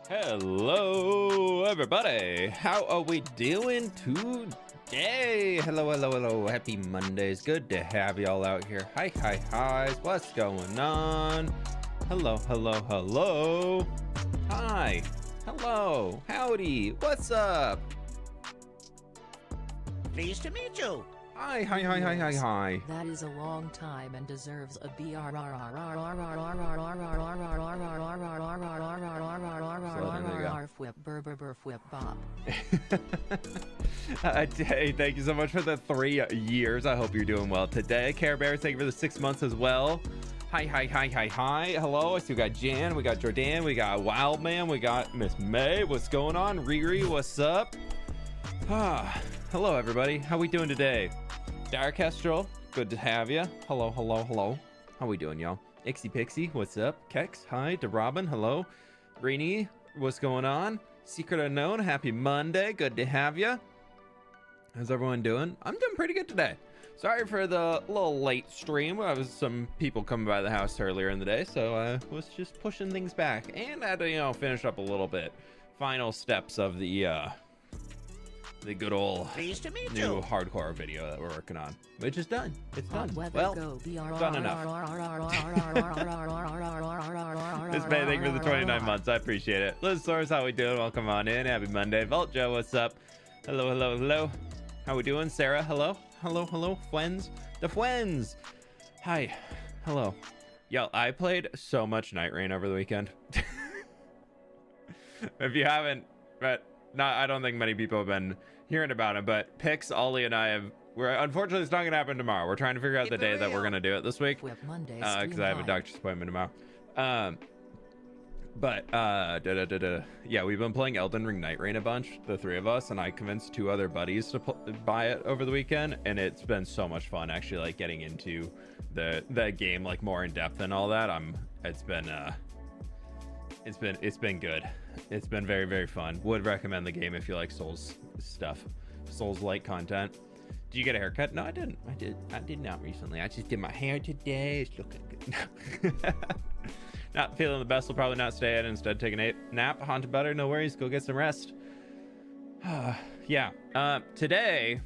Hello, everybody. How are we doing today? Hello. Happy Mondays. Good to have y'all out here. Hi. What's going on? Hello. Hi. Hello. Howdy. What's up? Pleased to meet you. Hi. That is a long time and deserves a fWhip bop. Hey, thank you so much for the 3 years. I hope you're doing well today. Care Bears, thank you for the 6 months as well. Hi. Hello, I see we got Jan, we got Jordan, we got Wildman, we got Miss May. What's going on? Riri, what's up? Hello, everybody. How we doing today? Dark Kestrel, good to have you. Hello. How we doing, y'all? Ixie Pixie, what's up? Kex, hi. DeRobin, hello. Rainy, what's going on? Secret Unknown, happy Monday. Good to have you. How's everyone doing? I'm doing pretty good today. Sorry for the little late stream. I was some people coming by the house earlier in the day, so I was just pushing things back and had to, finish up a little bit. Final steps of the good old new hardcore video that we're working on, which is done. It's done. Well, done enough. Miss May, thank you for the 29 months. I appreciate it. Liz Source, how we doing? Welcome on in. Happy Monday. Vault Joe, what's up? Hello. How we doing? Sarah, hello. Fwens. The Fwens. Hi. Hello. Yo, I played so much Night Rain over the weekend. If you haven't, but I don't think many people have been hearing about it, but Pix, Ollie, and I unfortunately, it's not going to happen tomorrow. We're trying to figure out the day that we're going to do it this week, because I have a doctor's appointment tomorrow. Yeah, we've been playing Elden Ring Night Rain a bunch, the 3 of us, and I convinced 2 other buddies to buy it over the weekend, and it's been so much fun actually, like, getting into the game, like, more in depth and all that. It's been good. It's been very, very fun. Would recommend the game if you like Souls stuff, Souls-like content. Did you get a haircut? No, I didn't. I did not recently. I just did my hair today. It's looking good. Not feeling the best. Will probably not stay in. Instead, take a nap. Haunted better. No worries. Go get some rest. Yeah. Today,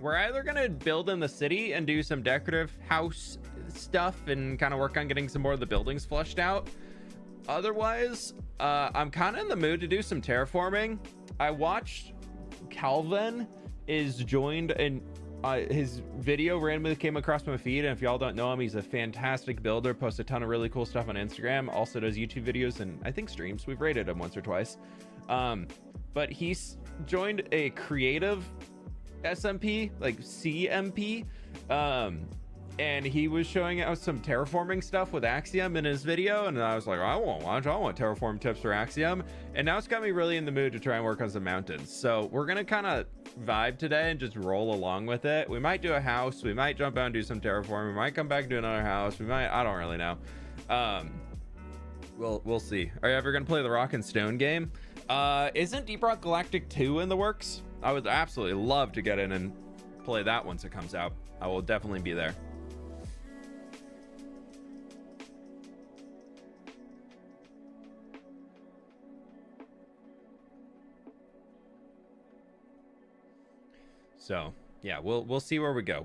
we're either gonna build in the city and do some decorative house stuff and kind of work on getting some more of the buildings fleshed out. Otherwise, I'm kind of in the mood to do some terraforming. I watched Calvin is joined, and his video randomly came across my feed, and if y'all don't know him, he's a fantastic builder, posts a ton of really cool stuff on Instagram, also does YouTube videos and I think streams. We've rated him once or twice. But he's joined a creative SMP, like CMP, and he was showing us some terraforming stuff with Axiom in his video, and I was like, I want terraform tips for Axiom, and now it's got me really in the mood to try and work on some mountains. So we're gonna kind of vibe today and just roll along with it. We might do a house, we might jump out and do some terraforming, we might come back and do another house, I don't really know. We'll see. Are you ever gonna play the Rock and Stone game? Isn't Deep Rock Galactic 2 in the works? I would absolutely love to get in and play that once it comes out. I will definitely be there. So yeah, we'll see where we go.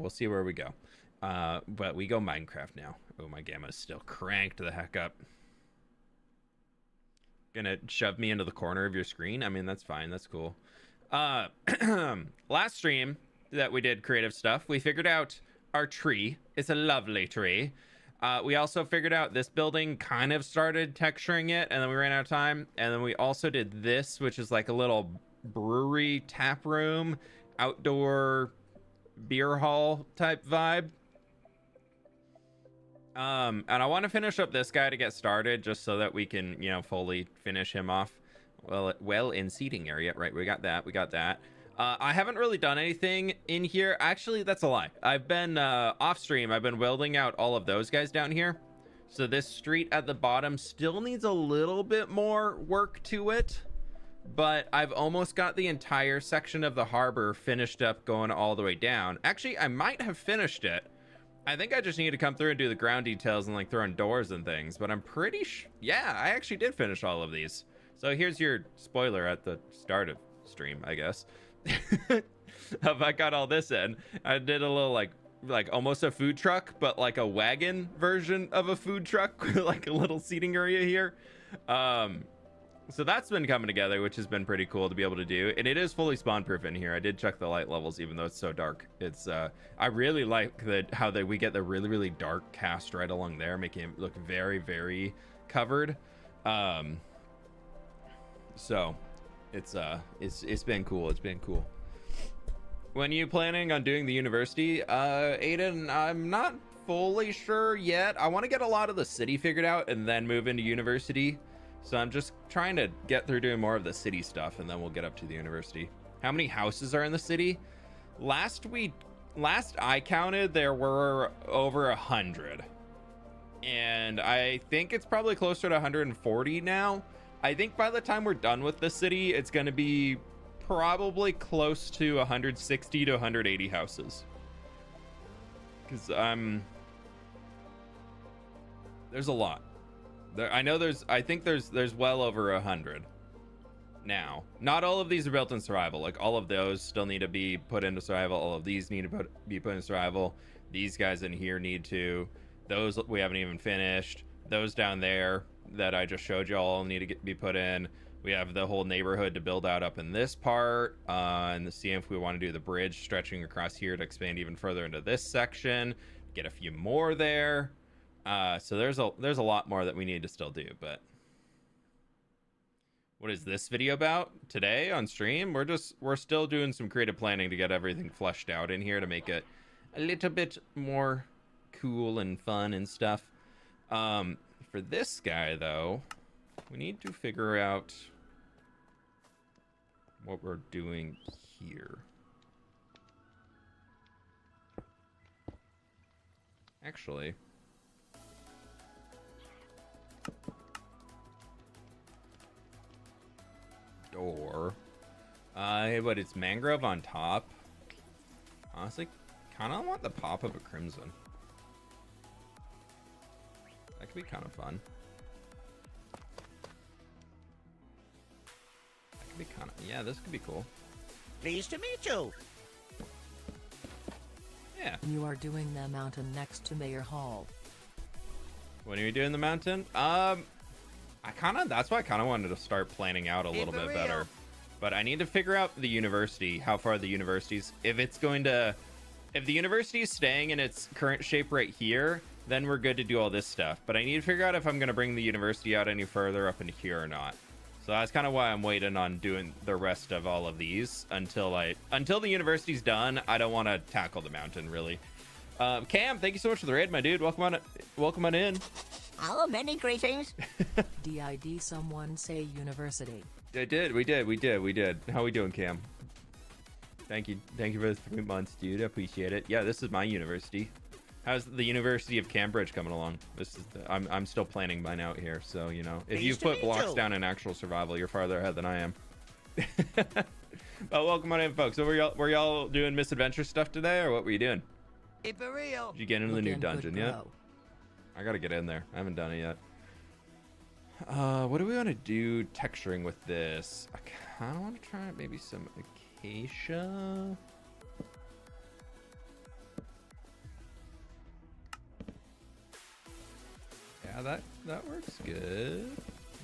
But we go Minecraft now. Oh, my gamma is still cranked the heck up. Gonna shove me into the corner of your screen? I mean, that's fine. That's cool. Last stream that we did creative stuff, we figured out our tree. It's a lovely tree. We also figured out this building, kind of started texturing it, and then we ran out of time. And then we also did this, which is like a little brewery tap room, outdoor beer hall type vibe. And I want to finish up this guy to get started, just so that we can, fully finish him off well in seating area. Right, we got that. I haven't really done anything in here. Actually, that's a lie. I've been off stream, I've been welding out all of those guys down here. So this street at the bottom still needs a little bit more work to it, but I've almost got the entire section of the harbor finished up going all the way down. Actually, I might have finished it. I think I just need to come through and do the ground details and like throw in doors and things, but I'm pretty yeah, I actually did finish all of these. So here's your spoiler at the start of stream, I guess. If I got all this in, I did a little like almost a food truck, but like a wagon version of a food truck with like a little seating area here. So that's been coming together, which has been pretty cool to be able to do. And it is fully spawn proof in here. I did check the light levels, even though it's so dark. It's I really like how we get the really dark cast right along there, making it look very, very covered. So it's been cool. It's been cool. When are you planning on doing the university, Aiden? I'm not fully sure yet. I want to get a lot of the city figured out and then move into university. So I'm just trying to get through doing more of the city stuff, and then we'll get up to the university. How many houses are in the city? Last I counted, there were over 100. And I think it's probably closer to 140 now. I think by the time we're done with the city, it's going to be probably close to 160 to 180 houses. Because there's a lot. I think there's well over 100 now. Not all of these are built in survival. Like all of those still need to be put into survival. All of these need to be put in survival. These guys in here need to. Those we haven't even finished. Those down there that I just showed you all need to be put in. We have the whole neighborhood to build out up in this part, and see if we want to do the bridge stretching across here to expand even further into this section. Get a few more there. So there's a lot more that we need to still do, but what is this video about today on stream? We're still doing some creative planning to get everything fleshed out in here to make it a little bit more cool and fun and stuff. For this guy though, we need to figure out what we're doing here. Actually, door. But it's mangrove on top. Honestly, kind of want the pop of a crimson. That could be kind of fun. That could be kind of, yeah, this could be cool. Pleased to meet you. Yeah. You are doing the mountain next to Mayor Hall. When are you doing the mountain? That's why I kind of wanted to start planning out a little bit better. But I need to figure out the university, how far the university's, if the university is staying in its current shape right here, then we're good to do all this stuff. But I need to figure out if I'm going to bring the university out any further up into here or not. So that's kind of why I'm waiting on doing the rest of all of these until the university's done. I don't want to tackle the mountain really. Cam, thank you so much for the raid, my dude. Welcome on in. Oh, many greetings. Did someone say university? We did. How we doing, Cam? Thank you for the 3 months, dude. I appreciate it. Yeah, this is my university. How's the University of Cambridge coming along? I'm still planning mine out here, so you know, if you've put blocks down in actual survival, you're farther ahead than I am. Well, welcome on in, folks. So were y'all doing misadventure stuff today, or what were you doing? For real. Did you get into the new dungeon yet? I gotta get in there. I haven't done it yet. What do we want to do texturing with this? I kind of want to try maybe some acacia. Yeah, that works good.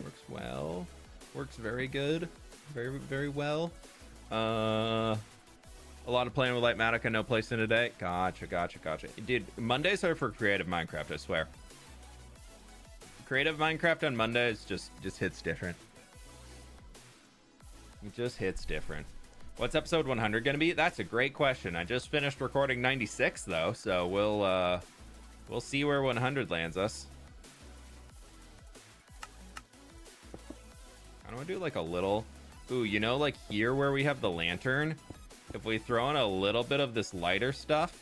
Works well. Works very good. Very, very well. A lot of playing with Lightmatica, no place in today. Gotcha. Dude, Mondays are for creative Minecraft, I swear. Creative Minecraft on Mondays just hits different. It just hits different. What's episode 100 gonna be? That's a great question. I just finished recording 96 though, so we'll see where 100 lands us. I want to do like a little, ooh, you know, like here where we have the lantern, if we throw in a little bit of this lighter stuff,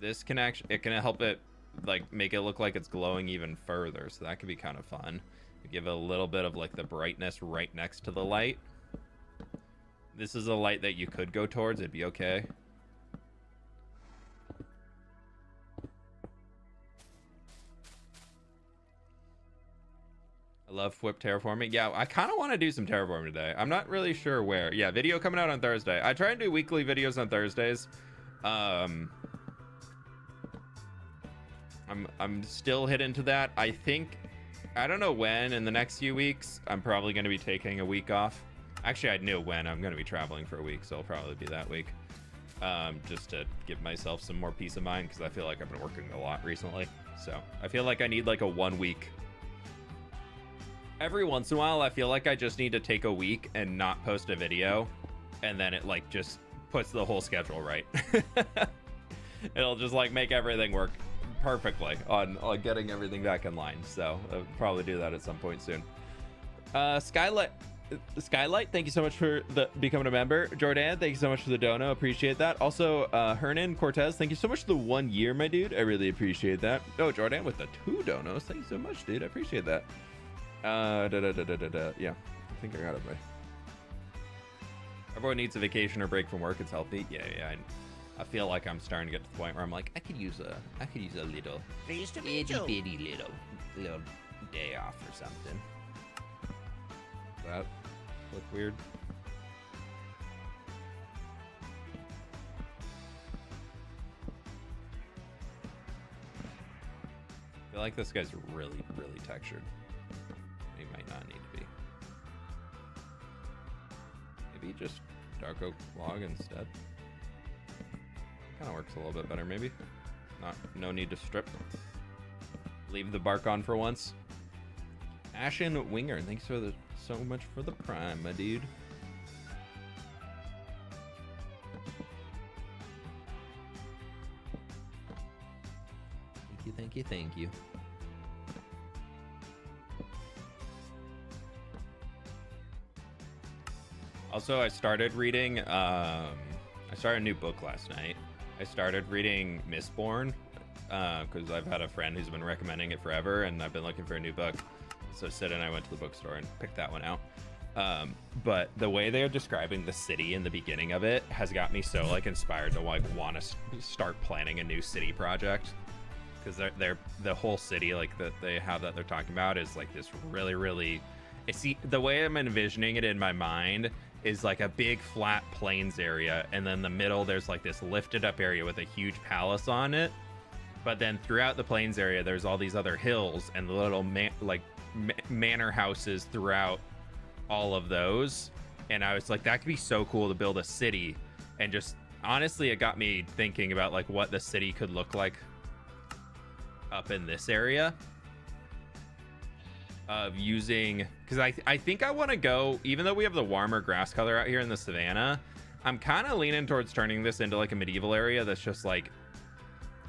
this can help it like make it look like it's glowing even further. So that could be kind of fun. Give it a little bit of like the brightness right next to the light. This is a light that you could go towards. It'd be okay. I love fWhip terraforming. Yeah, I kind of want to do some terraforming today. I'm not really sure where. Yeah, video coming out on Thursday. I try and do weekly videos on Thursdays. I'm still hit to that. I think, I don't know when, in the next few weeks, I'm probably going to be taking a week off. Actually, I knew when. I'm going to be traveling for a week, so it'll probably be that week. Just to give myself some more peace of mind, because I feel like I've been working a lot recently. So I feel like I need like a 1 week. Every once in a while, I feel like I just need to take a week and not post a video, and then it like just puts the whole schedule right. It'll just like make everything work perfectly on getting everything back in line. So I'll probably do that at some point soon. Skylight, thank you so much for becoming a member. Jordan, thank you so much for the dono, appreciate that. Also Hernan Cortez, thank you so much for the 1 year, my dude. I really appreciate that. Oh, Jordan with the 2 donos, thank you so much, dude. I appreciate that. Yeah, I think I got it, buddy. Everyone needs a vacation or break from work. It's healthy. Yeah. I feel like I'm starting to get to the point where I'm like, I could use a little, Pleased to meet you. bitty little day off or something. That look weird. I feel like this guy's really textured. He might not need to be. Maybe just dark oak log instead. Kind of works a little bit better, maybe. No need to strip. Leave the bark on for once. Ashen Winger, thanks for so much for the prime, my dude. Thank you. Also, I started reading, I started a new book last night. I started reading Mistborn, because I've had a friend who's been recommending it forever, and I've been looking for a new book. So Sid and I went to the bookstore and picked that one out. But the way they're describing the city in the beginning of it has got me so like inspired to like want to start planning a new city project. Because the whole city like that they have that they're talking about is like this really the way I'm envisioning it in my mind is like a big flat plains area, and then the middle there's like this lifted up area with a huge palace on it. But then throughout the plains area there's all these other hills and the little manor houses throughout all of those. And I was like, that could be so cool to build a city. And just honestly, it got me thinking about like what the city could look like up in this area of using, because I think I want to go, even though we have the warmer grass color out here in the savannah, I'm kind of leaning towards turning this into like a medieval area that's just like,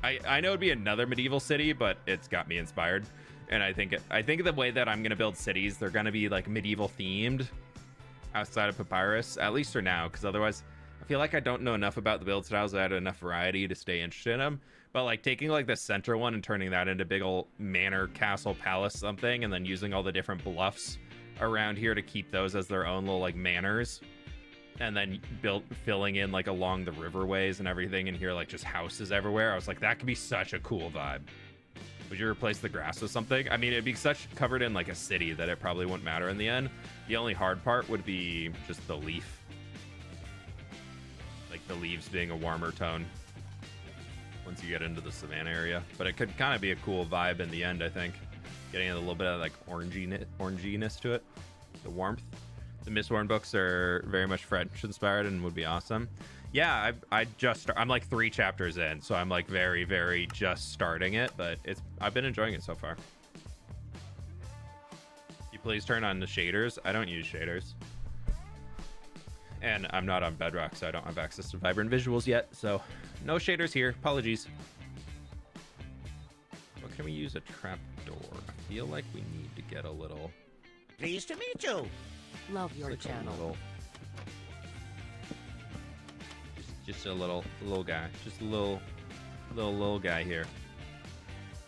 I know it'd be another medieval city, but it's got me inspired. And I think the way that I'm gonna build cities, they're gonna be like medieval themed outside of Papyrus, at least for now, because otherwise I feel like I don't know enough about the build styles that I had enough variety to stay interested in them. But like taking like the center one and turning that into big old manor, castle, palace something, and then using all the different bluffs around here to keep those as their own little like manors, and then filling in like along the riverways and everything in here, like just houses everywhere. I was like, that could be such a cool vibe. Would you replace the grass with something? I mean, it'd be such covered in like a city that it probably wouldn't matter in the end. The only hard part would be just the leaf, like the leaves being a warmer tone once you get into the savannah area. But it could kind of be a cool vibe in the end, I think, getting a little bit of like oranginess to it, the warmth. The Mistborn books are very much French inspired and would be awesome. Yeah, I'm like 3 chapters in, so I'm like very just starting it, but I've been enjoying it so far. You please turn on the shaders. I don't use shaders, and I'm not on Bedrock, so I don't have access to vibrant visuals yet, so no shaders here. Apologies. What can we use a trapdoor? I feel like we need to get a little. Pleased to meet you. Love your like channel. Just a little guy. Just a little guy here.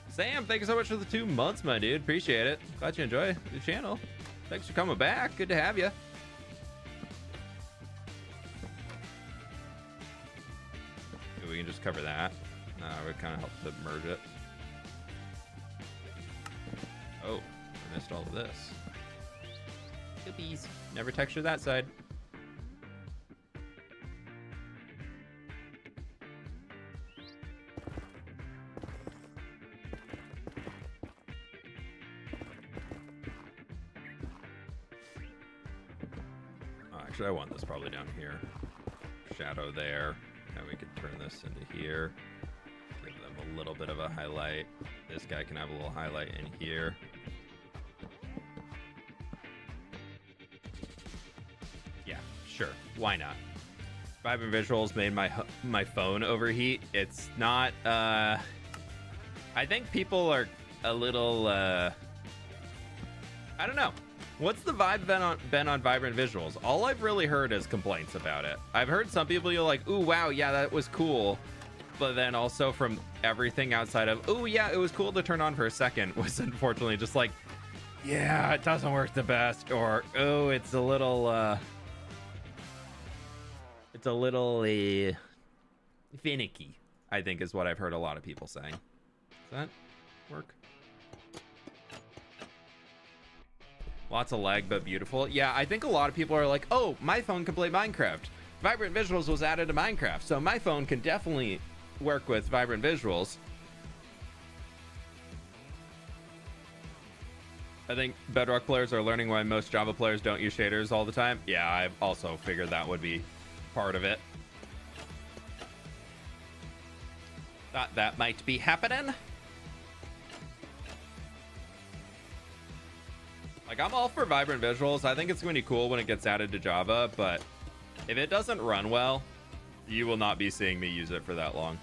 Sam, thank you so much for the 2 months, my dude. Appreciate it. Glad you enjoy the channel. Thanks for coming back. Good to have you. We can just cover that. It would kind of help to merge it. Oh, Missed all of this. Oopies. Never texture that side. Oh, actually, I want this probably down here. Shadow there. And we could turn this into here. Give them a little bit of a highlight. This guy can have a little highlight in here. Yeah, sure. Why not? Vibrant visuals made my phone overheat. It's not. I think people are a little. I don't know. What's the vibe been on Vibrant Visuals? All I've really heard is complaints about it. I've heard some people you're like, ooh, wow, yeah, that was cool. But then also from everything outside of, ooh, yeah, it was cool to turn on for a second, was unfortunately just like, yeah, it doesn't work the best. Or, oh, it's a little finicky, I think is what I've heard a lot of people saying. Does that work? Lots of lag, but beautiful. Yeah, I think a lot of people are like, oh, my phone can play Minecraft. Vibrant Visuals was added to Minecraft, so my phone can definitely work with Vibrant Visuals. I think Bedrock players are learning why most Java players don't use shaders all the time. Yeah, I've also figured that would be part of it. Thought that might be happening. Like, I'm all for Vibrant Visuals. I think it's going to be cool when it gets added to Java, but if it doesn't run well, you will not be seeing me use it for that long.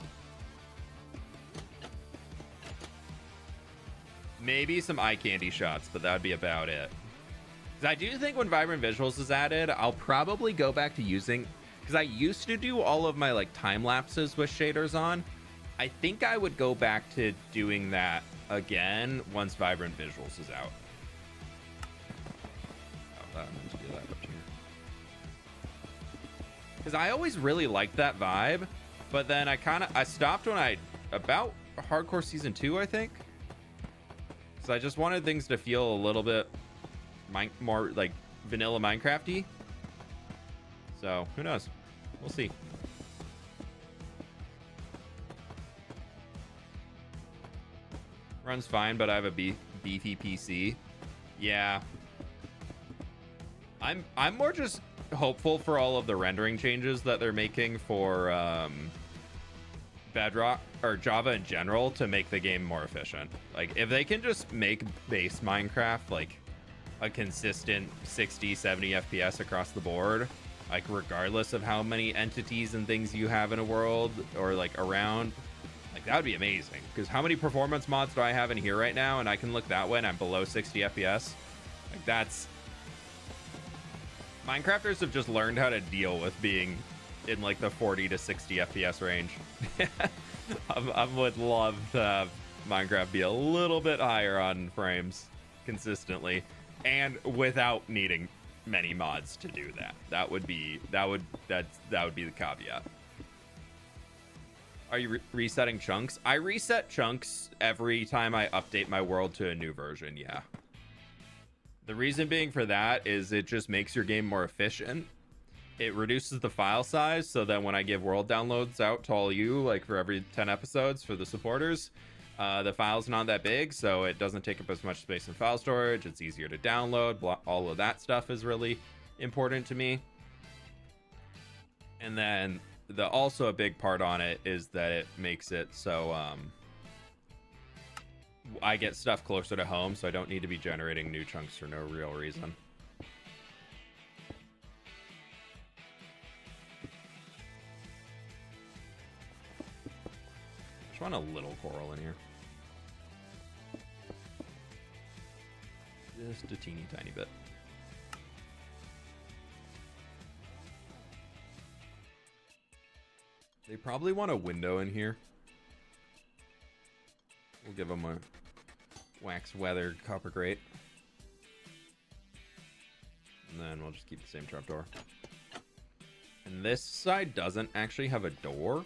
Maybe some eye candy shots, but that would be about it. Because I do think when Vibrant Visuals is added, I'll probably go back to using... Because I used to do all of my, like, time lapses with shaders on. I think I would go back to doing that again once Vibrant Visuals is out. Because I always really liked that vibe, but then I stopped when about Hardcore Season 2, I think. So I just wanted things to feel a little bit more like vanilla Minecraft-y. So who knows? We'll see. Runs fine, but I have a beefy PC. Yeah. I'm more just hopeful for all of the rendering changes that they're making for Bedrock or Java in general to make the game more efficient. Like, if they can just make base Minecraft like a consistent 60, 70 FPS across the board, like regardless of how many entities and things you have in a world or like around, like that would be amazing. Because how many performance mods do I have in here right now? And I can look that way and I'm below 60 FPS. Like, that's... Minecrafters have just learned how to deal with being in like the 40 to 60 FPS range. I would love to have Minecraft be a little bit higher on frames consistently and without needing many mods to do that. That would be the caveat. Are you resetting chunks? I reset chunks every time I update my world to a new version, yeah. The reason being for that is it just makes your game more efficient. It reduces the file size, so that when I give world downloads out to all you, like for every 10 episodes for the supporters, the file's not that big, so it doesn't take up as much space in file storage. It's easier to download. All of that stuff is really important to me. And then also a big part on it is that it makes it so I get stuff closer to home, so I don't need to be generating new chunks for no real reason. Just want a little coral in here. Just a teeny tiny bit. They probably want a window in here. We'll give them a wax weathered copper grate. And then we'll just keep the same trapdoor. And this side doesn't actually have a door.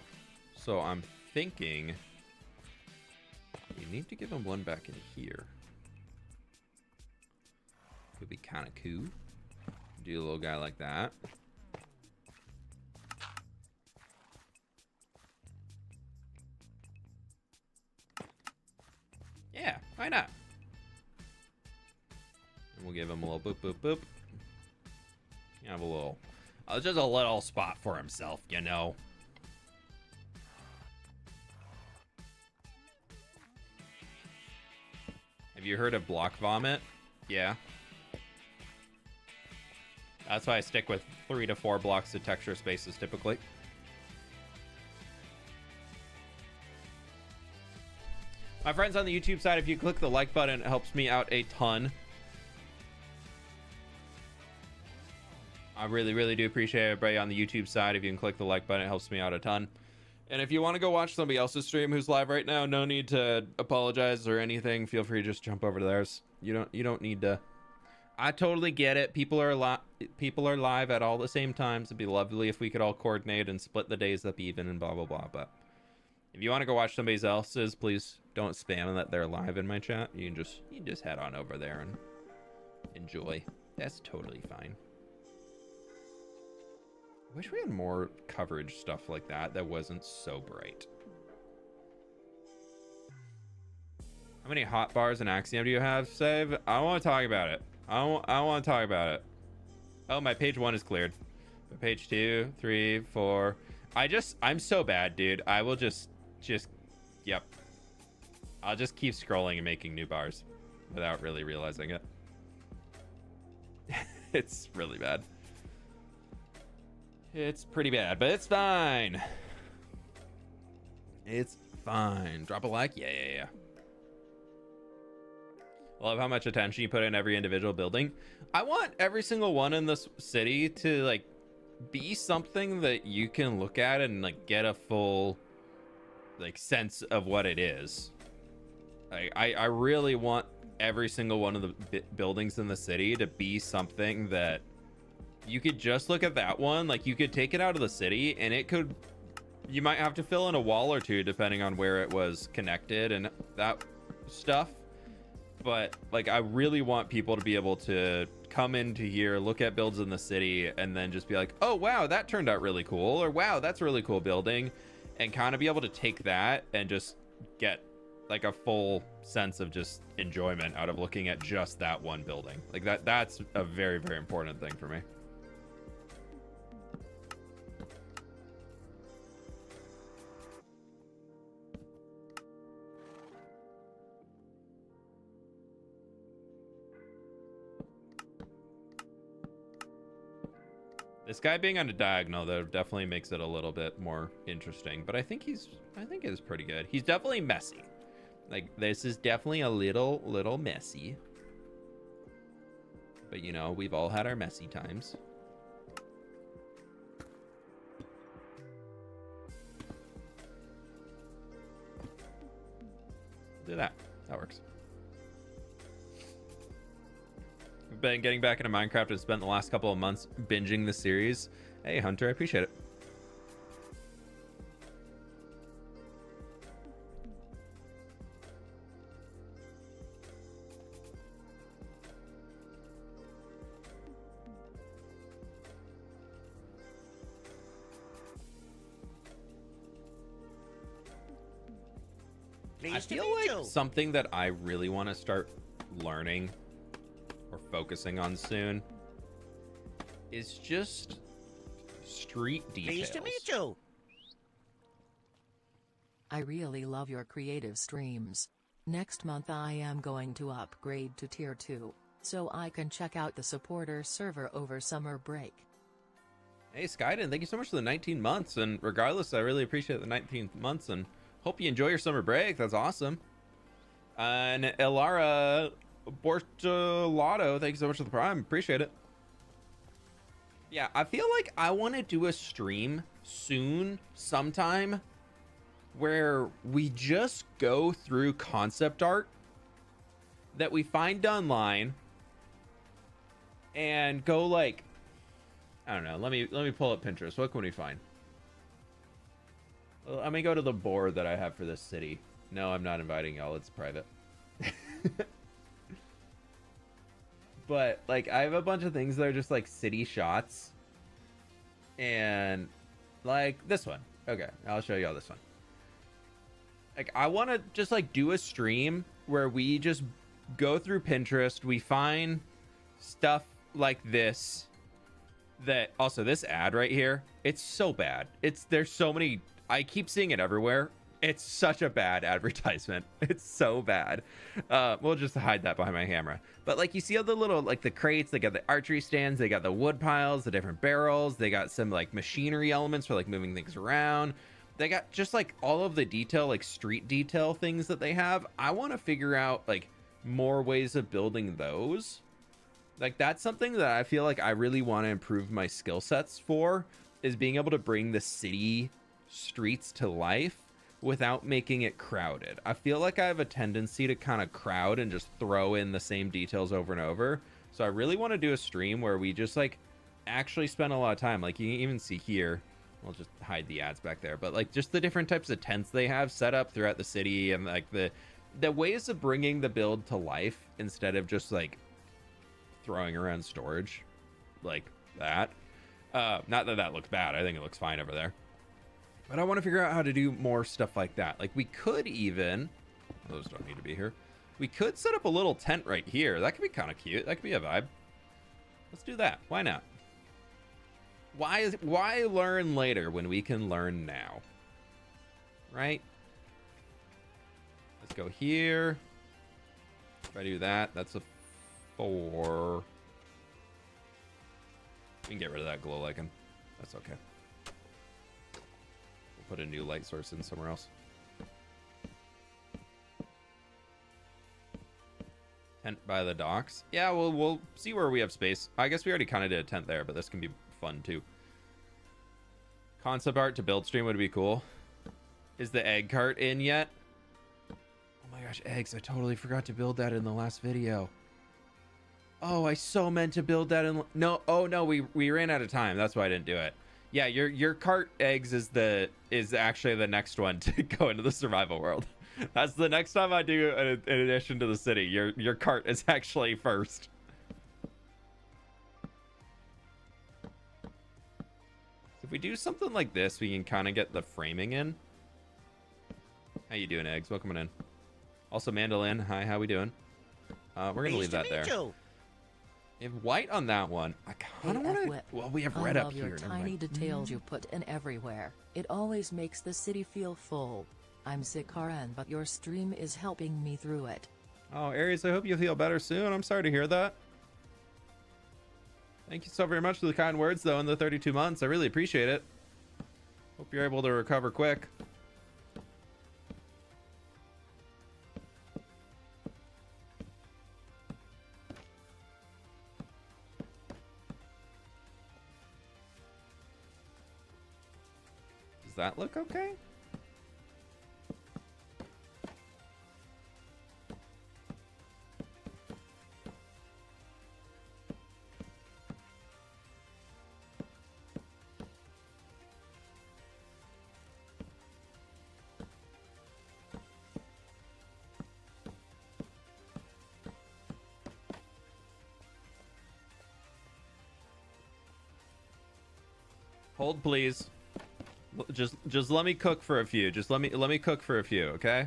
So I'm thinking you need to give them one back in here. Could be kind of cool. Do a little guy like that. Yeah, why not? And we'll give him a little boop, boop, boop. Have a little, just a little spot for himself, you know. Have you heard of block vomit? Yeah. That's why I stick with 3 to 4 blocks of texture spaces typically. My friends on the YouTube side, if you click the like button, it helps me out a ton. I really, really do appreciate everybody on the YouTube side. If you can click the like button, it helps me out a ton. And if you want to go watch somebody else's stream who's live right now, no need to apologize or anything. Feel free to just jump over to theirs. You don't need to. I totally get it. People are live at all the same times. It'd be lovely if we could all coordinate and split the days up even and blah blah blah. But if you want to go watch somebody else's, please don't spam that they're live in my chat. You can just head on over there and enjoy. That's totally fine. I wish we had more coverage stuff like that wasn't so bright. How many hot bars and Axiom do you have, Save? I want to talk about it. I want to talk about it. Oh, my page 1 is cleared. But page 2, 3, 4. I'm so bad, dude. I will just, yep. I'll just keep scrolling and making new bars without really realizing it. It's really bad. It's pretty bad, but it's fine. It's fine. Drop a like. Yeah. Love how much attention you put in every individual building. I want every single one in this city to like be something that you can look at and like get a full like sense of what it is. Like I really want every single one of the buildings in the city to be something that you could just look at that one. Like you could take it out of the city and it could, you might have to fill in a wall or two depending on where it was connected and that stuff. But like I really want people to be able to come into here, look at builds in the city, and then just be like, oh wow, that turned out really cool, or wow, that's a really cool building, and kind of be able to take that and just get like a full sense of just enjoyment out of looking at just that one building. Like that's a very, very important thing for me. This guy being on a diagonal though definitely makes it a little bit more interesting, but I think it is pretty good. He's definitely messy. Like this is definitely a little messy. But you know, we've all had our messy times. Do that. That works. I've been getting back into Minecraft and spent the last couple of months binging the series. Hey, Hunter, I appreciate it. I feel like something that I really want to start learning or focusing on soon is just street details. Pleased to meet you. I really love your creative streams. Next month I am going to upgrade to tier 2, so I can check out the supporter server over summer break. Hey Skyden, thank you so much for the 19 months, and regardless, I really appreciate the 19 months and hope you enjoy your summer break. That's awesome. And Elara Bortolato, thank you so much for the prime. Appreciate it. Yeah, I feel like I want to do a stream soon, sometime, where we just go through concept art that we find online and go like, I don't know. Let me pull up Pinterest. What can we find? Let me go to the board that I have for this city. No, I'm not inviting y'all. It's private. But like I have a bunch of things that are just like city shots, and like this one. Okay, I'll show you all this one. Like I want to just like do a stream where we just go through Pinterest, we find stuff like this. That also this ad right here, it's so bad. There's so many, I keep seeing it everywhere. It's such a bad advertisement. It's so bad. We'll just hide that behind my camera. But like you see all the little like the crates, they got the archery stands, they got the wood piles, the different barrels, they got some like machinery elements for like moving things around. They got just like all of the detail, like street detail things that they have. I want to figure out like more ways of building those. Like that's something that I feel like I really want to improve my skill sets for, is being able to bring the city streets to life without making it crowded. I feel like I have a tendency to kind of crowd and just throw in the same details over and over. So I really want to do a stream where we just like actually spend a lot of time. Like you can even see here, I'll just hide the ads back there, but like just the different types of tents they have set up throughout the city, and like the ways of bringing the build to life instead of just like throwing around storage like that. Not that that looks bad. I think it looks fine over there. But I want to figure out how to do more stuff like that. Like we could even, those don't need to be here. We could set up a little tent right here. That could be kind of cute. That could be a vibe. Let's do that. Why not? Why learn later when we can learn now? Right? Let's go here. If I do that, that's a 4. We can get rid of that glow lichen. That's okay. We'll put a new light source in somewhere else. Tent by the docks. Yeah, we'll see where we have space. I guess we already kind of did a tent there, but this can be fun too. Concept art to build stream would be cool. Is the egg cart in yet? Oh my gosh, eggs. I totally forgot to build that in the last video. Oh, I so meant to build that in. No, oh no, we ran out of time. That's why I didn't do it. Yeah, your cart eggs is actually the next one to go into the survival world. That's the next time I do in addition to the city. Your cart is actually first. If we do something like this, we can kind of get the framing in. How you doing, eggs? Welcome in. Also, Mandolin. Hi, how we doing? We're gonna leave that there. You have white on that one. I kind of want to. Well, we have red up here. I love your tiny details you put in everywhere. It always makes the city feel full. I'm sick, Karen, but your stream is helping me through it. Oh, Aries, I hope you feel better soon. I'm sorry to hear that. Thank you so very much for the kind words, though, in the 32 months. I really appreciate it. Hope you're able to recover quick. Does that look okay? Hold, please. Just let me cook for a few. Just let me cook for a few, okay?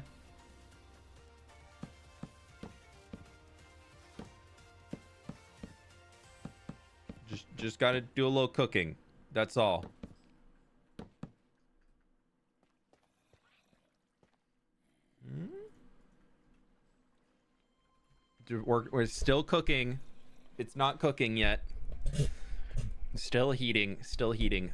Just gotta do a little cooking. That's all. We're still cooking. It's not cooking yet. Still heating. Still heating.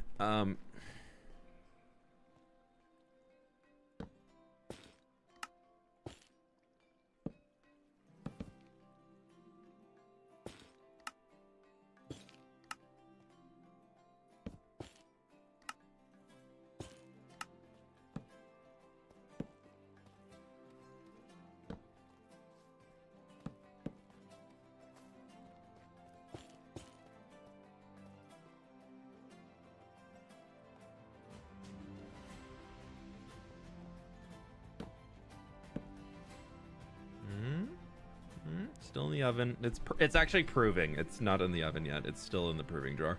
Still in the oven. It's actually proving. It's not in the oven yet. It's still in the proving drawer.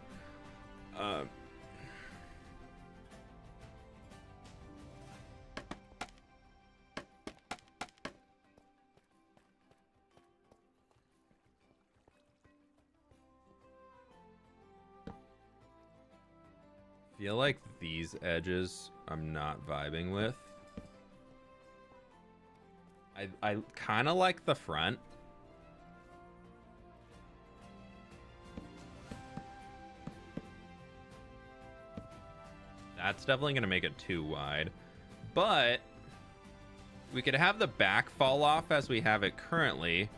Feel like these edges I'm not vibing with. I kind of like the front. That's definitely going to make it too wide. But we could have the back fall off as we have it currently.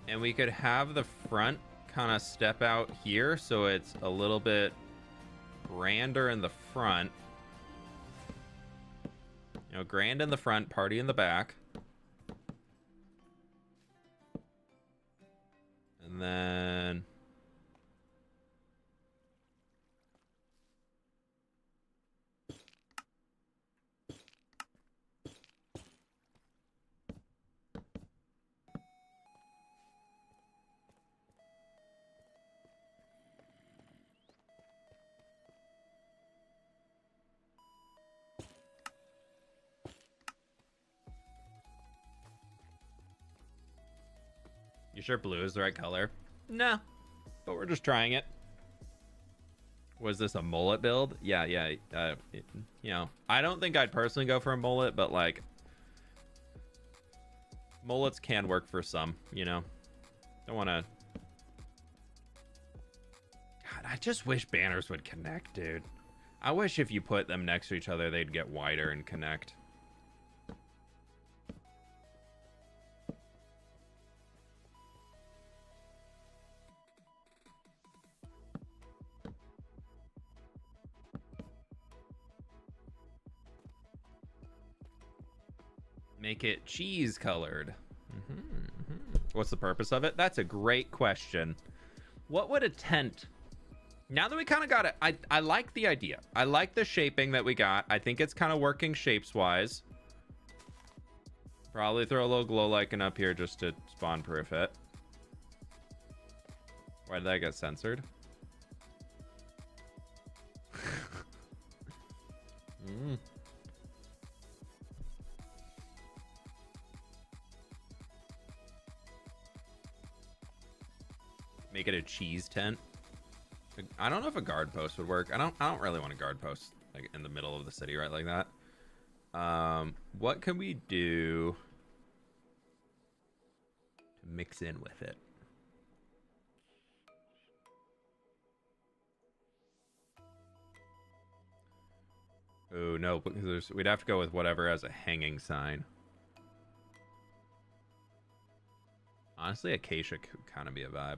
And we could have the front kind of step out here so it's a little bit grander in the front. You know, grand in the front, party in the back. And then you sure blue is the right color? No, but we're just trying it. Was this a mullet build? Yeah. You know, I don't think I'd personally go for a mullet, but like mullets can work for some, you know. Don't want to. God, I just wish banners would connect, dude. I wish if you put them next to each other, they'd get wider and connect. Make it cheese colored. What's the purpose of it? That's a great question. What would a tent... Now that we kind of got it, I like the idea. I like the shaping that we got. I think it's kind of working shapes-wise. Probably throw a little glow lichen up here just to spawn-proof it. Why did that get censored? Make it a cheese tent. I don't know if a guard post would work. I don't really want a guard post like in the middle of the city right like that. What can we do to mix in with it? Oh no, because we'd have to go with whatever has a hanging sign. Honestly, acacia could kind of be a vibe.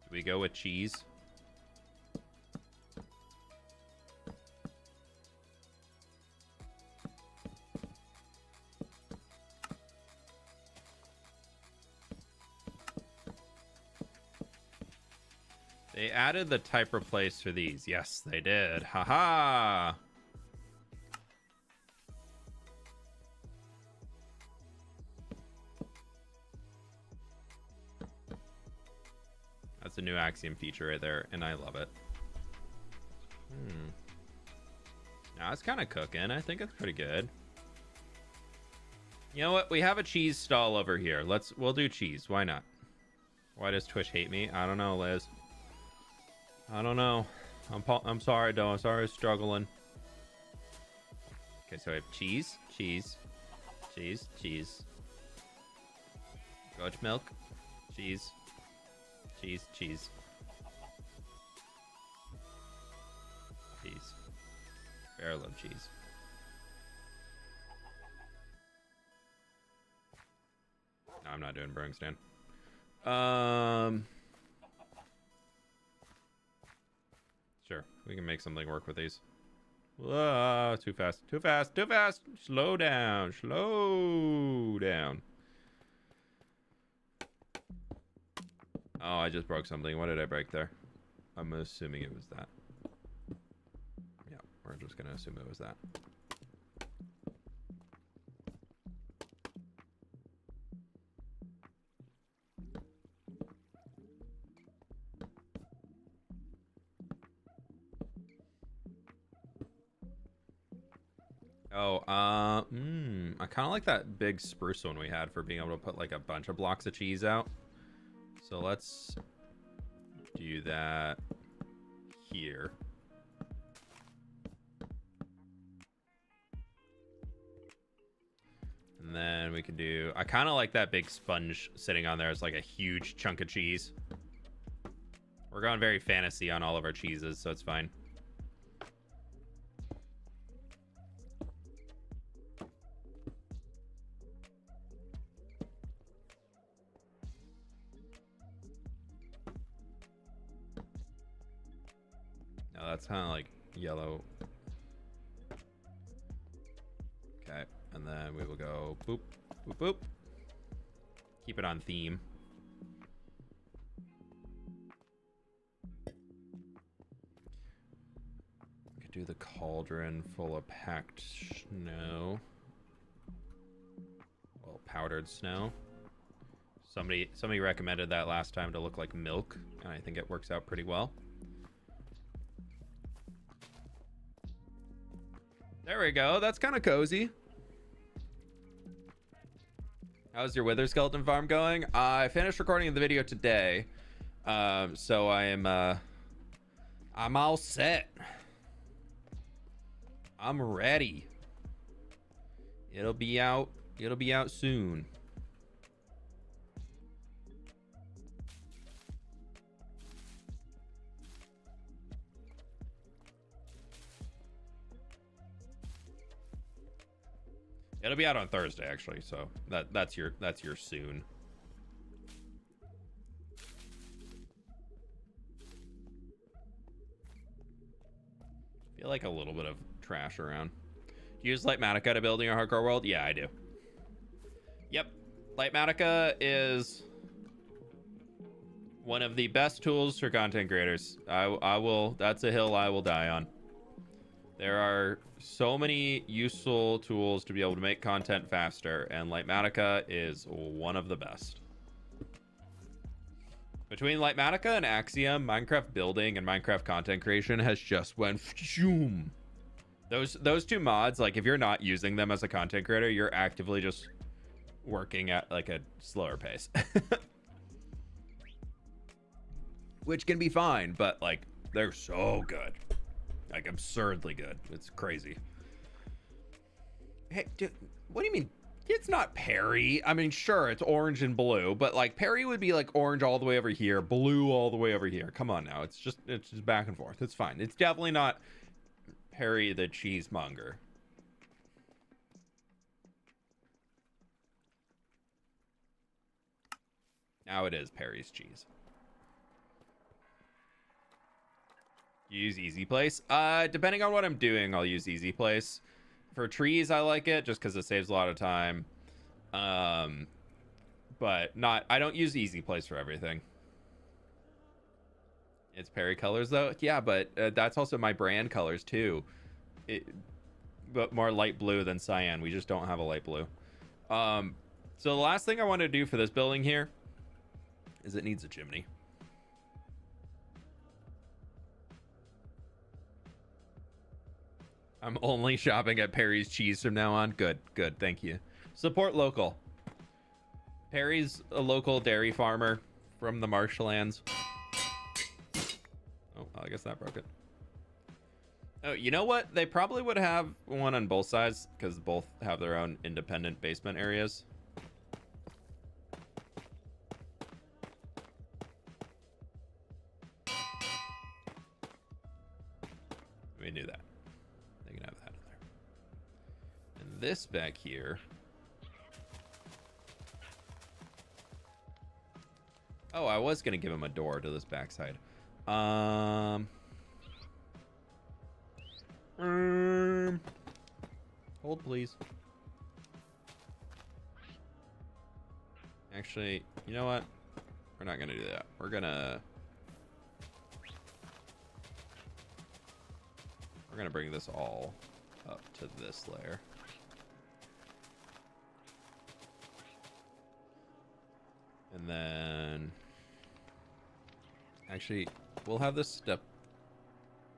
Do we go with cheese? They added the type replace for these. Yes, they did. Haha. That's a new Axiom feature right there, and I love it. Now it's kind of cooking. I think it's pretty good. You know what? We have a cheese stall over here. We'll do cheese. Why not? Why does Twitch hate me? I don't know, Liz. I don't know. I'm sorry, though. I'm sorry, I was struggling. Okay, so we have cheese, cheese, cheese, cheese. Goat milk, cheese, cheese, cheese. Cheese. Bear love cheese. No, I'm not doing brewing stand. Sure, we can make something work with these. Whoa, too fast, too fast, too fast. Slow down, slow down. Oh, I just broke something. What did I break there? I'm assuming it was that. Yeah, we're just gonna assume it was that. Oh, I kind of like that big spruce one we had for being able to put like a bunch of blocks of cheese out. So let's do that here. And then we can do, I kind of like that big sponge sitting on there as like a huge chunk of cheese. We're going very fantasy on all of our cheeses, so it's fine. No, that's kind of like yellow. Okay, and then we will go boop, boop, boop. Keep it on theme. We could do the cauldron full of packed snow. Well, powdered snow. Somebody recommended that last time to look like milk, and I think it works out pretty well. There we go. That's kind of cozy. How's your wither skeleton farm going? I finished recording the video today, so I'm all set. I'm ready. It'll be out. It'll be out soon. It'll be out on Thursday, actually. So that's your soon. Feel like a little bit of trash around. Do you use Lightmatica to build in your hardcore world? Yeah, I do. Yep, Lightmatica is one of the best tools for content creators. I will. That's a hill I will die on. There are so many useful tools to be able to make content faster, and Lightmatica is one of the best. Between Lightmatica and Axiom, Minecraft building and Minecraft content creation has just went phoom. Those two mods, like if you're not using them as a content creator, you're actively just working at like a slower pace. Which can be fine, but like they're so good. Like absurdly good. It's crazy. Hey, dude, what do you mean? It's not Perry. I mean, sure, it's orange and blue, but like Perry would be like orange all the way over here, blue all the way over here. Come on now. It's just back and forth. It's fine. It's definitely not Perry the cheesemonger. Now it is Perry's cheese. You use Easy Place? Depending on what I'm doing, I'll use Easy Place. For trees, I like it just because it saves a lot of time. But I don't use Easy Place for everything. It's Perry colors though? Yeah, but that's also my brand colors too. But more light blue than cyan. We just don't have a light blue. So the last thing I want to do for this building here is it needs a chimney. I'm only shopping at Perry's Cheese from now on. Good, good. Thank you. Support local. Perry's a local dairy farmer from the marshlands. Oh, I guess that broke it. Oh, you know what? They probably would have one on both sides because both have their own independent basement areas. We knew that. They can have that in there. And this back here. Oh, I was gonna give him a door to this backside. Hold please. Actually, you know what? We're not gonna do that. We're gonna bring this all up to this layer. And then actually we'll have this step.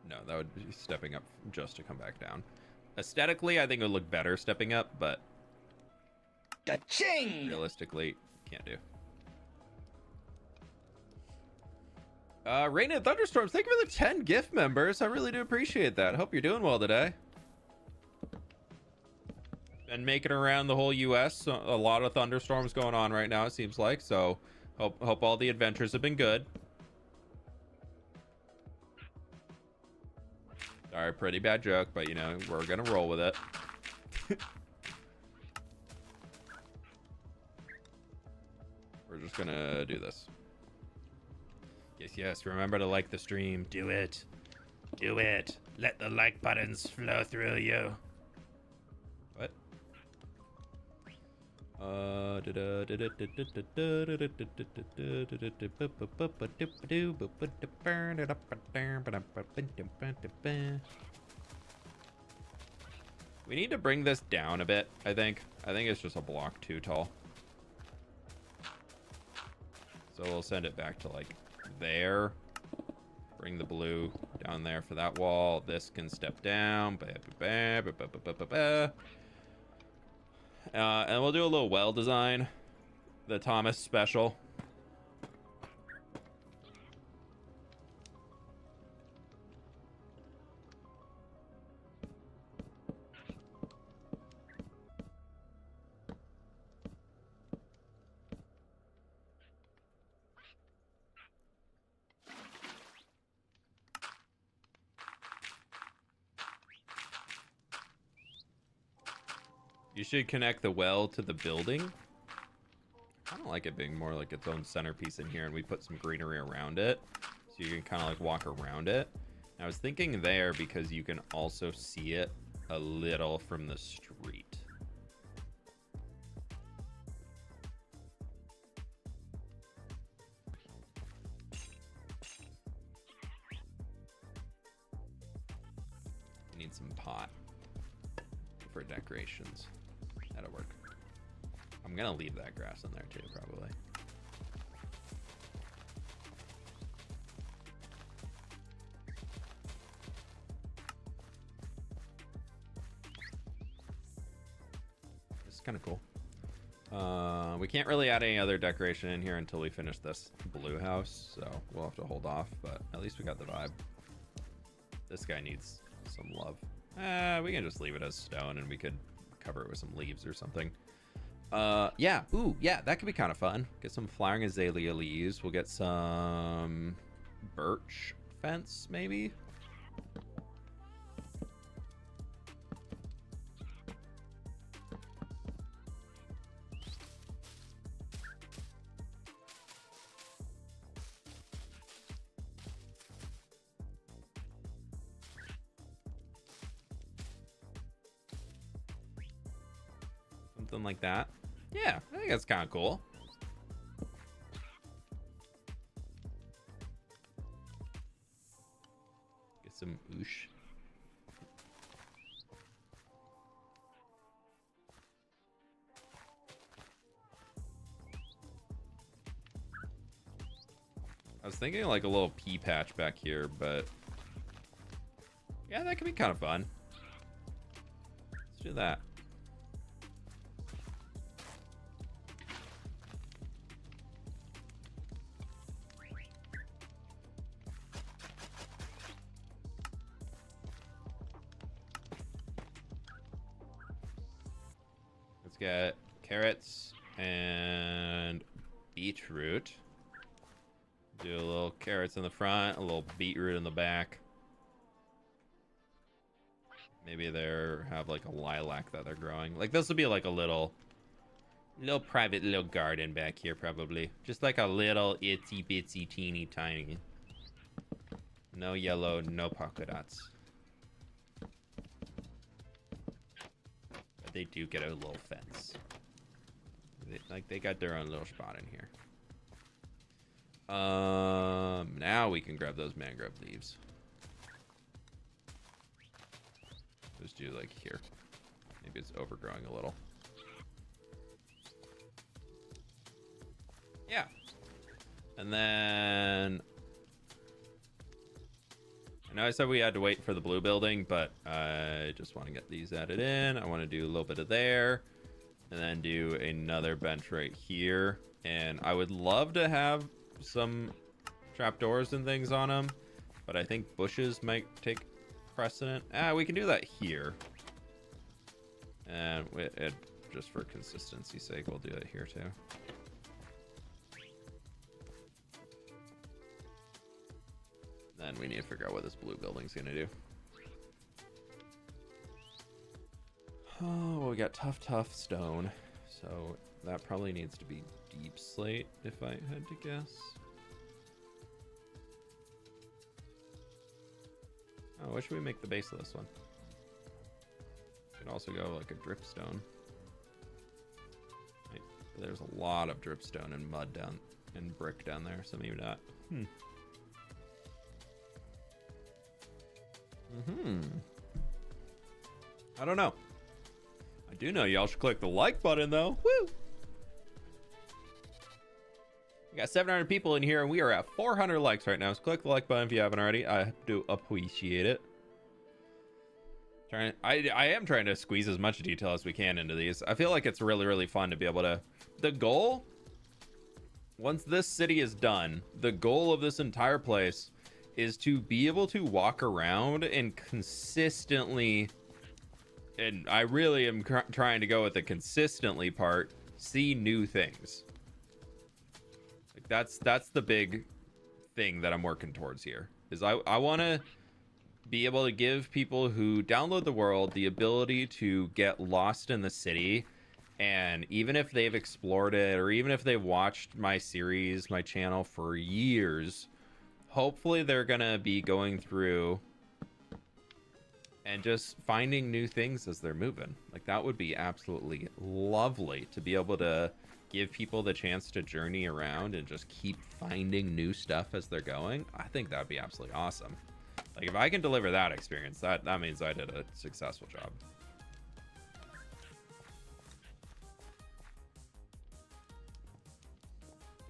No, that would be stepping up just to come back down. Aesthetically, I think it would look better stepping up, but Ka-ching! realistically, can't do. Rain and Thunderstorms, thank you for the 10 gift members. I really do appreciate that. Hope you're doing well today. Been making around the whole US. A lot of thunderstorms going on right now, it seems like. So hope all the adventures have been good. Sorry, pretty bad joke, but you know, we're gonna roll with it. We're just gonna do this. Yes, remember to like the stream. Do it. Do it. Let the like buttons flow through you. What? We need to bring this down a bit, I think. I think it's just a block too tall. So we'll send it back to like there. Bring the blue down there for that wall. This can step down. And we'll do a little well design. The Thomas special. You should connect the well to the building. I don't like it being more like its own centerpiece in here, and we put some greenery around it so you can kind of like walk around it. And I was thinking there because you can also see it a little from the street. Need some pot for decorations. That'll work. I'm gonna leave that grass in there too, probably. This is kind of cool. We can't really add any other decoration in here until we finish this blue house, so we'll have to hold off, but at least we got the vibe. This guy needs some love. We can just leave it as stone and we could cover it with some leaves or something. Yeah, ooh, yeah, that could be kind of fun. Get some flowering azalea leaves. We'll get some birch fence, maybe. Something like that. Yeah, I think that's kind of cool. Get some oosh. I was thinking like a little pea patch back here, but yeah, that could be kind of fun. Let's do that. Let's get carrots and beetroot. Do a little carrots in the front, a little beetroot in the back. Maybe they have like a lilac that they're growing. Like this will be like a little private little garden back here probably. Just like a little itsy bitsy teeny tiny. No yellow, no polka dots. But they do get a little fence. They got their own little spot in here. Now we can grab those mangrove leaves. Just do like here. Maybe it's overgrowing a little. Yeah. And then I know I said we had to wait for the blue building, but I just want to get these added in. I want to do a little bit of there, and then do another bench right here. And I would love to have some trapdoors and things on them, but I think bushes might take precedent. We can do that here. And just for consistency's sake, we'll do it here too. Then we need to figure out what this blue building's gonna do. Oh, well, we got tough stone. So that probably needs to be deep slate, if I had to guess. Oh, what should we make the base of this one? Could also go like a dripstone. Right. There's a lot of dripstone and mud down and brick down there, so maybe not. I don't know. I do know y'all should click the like button though. Woo! We got 700 people in here and we are at 400 likes right now. So click the like button if you haven't already. I do appreciate it. I am trying to squeeze as much detail as we can into these. I feel like it's really fun to be able to. The goal, once this city is done, the goal of this entire place is to be able to walk around and consistently, and I really am trying to go with the consistently part, see new things. Like that's the big thing that I'm working towards here. Is I want to be able to give people who download the world the ability to get lost in the city, and even if they've explored it or even if they've watched my series, my channel for years, hopefully they're gonna be going through and just finding new things as they're moving. Like that would be absolutely lovely to be able to give people the chance to journey around and just keep finding new stuff as they're going. I think that would be absolutely awesome. Like if I can deliver that experience, that means I did a successful job.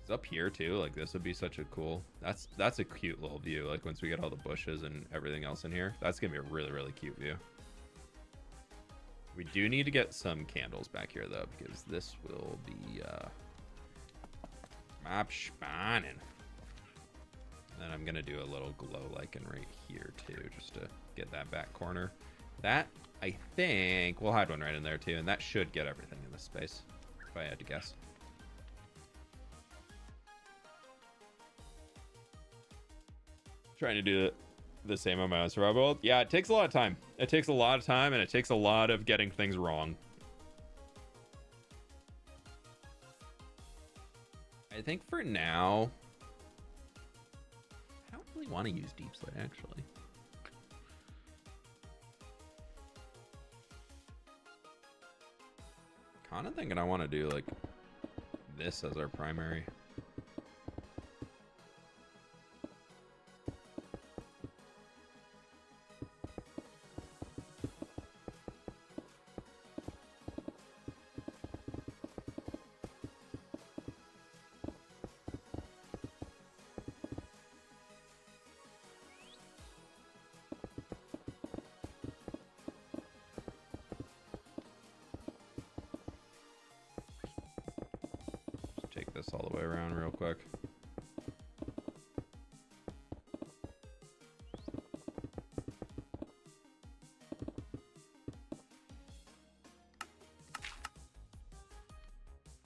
It's up here too. Like this would be such a cool. That's a cute little view. Like once we get all the bushes and everything else in here, that's gonna be a really cute view. We do need to get some candles back here though, because this will be map spanning. Then I'm gonna do a little glow lichen right here too, just to get that back corner. That I think we'll hide one right in there too, and that should get everything in this space, if I had to guess. Trying to do the same on my own survival world. Yeah, it takes a lot of time. It takes a lot of time, and it takes a lot of getting things wrong. I think for now, I don't really want to use deep slate actually. Kind of thinking I want to do like this as our primary. All the way around real quick.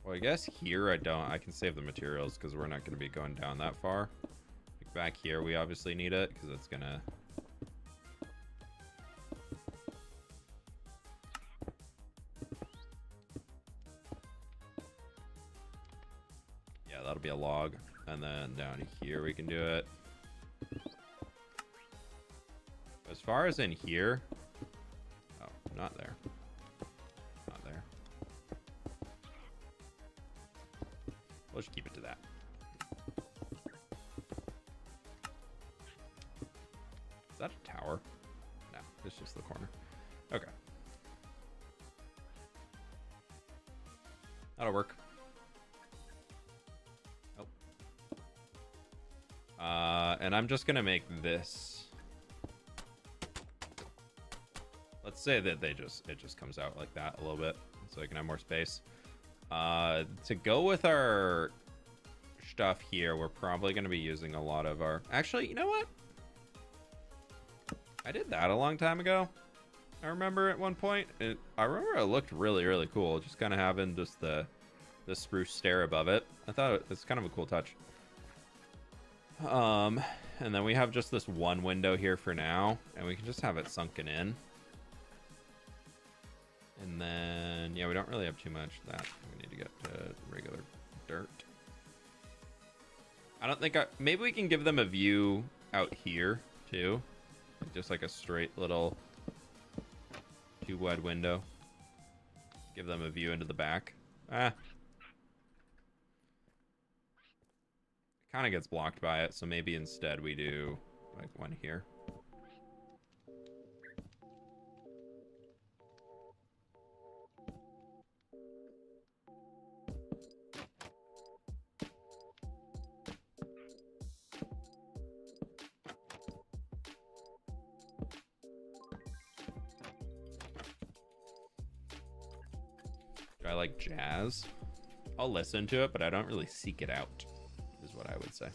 Well, I guess here I can save the materials because we're not going to be going down that far. Like back here we obviously need it because it's gonna be a log, and then down here we can do it. As far as in here, oh, not there, not there. We'll just keep it to that. Is that a tower? No, it's just the corner. Okay, that'll work. And I'm just gonna make this Let's say that it just comes out like that a little bit, so I can have more space. To go with our stuff here, we're probably going to be using a lot of our... Actually, you know what? I did that a long time ago. I remember at one point. I remember it looked really, really cool. Just kind of having just the spruce stair above it. I thought it was kind of a cool touch. And then we have just this one window here for now, and we can just have it sunken in. And then, yeah, we don't really have too much of that. We need to get regular dirt. I don't think maybe we can give them a view out here too, just like a straight little 2 wide window. Give them a view into the back. Kind of gets blocked by it, so maybe instead we do like one here. Do I like jazz? I'll listen to it, but I don't really seek it out, is what I would say.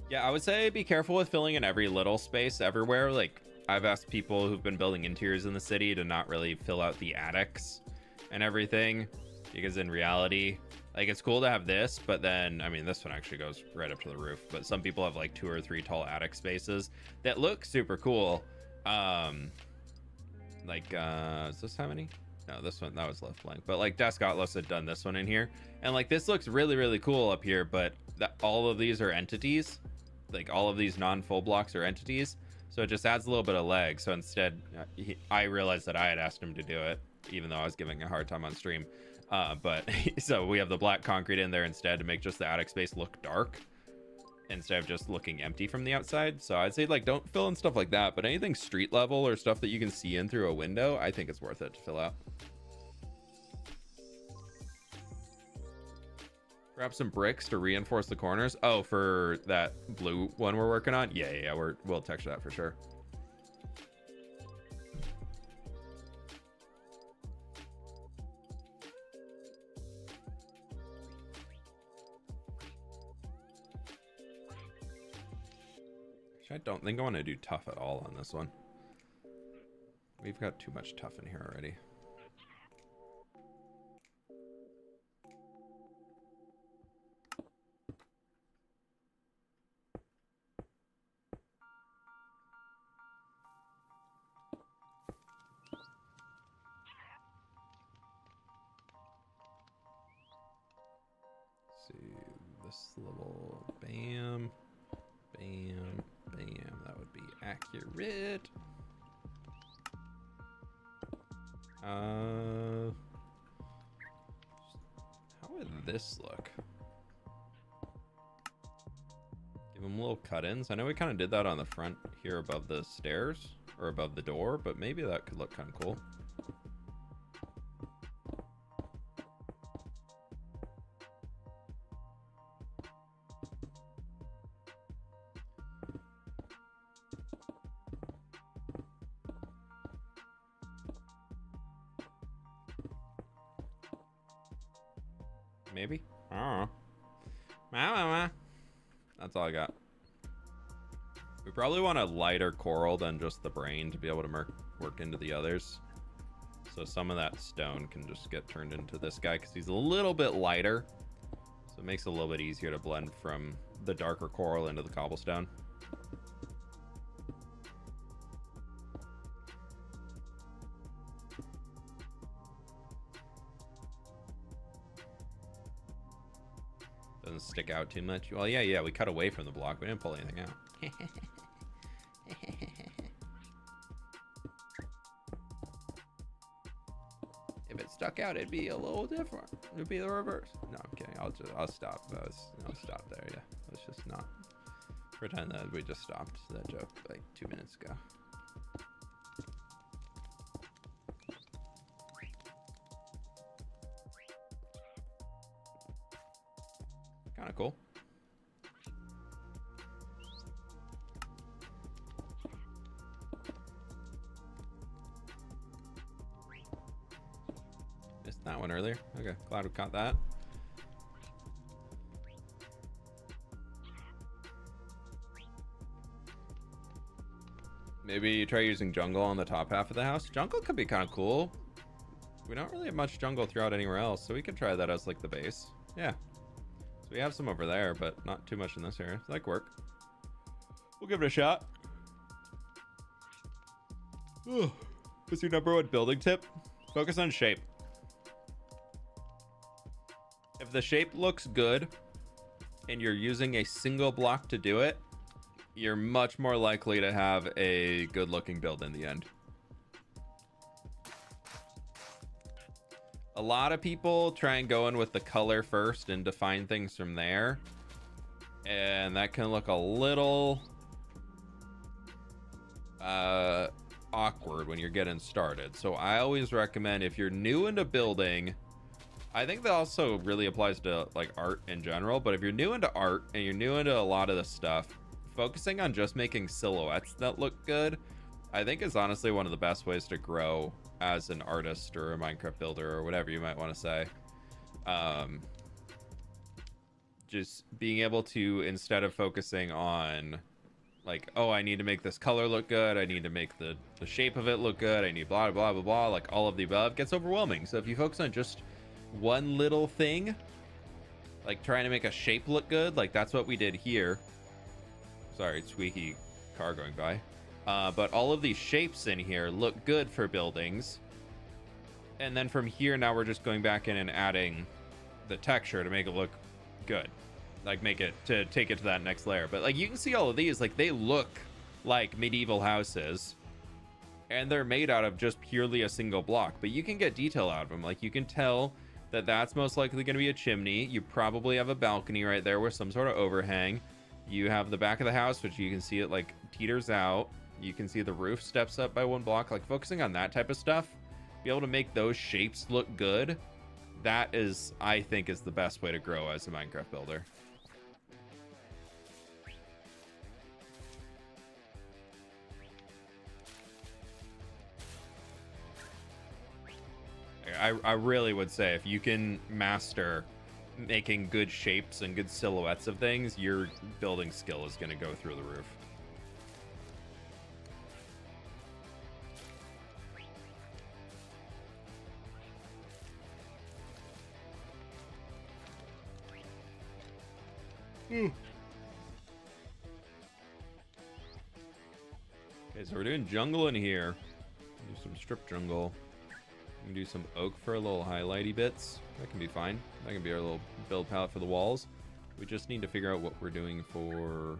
Yeah, I would say be careful with filling in every little space everywhere. Like, I've asked people who've been building interiors in the city to not really fill out the attics and everything, because in reality, like, it's cool to have this, but then, I mean, this one actually goes right up to the roof, but some people have like 2 or 3 tall attic spaces that look super cool. Like, does this have any? No, this one, that was left blank. But like Desk Atlas had done this one in here. And like, this looks really, really cool up here, but all of these are entities. Like, all of these non-full blocks are entities. So it just adds a little bit of lag. So instead, I realized that I had asked him to do it, even though I was giving a hard time on stream. But so we have the black concrete in there instead to make just the attic space look dark, instead of just looking empty from the outside. So I'd say, like, don't fill in stuff like that, but anything street level or stuff that you can see in through a window, I think it's worth it to fill out. Grab some bricks to reinforce the corners. Oh, for that blue one we're working on? Yeah, we'll texture that for sure. I don't think I want to do tough at all on this one. We've got too much tough in here already. Let's see, this little bam, bam, bam, that would be accurate. How would this look? Give them little cut-ins. I know we kind of did that on the front here above the stairs, or above the door, but maybe that could look kind of cool. Maybe? I don't know. That's all I got. We probably want a lighter coral than just the brain to be able to work into the others. So some of that stone can just get turned into this guy because he's a little bit lighter. So it makes it a little bit easier to blend from the darker coral into the cobblestone. Doesn't stick out too much. Well, yeah, we cut away from the block. We didn't pull anything out. If it stuck out, it'd be a little different. It'd be the reverse. No, I'm kidding. I'll stop. I'll stop there. Yeah, let's just not pretend that we just stopped that joke like 2 minutes ago. Kind of cool. that one earlier. Okay, glad we caught that. Maybe try using jungle on the top half of the house. Jungle could be kind of cool. We don't really have much jungle throughout anywhere else, so we could try that as like the base. Yeah. So we have some over there, but not too much in this area. That could work. We'll give it a shot. What's your number one building tip? Focus on shape. If the shape looks good and you're using a single block to do it, you're much more likely to have a good looking build in the end. A lot of people try and go in with the color first and define things from there, and that can look a little awkward when you're getting started. So I always recommend, if you're new into building, I think that also really applies to like art in general, but if you're new into art and you're new into a lot of this stuff, focusing on just making silhouettes that look good, I think is honestly one of the best ways to grow as an artist or a Minecraft builder or whatever you might want to say. Just being able to, instead of focusing on like, oh, I need to make this color look good, I need to make the shape of it look good, I need blah blah blah blah, like all of the above, gets overwhelming. So if you focus on just one little thing, like trying to make a shape look good, like that's what we did here. Sorry, squeaky car going by. But all of these shapes in here look good for buildings. And then from here, now we're just going back in and adding the texture to make it look good. Like make it, to take it to that next layer. But like you can see all of these, like they look like medieval houses. And they're made out of just purely a single block. But you can get detail out of them. Like you can tell that that's most likely going to be a chimney. You probably have a balcony right there with some sort of overhang. You have the back of the house, which you can see it like teeters out. You can see the roof steps up by one block. Like focusing on that type of stuff, be able to make those shapes look good, that is, I think, is the best way to grow as a Minecraft builder. I really would say if you can master making good shapes and good silhouettes of things, your building skill is going to go through the roof. Okay, so we're doing jungle in here. Do some strip jungle. We can do some oak for a little highlighty bits. That can be fine. That can be our little build palette for the walls. We just need to figure out what we're doing for...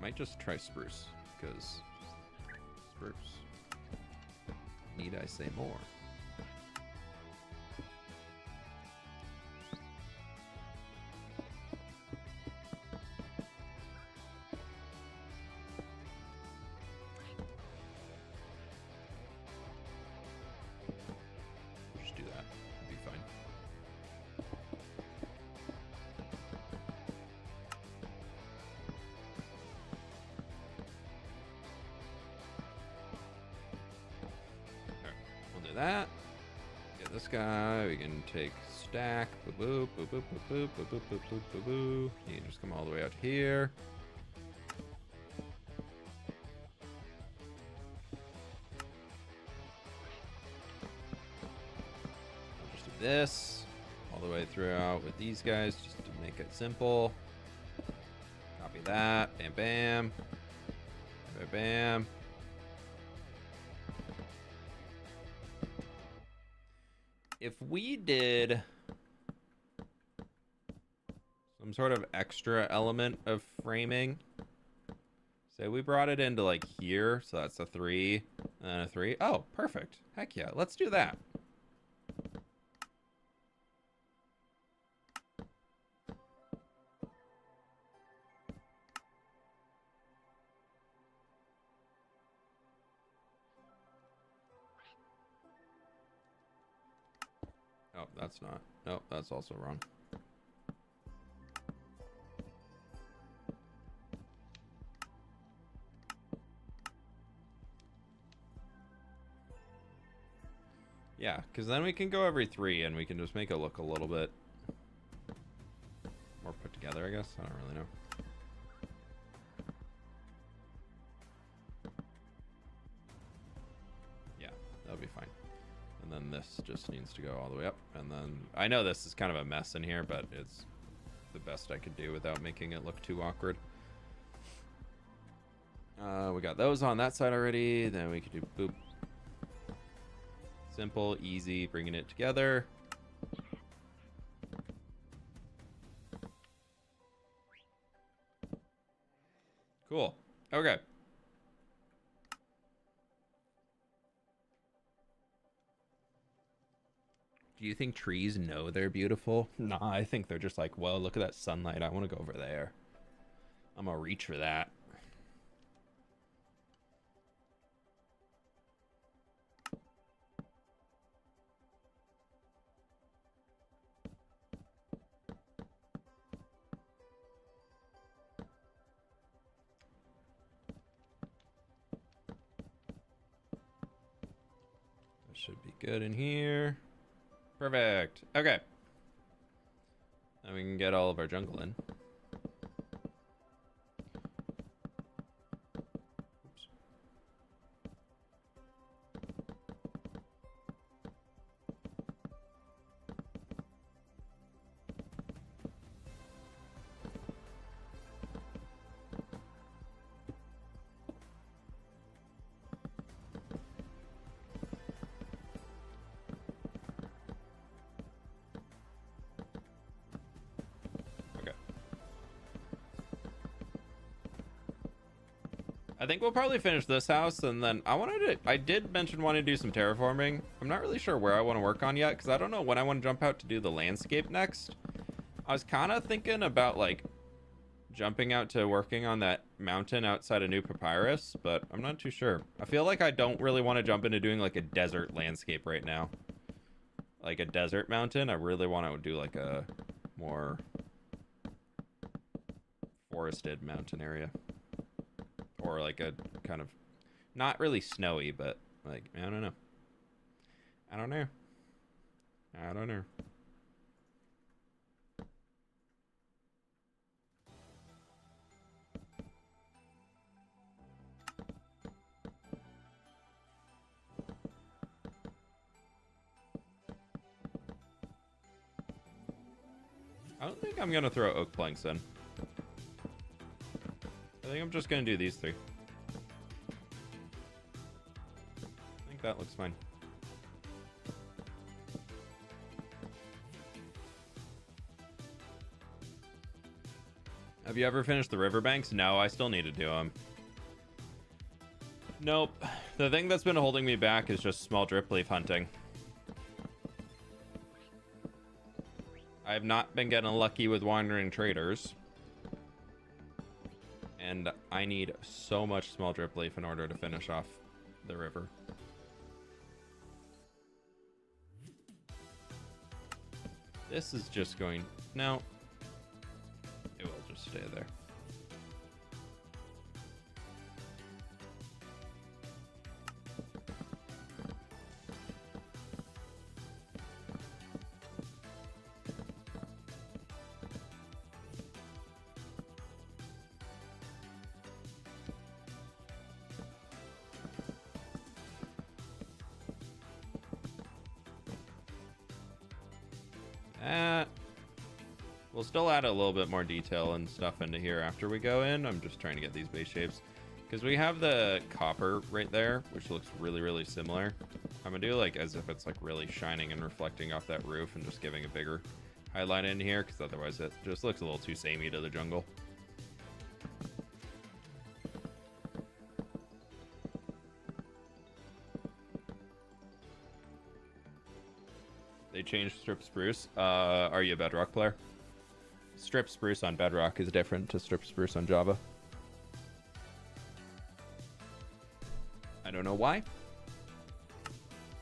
Might just try spruce, because spruce. Need I say more? That. Get this guy. We can take stack. Boop, boop, boop, boop, boop, boop, boop, boop, boop, boop, boop. You can just come all the way out here. I'll just do this all the way throughout with these guys, just to make it simple. Copy that. Bam, bam. Bam, bam. If we did some sort of extra element of framing, say we brought it into like here, so that's a 3 and a 3. Oh, perfect. Heck yeah, let's do that. Oh, that's not. No, that's also wrong. Yeah, because then we can go every 3 and we can just make it look a little bit more put together, I guess. I don't really know. Yeah, that'll be fine. And then this just needs to go all the way up. And then I know this is kind of a mess in here, but it's the best I could do without making it look too awkward. We got those on that side already. Then we could do boop. Simple, easy, bringing it together. Cool. Okay. Do you think trees know they're beautiful? Nah, I think they're just like, well, look at that sunlight. I want to go over there. I'm gonna reach for that. That should be good in here. Perfect. Okay. Now we can get all of our jungle in. Oops. I think we'll probably finish this house, and then I did mention wanting to do some terraforming. I'm not really sure where I want to work on yet, because I don't know when I want to jump out to do the landscape next. I was kind of thinking about, like, jumping out to working on that mountain outside of New Papyrus, but I'm not too sure. I feel like I don't really want to jump into doing, like, a desert landscape right now. Like a desert mountain. I really want to do, like, a more forested mountain area. Or like a kind of not really snowy, but like I don't know. I don't know. I don't know. I don't think I'm gonna throw oak planks in. I think I'm just gonna do these 3. I think that looks fine. Have you ever finished the riverbanks? No, I still need to do them. Nope. The thing that's been holding me back is just small drip leaf hunting. I have not been getting lucky with wandering traders. And I need so much small drip leaf in order to finish off the river. This is just going... No. It will just stay there. We'll still add a little bit more detail and stuff into here after we go in. I'm just trying to get these base shapes because we have the copper right there, which looks really, really similar. I'm gonna do like as if it's like really shining and reflecting off that roof and just giving a bigger highlight in here because otherwise it just looks a little too samey to the jungle. They changed strip spruce. Are you a Bedrock player? Strip spruce on Bedrock is different to strip spruce on Java. I don't know why.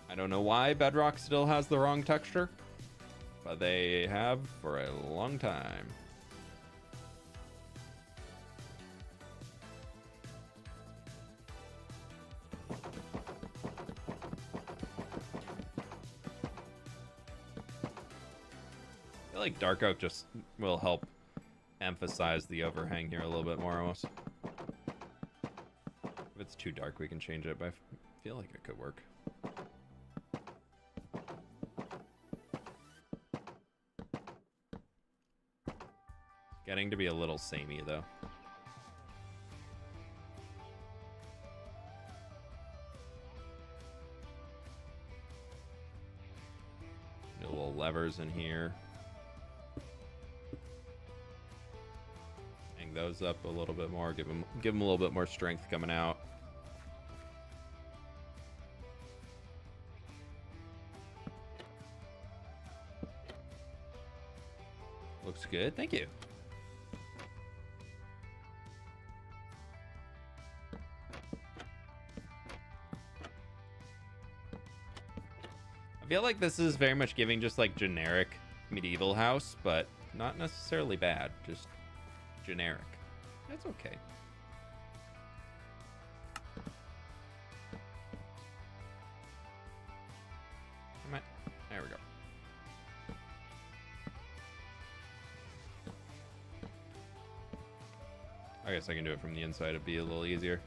I don't know why Bedrock still has the wrong texture, but they have for a long time. feel like dark oak just will help emphasize the overhang here a little bit more almost. If it's too dark, we can change it, but I feel like it could work. Getting to be a little samey though. Little levers in here. Hang those up a little bit more. Give them a little bit more strength coming out. Looks good. Thank you. I feel like this is very much giving just like generic medieval house, but not necessarily bad, just generic. That's okay. Come on. There we go. I guess I can do it from the inside. It'd be a little easier.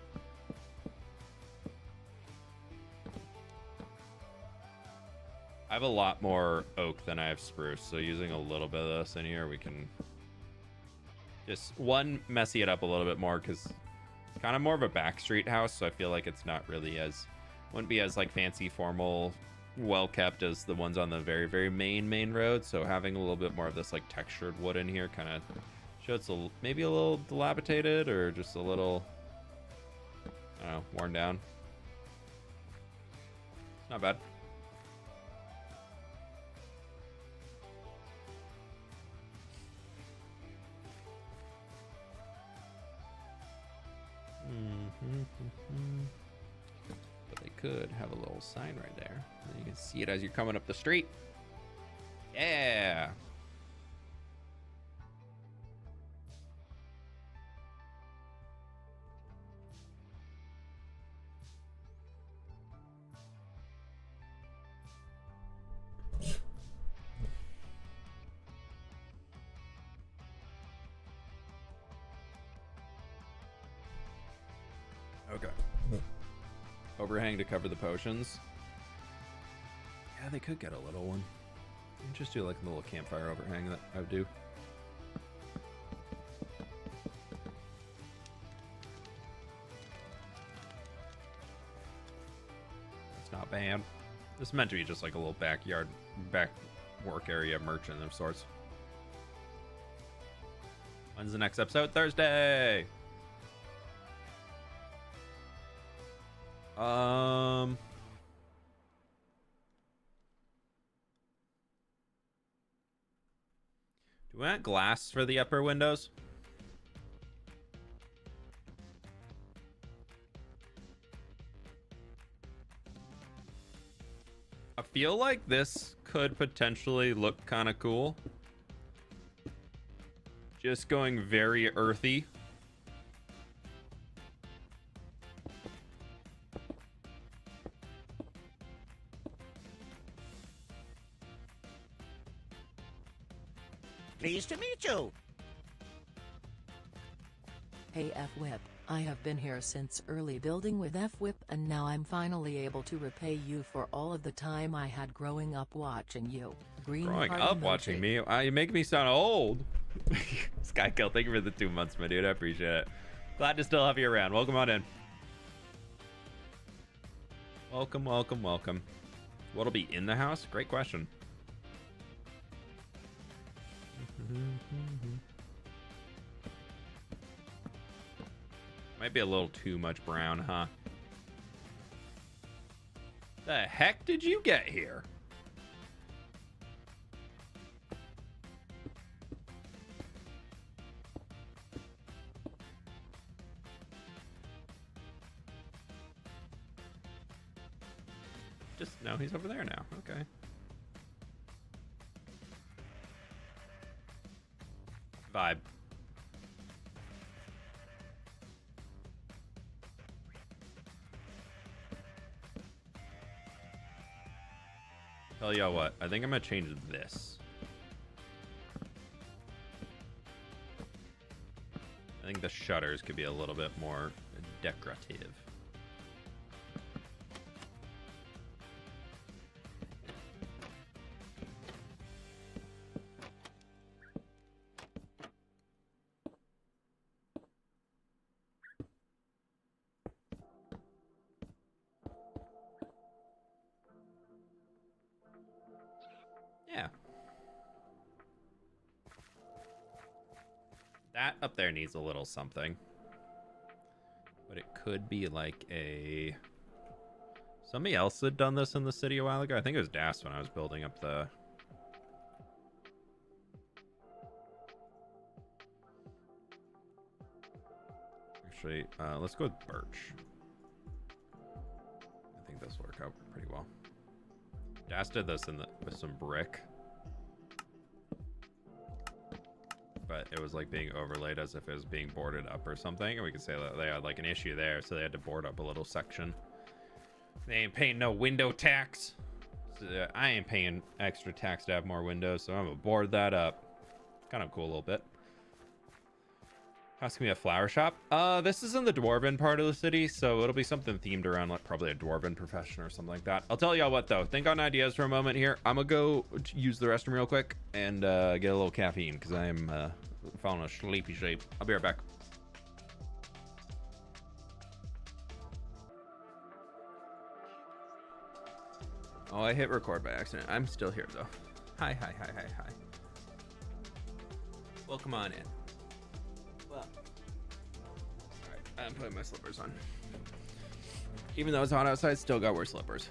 I have a lot more oak than I have spruce, so using a little bit of this in here, we can just, one, messy it up a little bit more, because it's kind of more of a backstreet house, so I feel like it's not really as, wouldn't be as like fancy, formal, well-kept as the ones on the very, very main road, so having a little bit more of this like textured wood in here kind of shows it's maybe a little dilapidated, or just a little, I don't know, worn down. Not bad. But they could have a little sign right there. And you can see it as you're coming up the street. Yeah. Okay. Overhang to cover the potions. Yeah, they could get a little one. Just do like a little campfire overhang that I would do. That's not bad. This is meant to be just like a little backyard, back work area merchant of sorts. When's the next episode? Thursday! Do we want glass for the upper windows? I feel like this could potentially look kind of cool. Just going very earthy. Pleased to meet you. Hey fWhip, I have been here since early building with fWhip, and now I'm finally able to repay you for all of the time I had growing up watching you. Growing up watching me? You make me sound old. Skykill, thank you for the 2 months, my dude. I appreciate it. Glad to still have you around. Welcome on in. Welcome, welcome, welcome. What'll be in the house? Great question. Might be a little too much brown, huh? The heck did you get here? Just, no, he's over there now. Okay. Vibe. Tell y'all what, I think I'm gonna change this. think the shutters could be a little bit more decorative. Yeah. That up there needs a little something. But it could be like a... Somebody else had done this in the city a while ago. I think it was Das when I was building up the... Actually, let's go with birch. I think this will work out pretty well. Das did this with some brick. But it was like being overlaid as if it was being boarded up or something. And we could say that they had like an issue there, so they had to board up a little section. They ain't paying no window tax. So I ain't paying extra tax to have more windows, so I'm gonna board that up. Kind of cool a little bit. House can be a flower shop. This is in the dwarven part of the city, so it'll be something themed around like probably a dwarven profession or something like that. I'll tell y'all what though. Think on ideas for a moment here. I'm gonna go use the restroom real quick and get a little caffeine because I'm falling a sleepy shape. I'll be right back. Oh, I hit record by accident. I'm still here though. Hi. Welcome on in. Well, all right, I'm putting my slippers on. Even though it's hot outside, still got to wear slippers.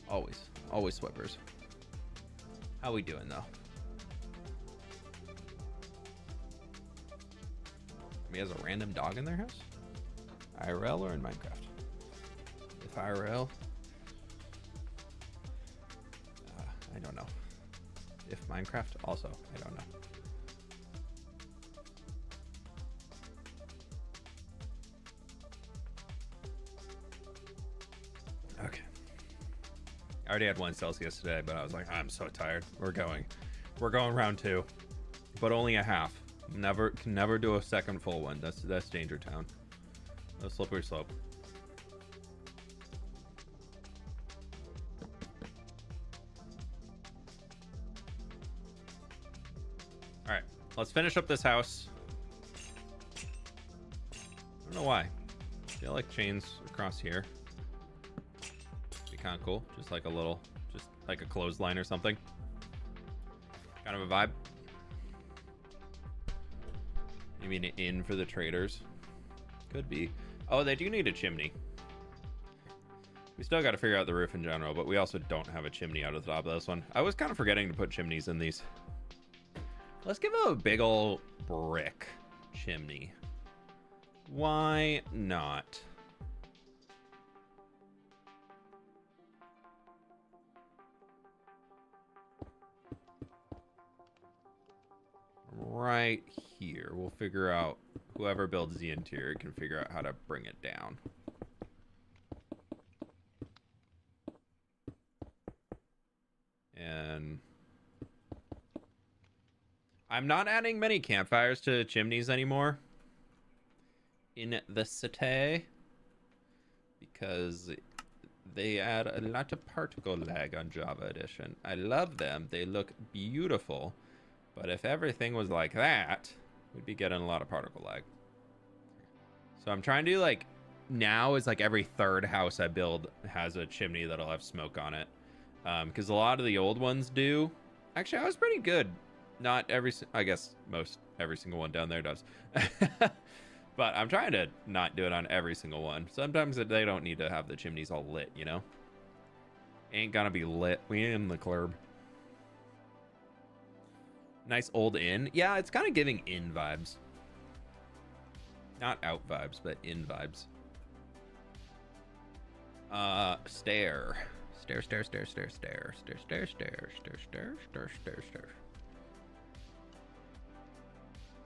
Always slippers. How we doing though? Somebody has a random dog in their house? IRL or in Minecraft? If IRL, I don't know. If Minecraft, also, I don't know. Okay. I already had 1 Celsius today, but I was like, I'm so tired. We're going round 2, but only a half. Can never do a second full one. That's Danger Town. No slippery slope. All right, let's finish up this house. I don't know why. I feel like chains across here. Kind of cool, just like a clothesline or something. Kind of a vibe. Maybe an inn for the traders. Could be. Oh, they do need a chimney. We still got to figure out the roof in general, but we also don't have a chimney out of the top of this one. I was kind of forgetting to put chimneys in these. Let's give it a big ol' brick chimney. Why not? Right here. We'll figure out, whoever builds the interior can figure out how to bring it down. And I'm not adding many campfires to chimneys anymore in the city because they add a lot of particle lag on Java Edition. I love them. They look beautiful. But if everything was like that, we'd be getting a lot of particle lag. So I'm trying to like, now is like every third house I build has a chimney that'll have smoke on it. Because a lot of the old ones do. Actually, I was pretty good. Not every, I guess every single one down there does. But I'm trying to not do it on every single one. Sometimes they don't need to have the chimneys all lit, you know? Ain't gonna be lit. We ain't in the club. Nice old inn. Yeah, it's kind of giving inn vibes. Not out vibes, but in vibes. Stair.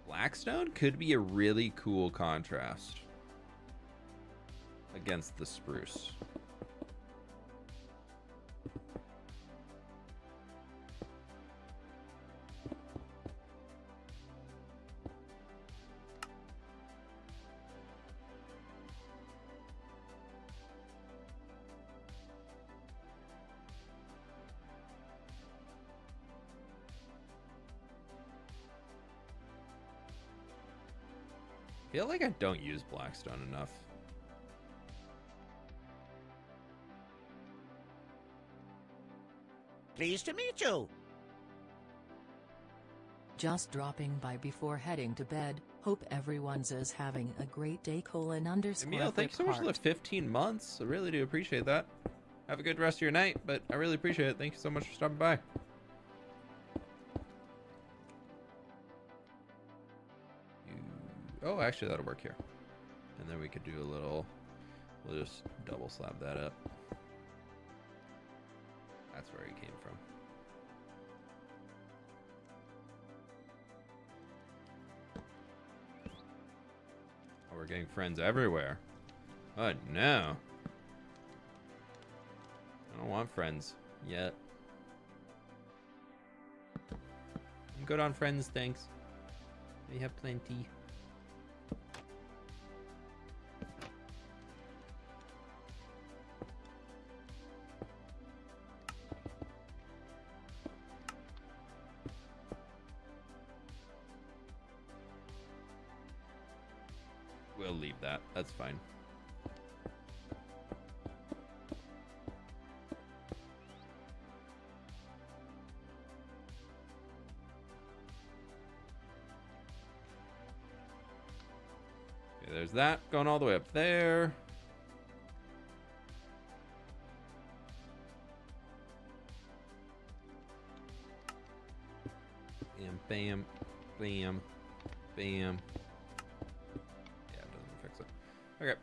Blackstone could be a really cool contrast against the spruce. feel like I don't use Blackstone enough. Pleased to meet you. Just dropping by before heading to bed. Hope everyone's is having a great day. Emil, thank you so much for the 15 months. I really do appreciate that. Have a good rest of your night, but I really appreciate it. Thank you so much for stopping by. Oh, actually, that'll work here. And then we could do a little... We'll just double slab that up. That's where he came from. Oh, we're getting friends everywhere. Oh, no. I don't want friends yet. I'm good on friends, thanks. We have plenty. We'll leave that. That's fine. Okay, there's that going all the way up there. Bam, bam, bam, bam. Okay.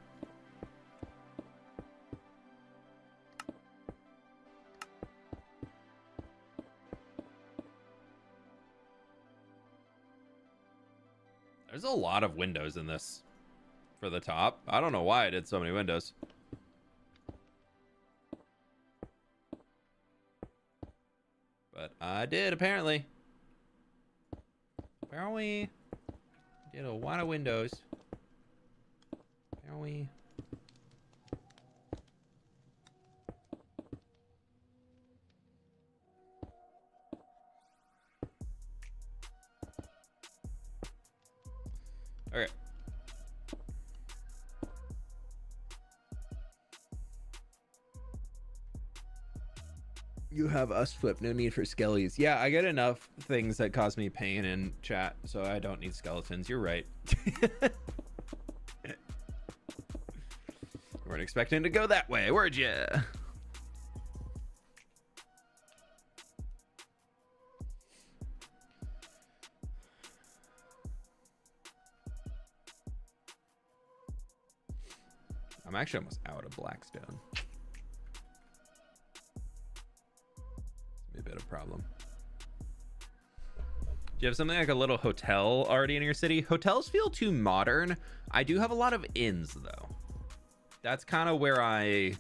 There's a lot of windows in this for the top. I don't know why I did so many windows. But I did, apparently. Apparently, did a lot of windows. Are we? Okay. You have us flip, no need for skellies. Yeah, I get enough things that cause me pain in chat, so I don't need skeletons. You're right. Weren't expecting to go that way, were ya? I'm actually almost out of Blackstone. It's a bit of a problem. Do you have something like a little hotel already in your city? Hotels feel too modern. I do have a lot of inns, though. That's kind of where I...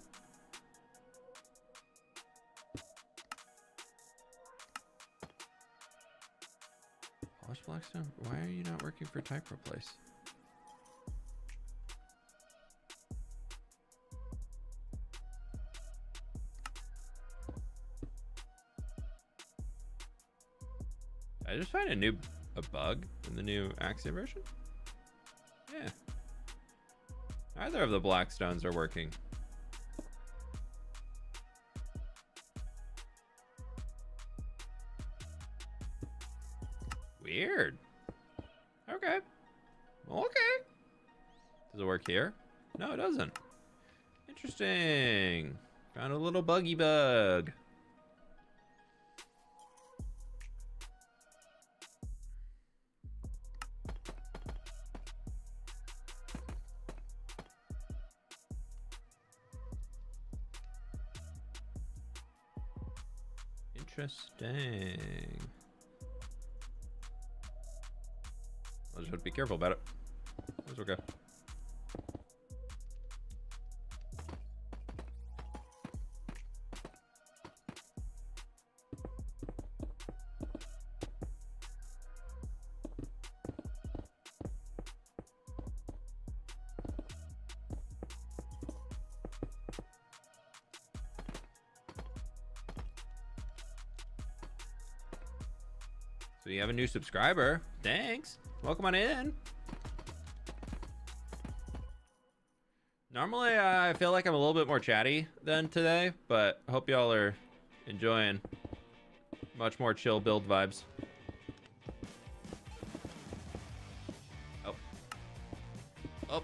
Polish Blackstone? Why are you not working for Type Replace? Did I just find a bug in the new Axia version? Yeah. Neither of the Blackstones are working. Weird. Okay. Okay. Does it work here? No, it doesn't. Interesting. Found a little buggy bug. Interesting. I just have to be careful about it. It's okay. So you have a new subscriber. Thanks. Welcome on in. Normally, I feel like I'm a little bit more chatty than today, but I hope y'all are enjoying much more chill build vibes. Oh. Oh.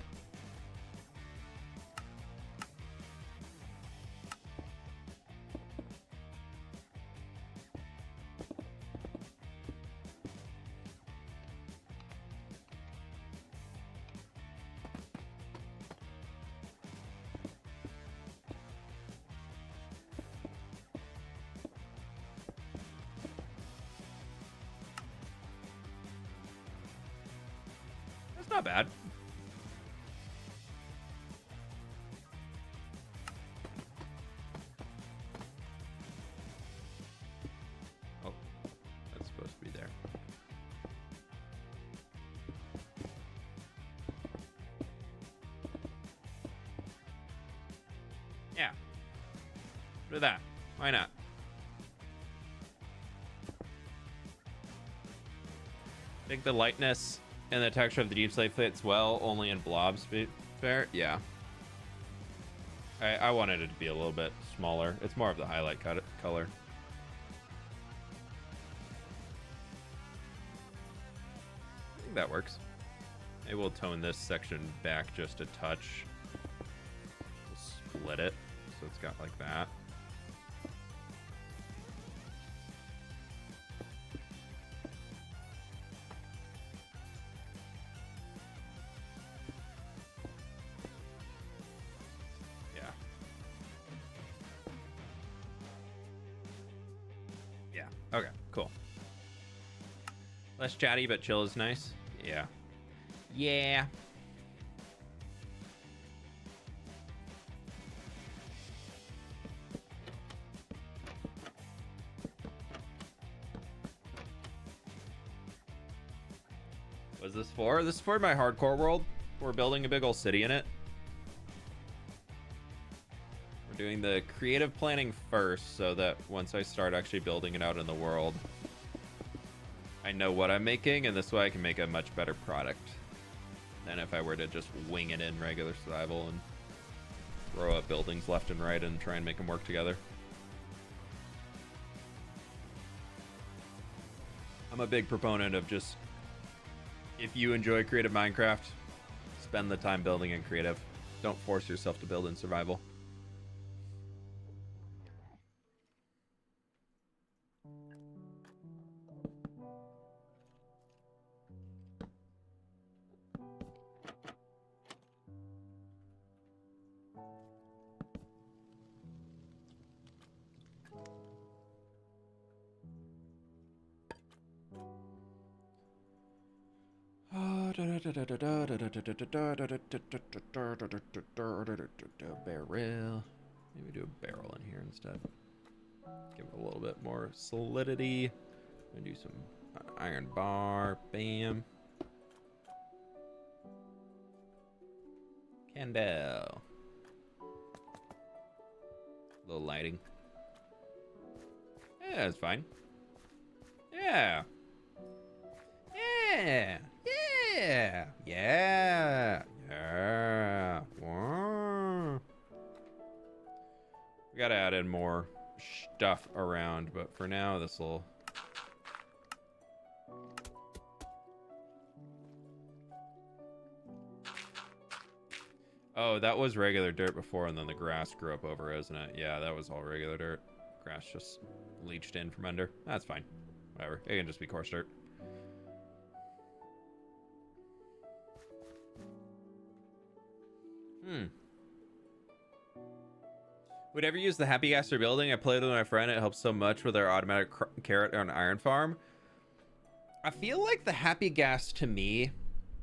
That's not bad. Oh, that's supposed to be there. Yeah. Do that. Why not? I think the lightness and the texture of the deep slate fits well only in blobs. Fair? Yeah. I wanted it to be a little bit smaller. It's more of the highlight color. I think that works. Maybe we'll tone this section back just a touch. We'll split it so it's got like that. Okay, cool. Less chatty, but chill is nice. Yeah. Yeah. What's this for? This is for my hardcore world. We're building a big old city in it. Doing the creative planning first so that once I start actually building it out in the world, I know what I'm making, and this way I can make a much better product than if I were to just wing it in regular survival and throw up buildings left and right and try and make them work together. I'm a big proponent of just, if you enjoy creative Minecraft, spend the time building in creative. Don't force yourself to build in survival. Barrel. Maybe do a barrel in here instead. Give it a little bit more solidity. I'm gonna do some iron bar. Bam. Candle. A little lighting. Yeah, that's fine. Yeah. Yeah. Yeah. Yeah. Yeah. Whoa. We gotta add in more stuff around, but for now, this will. Oh, that was regular dirt before, and then the grass grew up over, isn't it? Yeah, that was all regular dirt. Grass just leached in from under. That's fine. Whatever. It can just be coarse dirt. Would ever use the happy gas for building? I played with my friend. It helps so much with our automatic carrot on iron farm. I feel like the happy gas to me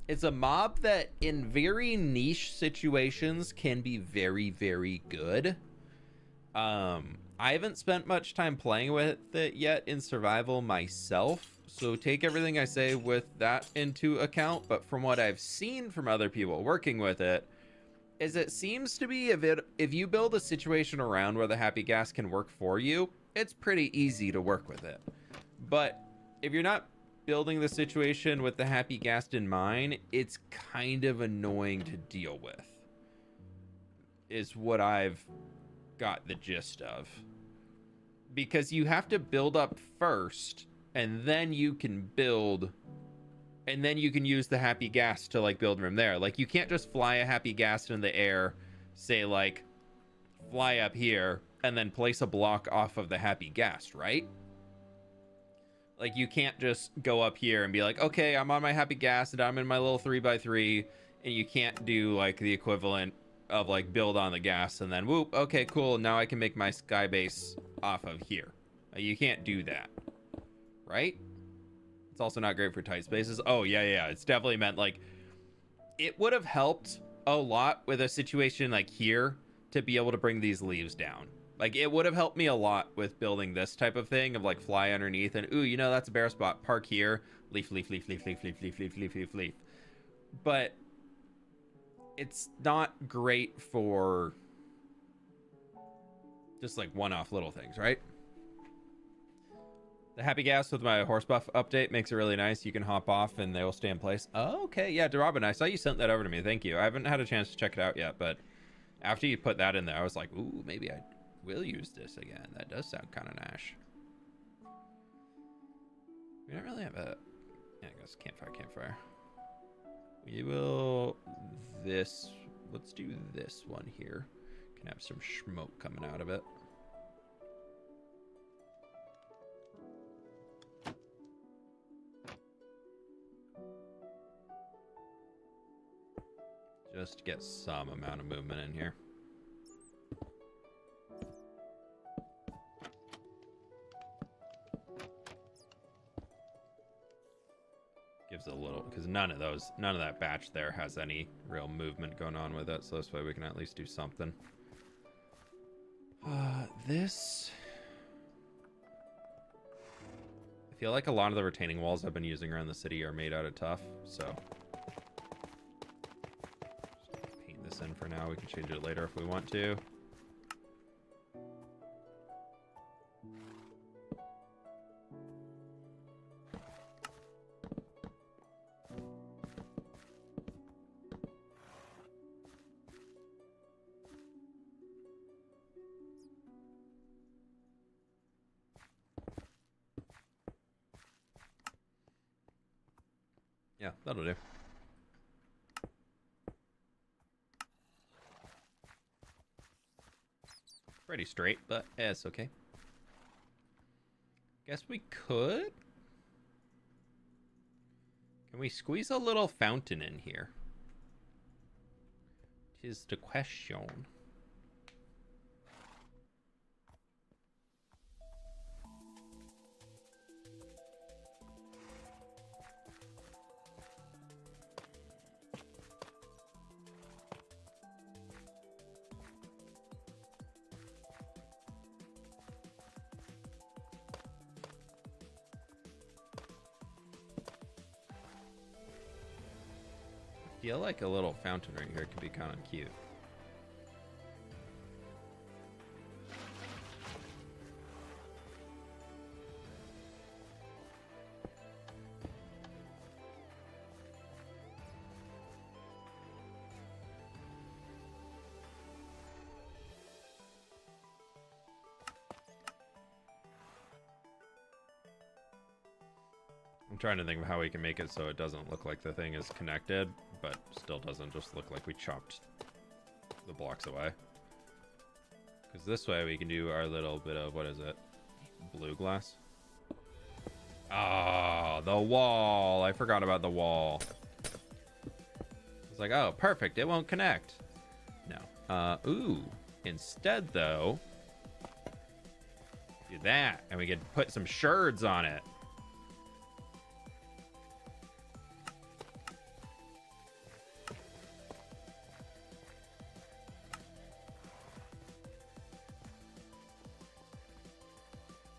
is a mob that in very niche situations can be very, very good. I haven't spent much time playing with it yet in survival myself, so take everything I say with that into account. But from what I've seen from other people working with it, is it seems to be if you build a situation around where the happy gas can work for you, it's pretty easy to work with it. But if you're not building the situation with the happy gas in mind, it's kind of annoying to deal with. is what I've got the gist of. Because you have to build up first, and then you can build, and then you can use the happy gas to like build from there. Like you can't just fly a happy gas in the air, say like fly up here, and then place a block off of the happy gas, right? Like you can't just go up here and be like, okay, I'm on my happy gas and I'm in my little 3x3, and you can't do like the equivalent of like build on the gas and then whoop, okay, cool, now I can make my sky base off of here. You can't do that, right? It's also not great for tight spaces. Oh yeah, it's definitely meant like it would have helped a lot with a situation like here to be able to bring these leaves down. Like it would have helped me a lot with building this type of thing of like fly underneath and ooh, you know, that's a bare spot, park here, leaf. But it's not great for just like one-off little things, right? The happy gas with my horse buff update makes it really nice. You can hop off and they will stay in place. Oh, okay, yeah, Robin, I saw you sent that over to me. Thank you. I haven't had a chance to check it out yet, but after you put that in there, I was like, ooh, maybe I will use this again. That does sound kind of nice. We don't really have a... Yeah, I guess campfire. We will... This... Let's do this one here. Can have some smoke coming out of it. Just get some amount of movement in here. Gives a little, because none of that batch there has any real movement going on with it, so this way we can at least do something. This... I feel like a lot of the retaining walls I've been using around the city are made out of tuff, so... Just paint this in for now. We can change it later if we want to. Yeah, that'll do. Pretty straight, but it's okay. Guess we could? Can we squeeze a little fountain in here? Tis the question. I feel like a little fountain right here could be kind of cute. I'm trying to think of how we can make it so it doesn't look like the thing is connected, but still doesn't just look like we chopped the blocks away. Because this way we can do our little bit of, what is it? Blue glass? Oh, the wall. I forgot about the wall. It's like, oh, perfect. It won't connect. No. Ooh. Instead, though, do that. And we could put some sherds on it.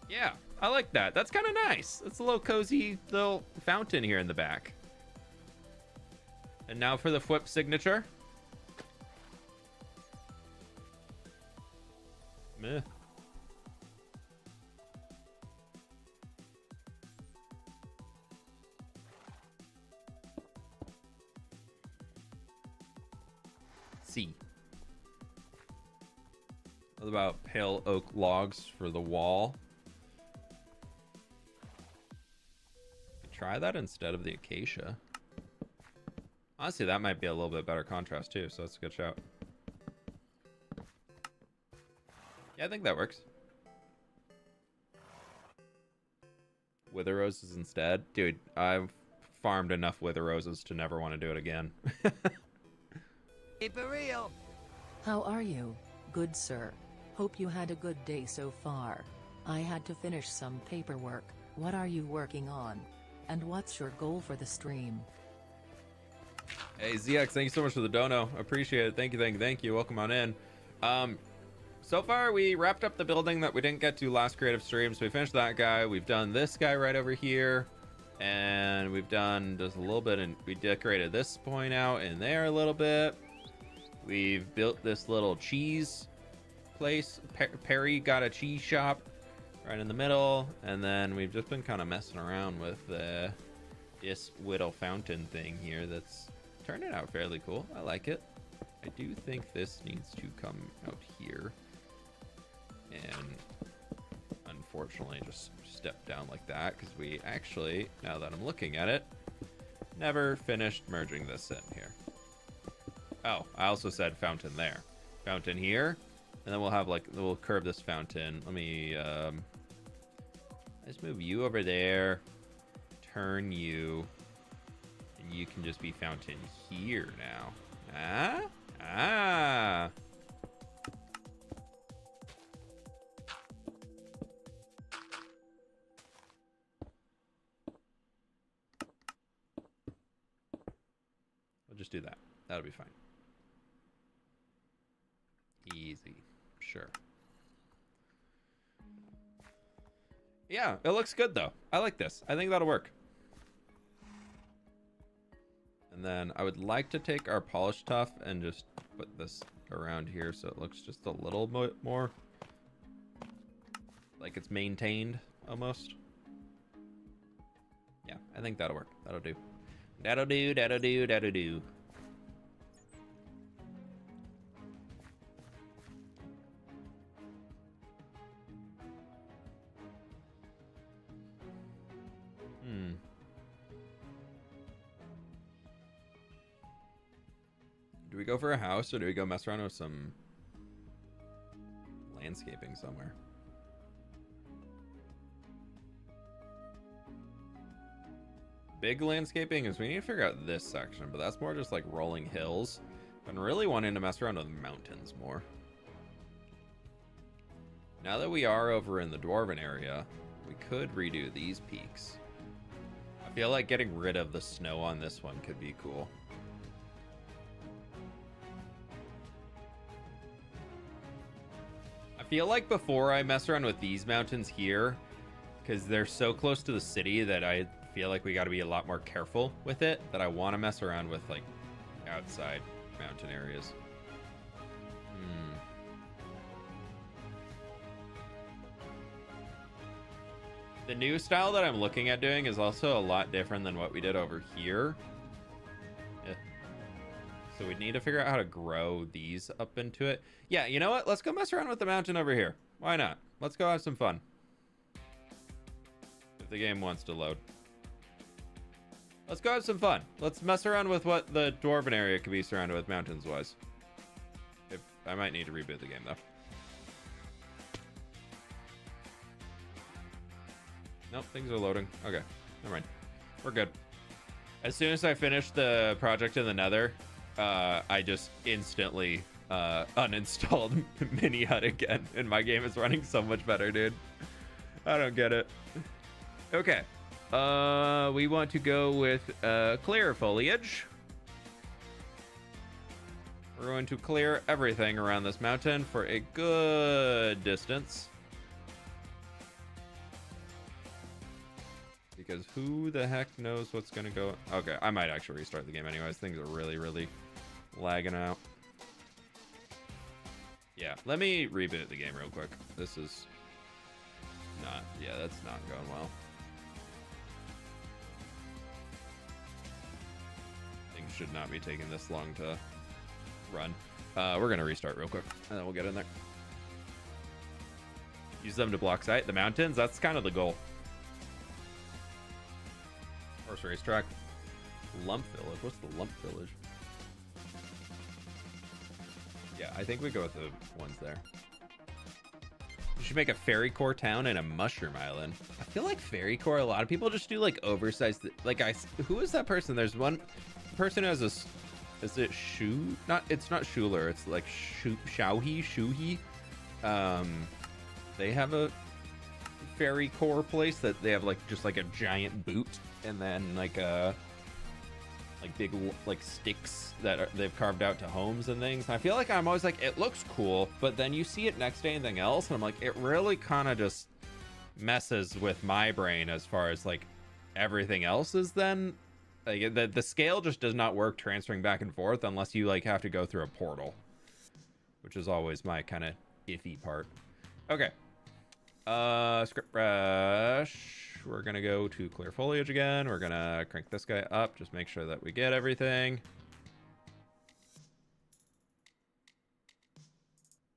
Yeah, I like that. That's kind of nice. It's a little cozy little fountain here in the back. And now for the fWhip signature. Meh. C. What about pale oak logs for the wall? Try that instead of the acacia. Honestly, that might be a little bit better contrast too, so that's a good shout. Yeah, I think that works. Wither roses instead? Dude, I've farmed enough wither roses to never want to do it again. Keep it real. How are you, good sir? Hope you had a good day so far. I had to finish some paperwork. What are you working on? And what's your goal for the stream? Hey, ZX, thank you so much for the dono. Appreciate it. Thank you, thank you, thank you. Welcome on in. So far, we wrapped up the building that we didn't get to last creative stream, so we finished that guy. We've done this guy right over here, and we've done just a little bit, and we decorated this point out in there a little bit. We've built this little cheese place. Perry got a cheese shop right in the middle, and then we've just been kind of messing around with this little fountain thing here that's turning out fairly cool. I like it. I do think this needs to come out here. And unfortunately just step down like that because we actually, now that I'm looking at it, never finished merging this in here. Oh, I also said fountain there. Fountain here. And then we'll have like, we'll curve this fountain. Let me, let's move you over there. Turn you. And you can just be fountain here now. Ah. We'll just do that. That'll be fine. Easy. Sure. Yeah, it looks good though. I like this. I think that'll work. And then I would like to take our polish tuff and just put this around here so it looks just a little bit more like it's maintained almost. Yeah, I think that'll work. That'll do. That'll do, that'll do, that'll do. Do we go for a house or do we go mess around with some landscaping somewhere? Big landscaping is we need to figure out this section, but that's more just like rolling hills. I'm really wanting to mess around with mountains more. Now that we are over in the dwarven area, we could redo these peaks. I feel like getting rid of the snow on this one could be cool. I feel like before I mess around with these mountains here, because they're so close to the city that I feel like we got to be a lot more careful with it, that I want to mess around with like outside mountain areas. The new style that I'm looking at doing is also a lot different than what we did over here. Yeah. So we need to figure out how to grow these up into it. Yeah, you know what? Let's go mess around with the mountain over here. Why not? Let's go have some fun. If the game wants to load. Let's go have some fun. Let's mess around with what the dwarven area could be surrounded with mountains-wise. I might need to reboot the game, though. Nope, things are loading. Okay, never mind. We're good. As soon as I finish the project in the Nether, I just instantly uninstalled Mini Hut again, and my game is running so much better, dude. I don't get it. Okay. We want to go with clear foliage. We're going to clear everything around this mountain for a good distance. Because who the heck knows what's going to go... Okay, I might actually restart the game anyways. Things are really, really lagging out. Yeah, let me reboot the game real quick. This is not... Yeah, that's not going well. Things should not be taking this long to run. We're going to restart real quick, and then we'll get in there. Use them to block sight. The mountains, that's kind of the goal. Horse racetrack. Lump Village. What's the Lump Village? Yeah, I think we go with the ones there. You should make a fairy core town and a mushroom island. I feel like fairy core, a lot of people just do like oversized, like who is that person? There's one person who has this, is it Shu? Not, it's not Schuler, it's like Shuhi. They have a fairy core place that they have like just like a giant boot and then like big like sticks that they've carved out to homes and things. And I feel like I'm always like, it looks cool, but then you see it next to anything else and I'm like, it really kind of just messes with my brain as far as like everything else is then like the scale just does not work transferring back and forth unless you like have to go through a portal, which is always my kind of iffy part. Okay, script brush. We're gonna go to clear foliage again. We're gonna crank this guy up, just make sure that we get everything.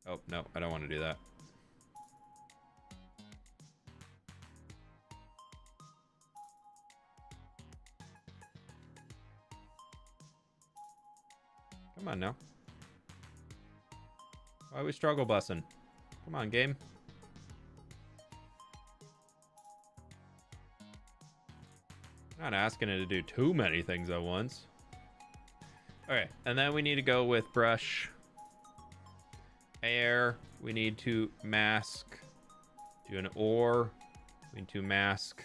Oh no, I don't want to do that. Come on now. Why are we struggle bussing? Come on, game. Not asking it to do too many things at once. Okay, and then we need to go with brush, air. We need to mask, do an ore. We need to mask.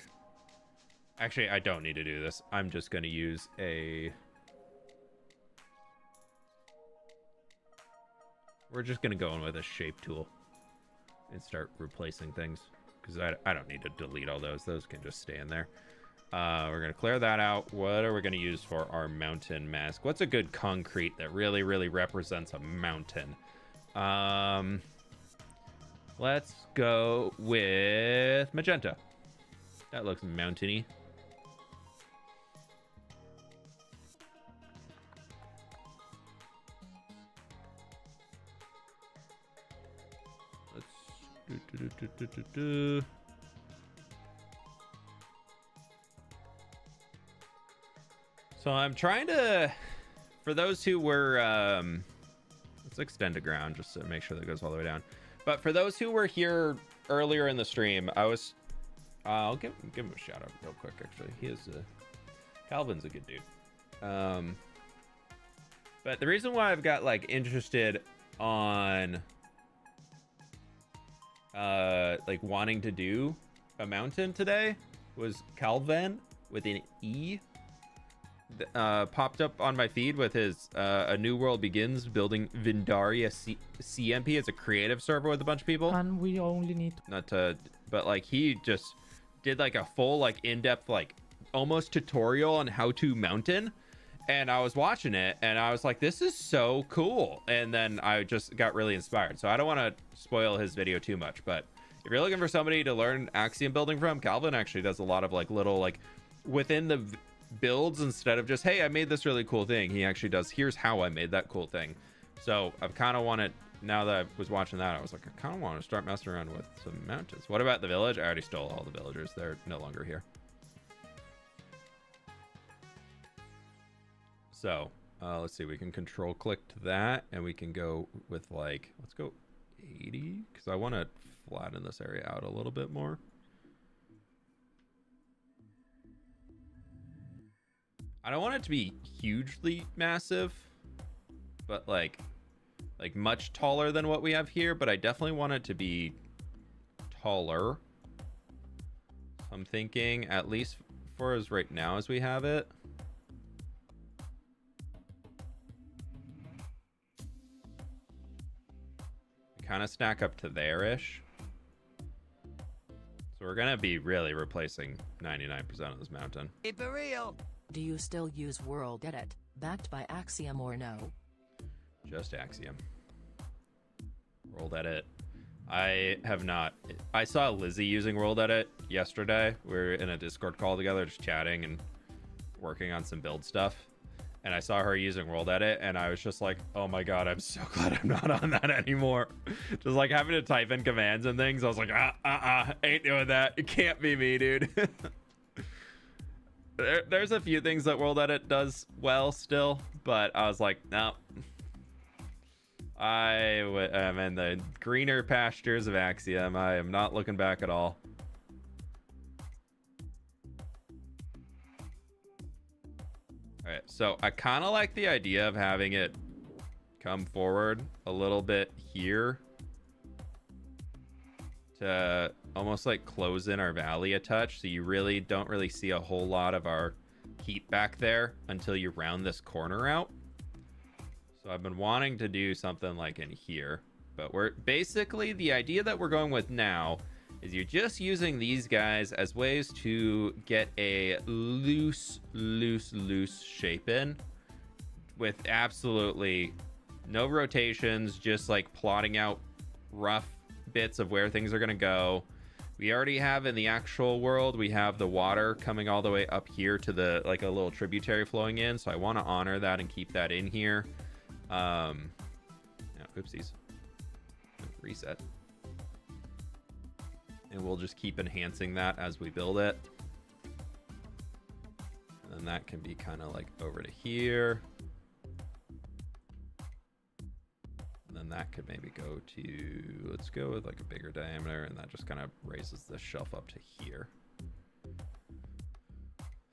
Actually, I don't need to do this. I'm just going to use a... We're just going to go in with a shape tool and start replacing things because I don't need to delete all those. Those can just stay in there. We're going to clear that out. What are we going to use for our mountain mask? What's a good concrete that really, really represents a mountain? Let's go with magenta. That looks mountainy. Let's So I'm trying to, for those who were, let's extend to ground just to make sure that goes all the way down. But for those who were here earlier in the stream, I was, I'll give him a shout out real quick. Actually, he is Calvin's a good dude. But the reason why I've got like interested on, like wanting to do a mountain today was Calvin with an E. Popped up on my feed with his A New World Begins building Vindaria CMP. It's a creative server with a bunch of people. And we only need not to, but like he just did like a full like in-depth like almost tutorial on how to mountain, and I was watching it and I was like, this is so cool, and then I just got really inspired. So I don't want to spoil his video too much, but if you're looking for somebody to learn axiom building from, Calvin actually does a lot of like little like within the builds, instead of just, hey, I made this really cool thing, he actually does, here's how I made that cool thing. So I've kind of wanted, now that I was watching that, I was like, I kind of want to start messing around with some mountains. What about the village? I already stole all the villagers. They're no longer here. So let's see, we can control click to that, and we can go with like, let's go 80 because I want to flatten this area out a little bit more. I don't want it to be hugely massive, but like much taller than what we have here, but I definitely want it to be taller. I'm thinking at least for as right now as we have it. Kind of stack up to there-ish. So we're gonna be really replacing 99% of this mountain. Keep it real. Do you still use World Edit, backed by Axiom, or no? Just Axiom. World Edit. I have not. I saw Lizzie using World Edit yesterday. We were in a Discord call together, just chatting and working on some build stuff. and I saw her using World Edit, and I was just like, oh my god, I'm so glad I'm not on that anymore. Just like having to type in commands and things, I was like, ain't doing that. It can't be me, dude. There's a few things that World Edit does well still, but I was like, no. I'm in the greener pastures of Axiom. I am not looking back at all. All right, so I kind of like the idea of having it come forward a little bit here to almost like close in our valley a touch, so you really don't really see a whole lot of our heat back there until you round this corner out. So I've been wanting to do something like in here, but we're basically, the idea that we're going with now is you're just using these guys as ways to get a loose shape in with absolutely no rotations, just like plotting out rough bits of where things are going to go. We already have in the actual world, we have the water coming all the way up here to the, like a little tributary flowing in. So I want to honor that and keep that in here. Yeah, oopsies. Reset. And we'll just keep enhancing that as we build it. And then that can be kind of like over to here. And then that could maybe go to, let's go with like a bigger diameter, and that just kind of raises the shelf up to here.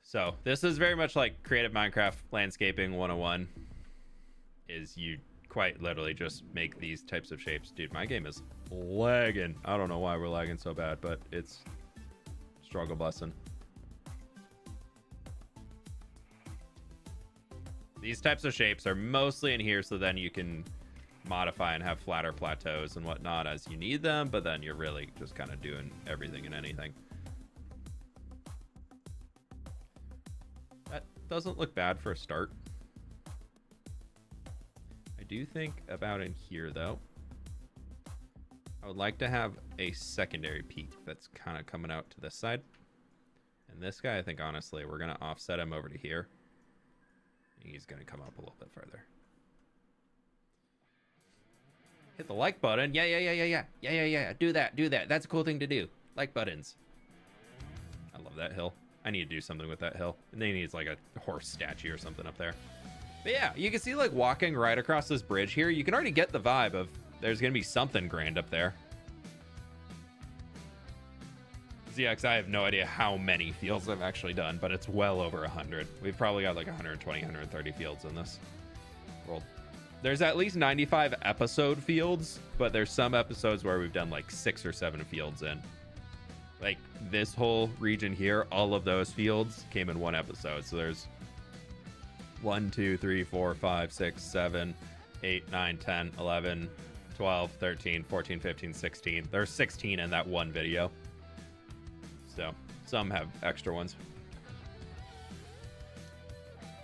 So this is very much like creative Minecraft landscaping 101. Is you quite literally just make these types of shapes. Dude, my game is lagging. I don't know why we're lagging so bad, but it's struggle busing. These types of shapes are mostly in here, so then you can modify and have flatter plateaus and whatnot as you need them, but then you're really just kind of doing everything and anything. That doesn't look bad for a start. I do think about in here though, I would like to have a secondary peak that's kind of coming out to this side. And this guy, I think honestly, we're going to offset him over to here. He's going to come up a little bit further. Hit the like button. Yeah. Do that. That's a cool thing to do. Like buttons. I love that hill. I need to do something with that hill. And then he needs like a horse statue or something up there. But yeah, you can see like walking right across this bridge here, you can already get the vibe of there's going to be something grand up there. ZX, I have no idea how many fields I've actually done, but it's well over 100. We've probably got like 120, 130 fields in this world. There's at least 95 episode fields, but there's some episodes where we've done like 6 or 7 fields in. Like this whole region here, all of those fields came in one episode. So there's 1, 2, 3, 4, 5, 6, 7, 8, 9, 10, 11, 12, 13, 14, 15, 16. There's 16 in that one video. So some have extra ones.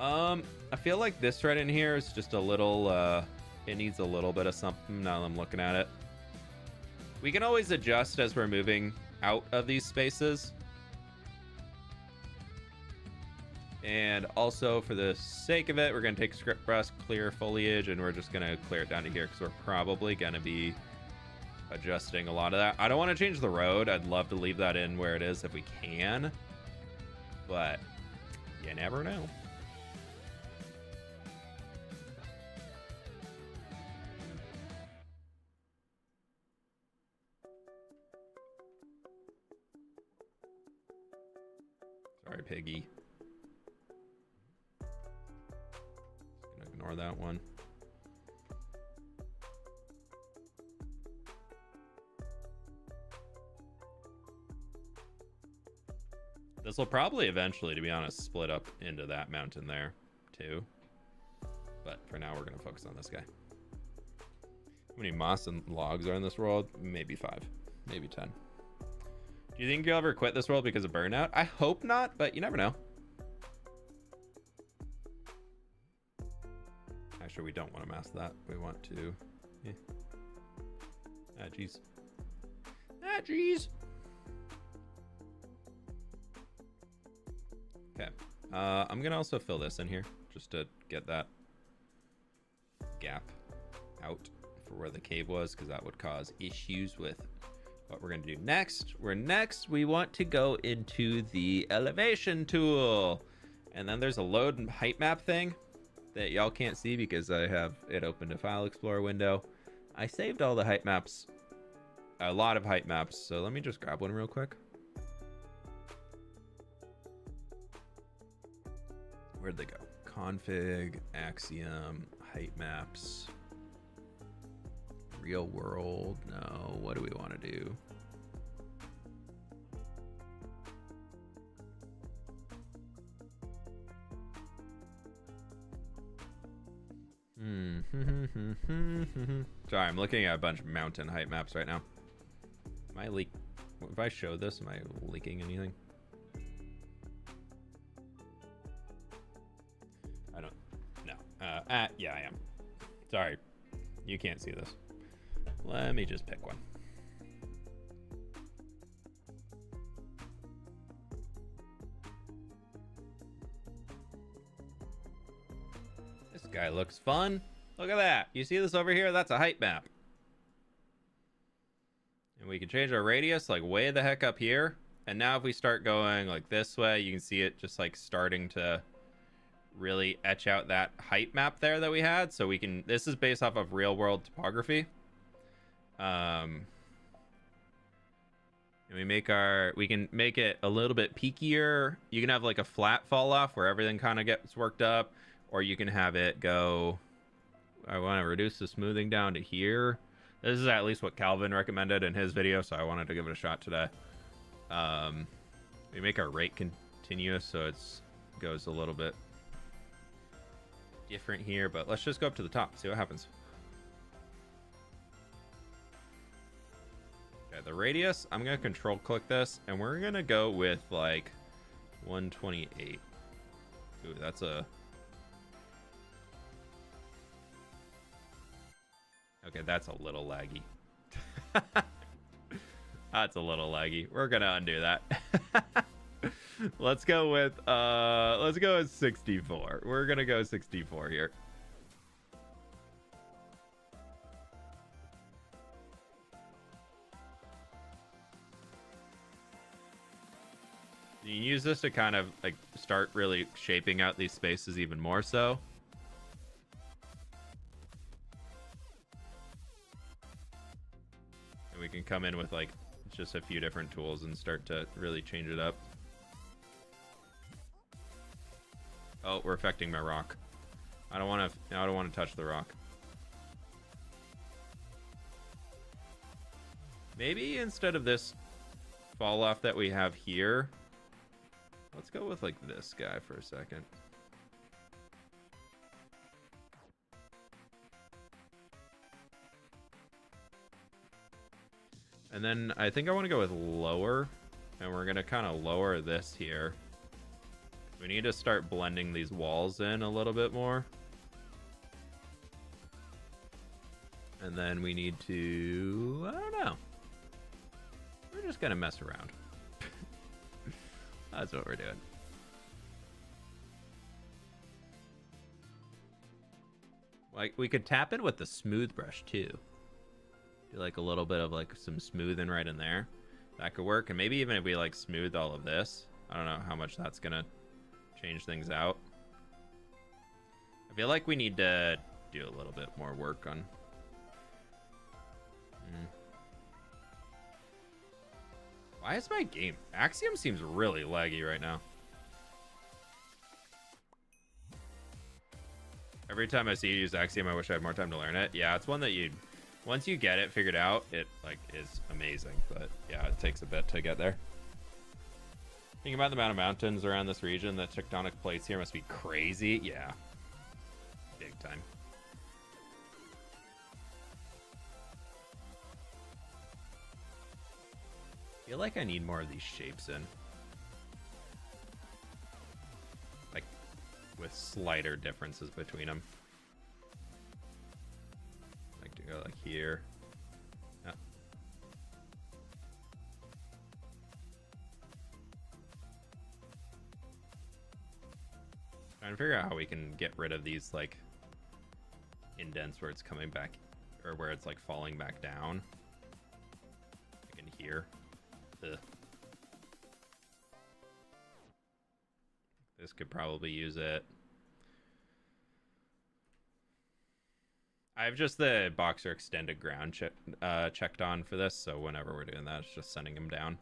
I feel like this right in here is just a little, it needs a little bit of something now that I'm looking at it. We can always adjust as we're moving out of these spaces. And also for the sake of it, we're going to take script brush, clear foliage, and we're just going to clear it down to here because we're probably going to be adjusting a lot of that. I don't want to change the road. I'd love to leave that in where it is if we can, but you never know. Sorry, Piggy. Just gonna ignore that one. This will probably eventually, to be honest, split up into that mountain there too. But for now, we're gonna focus on this guy. How many moss and logs are in this world? Maybe 5, maybe 10. Do you think you'll ever quit this world because of burnout? I hope not, but you never know. Actually, we don't want to mask that. We want to... Yeah. Ah, jeez. Ah, jeez. Okay. I'm going to also fill this in here just to get that gap out for where the cave was, because that would cause issues with what we're going to do next. We want to go into the elevation tool. And then there's a load and height map thing that y'all can't see because I have it open to File Explorer window. I saved all the height maps, a lot of height maps. So let me just grab one real quick. Where'd they go? Config, Axiom, height maps, real world. No, what do we want to do? Sorry, I'm looking at a bunch of mountain height maps right now. Am I leak? If I show this, am I leaking anything? I don't. No. Yeah, I am. Sorry, you can't see this. Let me just pick one. This guy looks fun. Look at that. You see this over here? That's a height map. And we can change our radius like way the heck up here. And now if we start going like this way, you can see it just like starting to really etch out that height map there that we had. So we can, this is based off of real world topography. And we can make it a little bit peakier. You can have like a flat fall off where everything kind of gets worked up, or you can have it go, I want to reduce the smoothing down to here. This is at least what Calvin recommended in his video, so I wanted to give it a shot today. We make our rate continuous, so it goes a little bit different here, but let's just go up to the top, see what happens. Okay, the radius, I'm going to control click this, and we're going to go with like 128. Ooh, that's a... Okay, that's a little laggy. That's a little laggy. We're gonna undo that. Let's go with 64. We're gonna go 64 here. You can use this to kind of like start really shaping out these spaces even more so. And we can come in with like just a few different tools and start to really change it up. Oh, we're affecting my rock. I don't want to touch the rock. Maybe instead of this fall off that we have here, let's go with like this guy for a second. And then I think I want to go with lower, and we're going to kind of lower this here. We need to start blending these walls in a little bit more. And then we need to, I don't know. We're just going to mess around. That's what we're doing. Like, we could tap in with the smooth brush too. Do like a little bit of like some smoothing right in there. That could work. And maybe even if we like smooth all of this, I don't know how much that's gonna change things out. I feel like we need to do a little bit more work on. Why is my game? Axiom seems really laggy right now. Every time I see you use Axiom, I wish I had more time to learn it. Yeah, it's one that you, once you get it figured out, it like is amazing. But yeah, it takes a bit to get there. Think about the amount of mountains around this region. The tectonic plates here must be crazy. Yeah, big time. I feel like I need more of these shapes in. Like, with slighter differences between them. Like to go like here. Yeah. Trying to Trying to figure out how we can get rid of these like indents where it's coming back, or where it's like falling back down. Like in here. Ugh. This could probably use it. I have just the boxer extended ground checked on for this, so whenever we're doing that, it's just sending him down.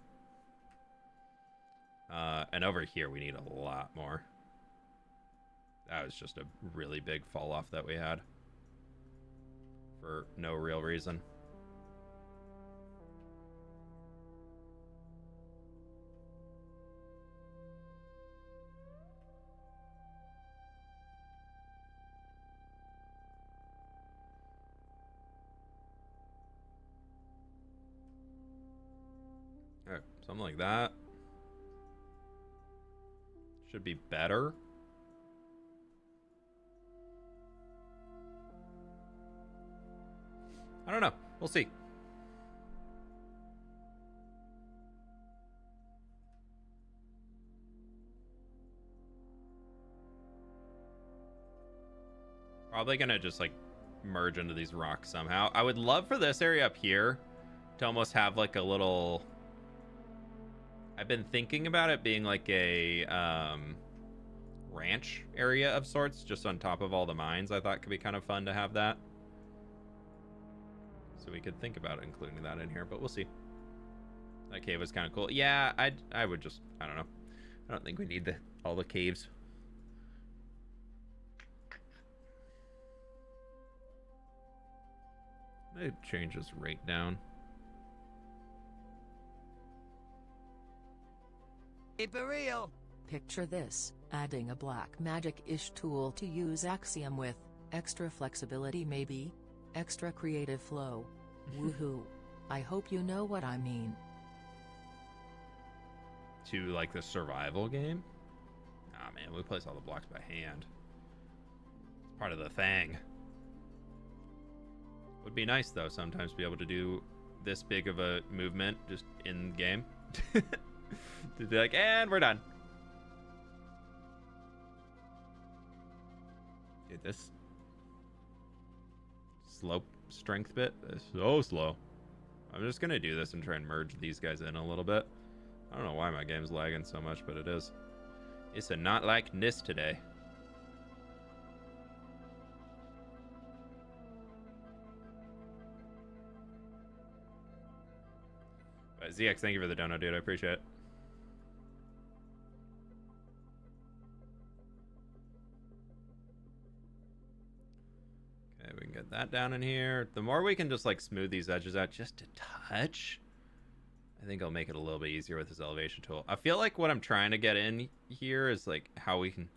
And over here, we need a lot more. That was just a really big fall off that we had for no real reason. All right, something like that. Should be better. I don't know. We'll see. Probably gonna just like merge into these rocks somehow. I would love for this area up here to almost have like a little... I've been thinking about it being like a ranch area of sorts, just on top of all the mines. I thought could be kind of fun to have that. So we could think about including that in here, but we'll see. That cave was kind of cool. Yeah, I would just, I don't know. I don't think we need all the caves. It changes right down. Keep it real. Picture this, adding a black magic-ish tool to use Axiom with, extra flexibility maybe? Extra creative flow. Woohoo. I hope you know what I mean. To like the survival game? Ah man, we place all the blocks by hand. It's part of the thing. Would be nice though sometimes to be able to do this big of a movement just in game. To be like, and we're done. Dude, this slope strength bit is so slow. I'm just gonna do this and try and merge these guys in a little bit. I don't know why my game's lagging so much, but it is. It's a not like this today. But ZX, thank you for the dono, dude. I appreciate it. Okay, we can get that down in here. The more we can just like smooth these edges out just a touch, I think I'll make it a little bit easier with this elevation tool. I feel like what I'm trying to get in here is like how we can...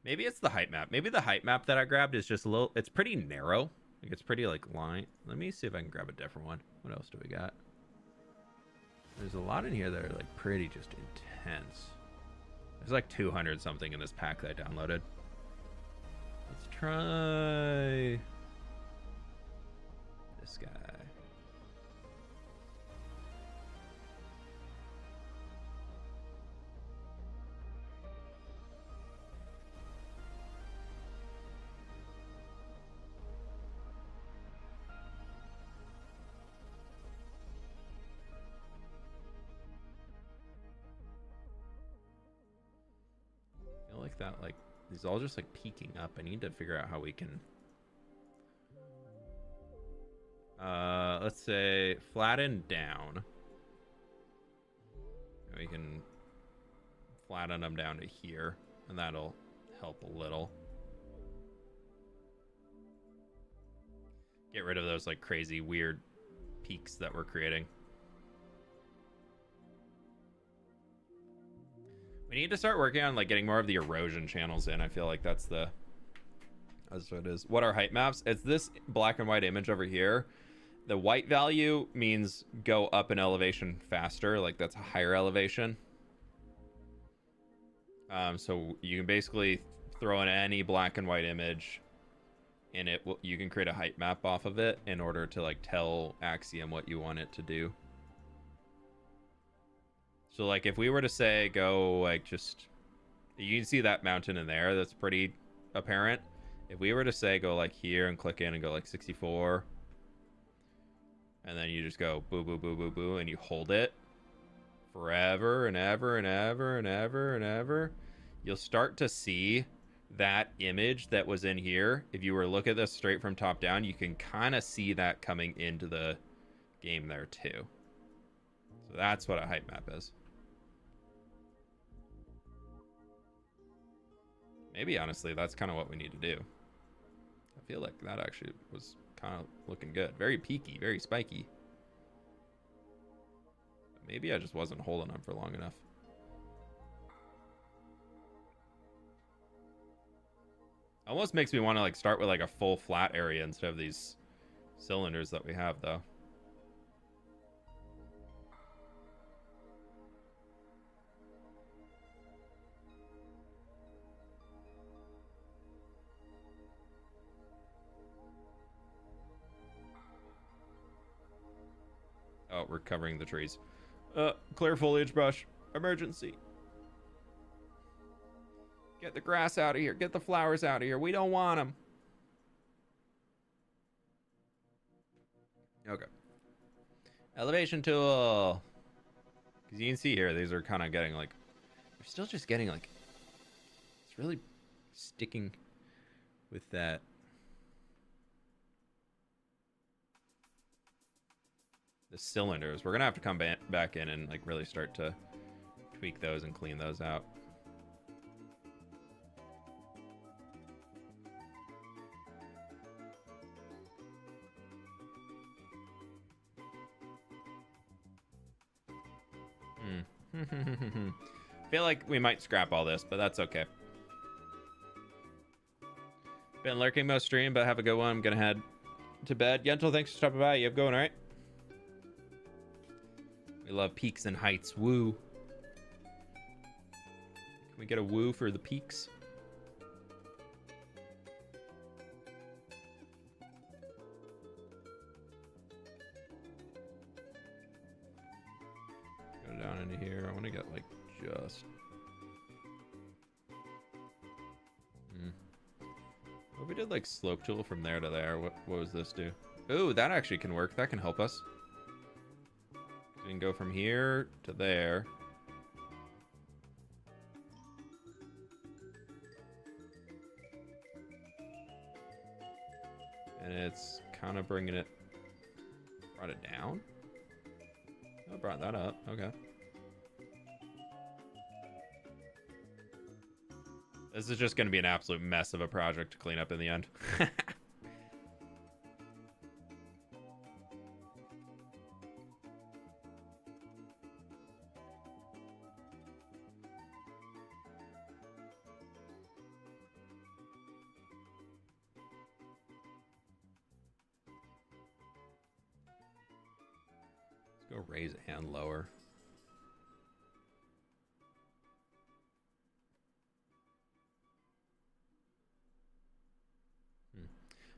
Maybe it's the height map. Maybe the height map that I grabbed is just a little... It's pretty narrow. Like it's pretty like line. Let me see if I can grab a different one. What else do we got? There's a lot in here that are like pretty just intense. There's like 200 something in this pack that I downloaded. Let's try this guy. I like that, like these all just like peeking up. I need to figure out how we can let's say flatten down. We can flatten them down to here, and that'll help a little. Get rid of those like crazy weird peaks that we're creating. We need to start working on like getting more of the erosion channels in. I feel like that's what it is. What are height maps? It's this black and white image over here. The white value means go up in elevation faster, like that's a higher elevation. So you can basically throw in any black and white image, and you can create a height map off of it in order to like tell Axiom what you want it to do. So like if we were to say go like just You can see that mountain in there. That's pretty apparent. If we were to say go like here and click in and go like 64, and then you just go boo, boo, boo, boo, boo, and you hold it forever and ever and ever and ever and ever, you'll start to see that image that was in here. If you were to look at this straight from top down, you can kind of see that coming into the game there too. So that's what a height map is. Maybe honestly, that's kind of what we need to do. I feel like that actually was kind of looking good. Very peaky, very spiky. Maybe I just wasn't holding them for long enough. Almost makes me want to like start with like a full flat area instead of these cylinders that we have though. Oh, we're covering the trees. Clear foliage brush. Emergency. Get the grass out of here. Get the flowers out of here. We don't want them. Okay. Elevation tool. Because you can see here, these are kind of getting like... They're still just getting like... It's really sticking with that. The cylinders. We're going to have to come back in and like really start to tweak those and clean those out. Feel like we might scrap all this, but that's okay. Been lurking most stream, but have a good one. I'm gonna head to bed. Yentl, thanks for stopping by. You have going, all right? We love peaks and heights. Woo. Can we get a woo for the peaks? Go down into here. I want to get like just... What if we did like slope tool from there to there? What was this do? Ooh, that actually can work. That can help us. We can go from here to there. And it's kind of bringing it... Brought it down? Oh, brought that up. Okay. This is just going to be an absolute mess of a project to clean up in the end. Let's go raise a hand lower.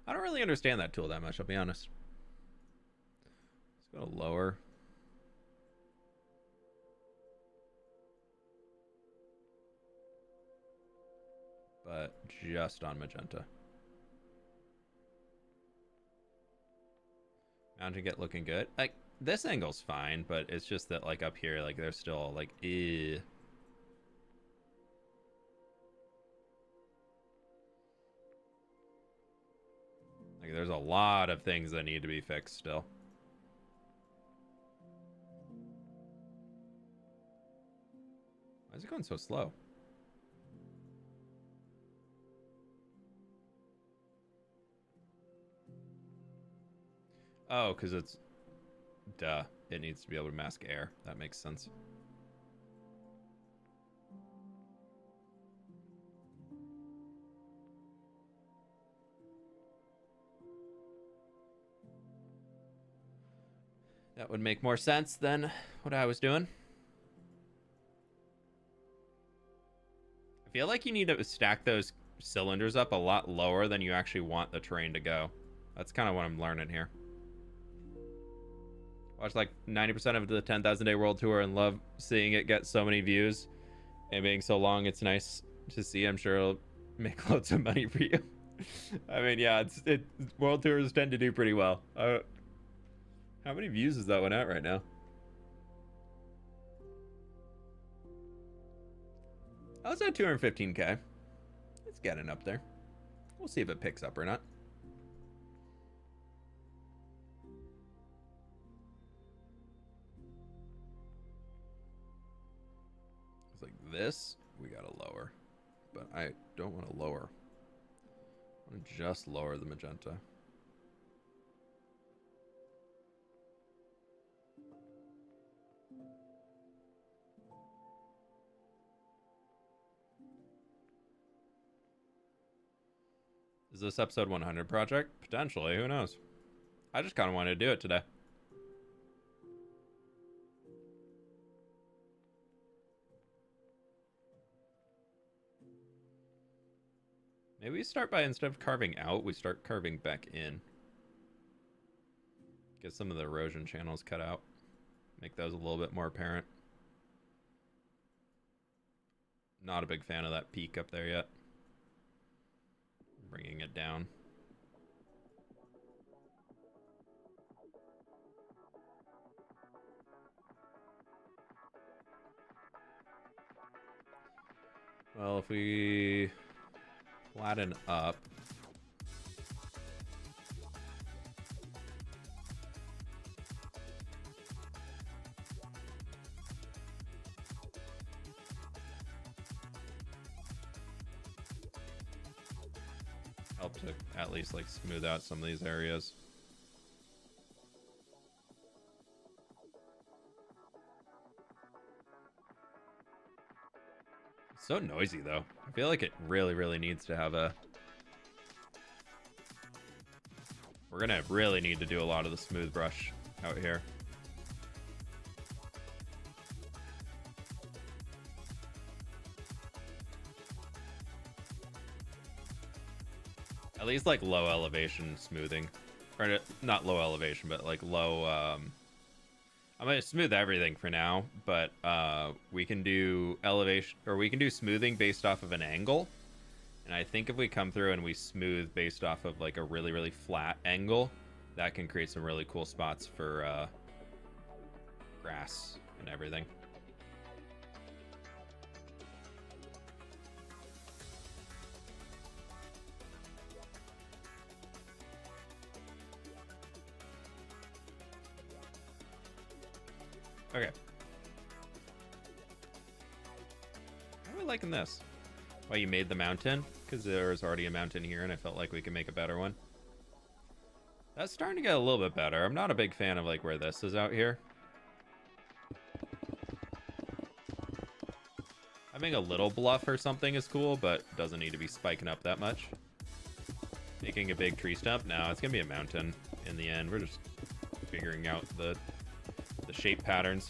I don't really understand that tool that much, I'll be honest. Let's go to lower. But just on magenta. Mountain get looking good. Like, this angle's fine, but it's just that, like, up here, like, they're still, like, eh. Like, there's a lot of things that need to be fixed still. Why is it going so slow? Oh, because it's... Duh. It needs to be able to mask air. That makes sense. That would make more sense than what I was doing. I feel like you need to stack those cylinders up a lot lower than you actually want the terrain to go. That's kind of what I'm learning here. Watch like 90% of the 10,000 Day World Tour and love seeing it get so many views and being so long. It's nice to see. I'm sure it'll make loads of money for you. I mean, yeah, world tours tend to do pretty well. How many views is that one at right now? Oh, it's at 215k. It's getting up there. We'll see if it picks up or not. It's like this, we gotta lower. But I don't want to lower. I want to just lower the magenta. Is this episode 100 project? Potentially, who knows? I just kind of wanted to do it today. Maybe we start by, instead of carving out, we start carving back in. Get some of the erosion channels cut out. Make those a little bit more apparent. Not a big fan of that peak up there yet. Bringing it down. Well, if we flatten up. Help to at least like smooth out some of these areas. It's so noisy though. I feel like it really needs to have a... We're gonna really need to do a lot of the smooth brush out here. At least like low elevation smoothing, or not low elevation, but like low. I'm gonna smooth everything for now, but we can do elevation, or we can do smoothing based off of an angle. And I think if we come through and we smooth based off of like a really flat angle, that can create some really cool spots for grass and everything. Okay. How are we liking this? Why you made the mountain? Because there was already a mountain here and I felt like we could make a better one. That's starting to get a little bit better. I'm not a big fan of like where this is out here. Having a little bluff or something is cool, but doesn't need to be spiking up that much. Making a big tree stump? No, it's gonna be a mountain in the end. We're just figuring out the shape patterns.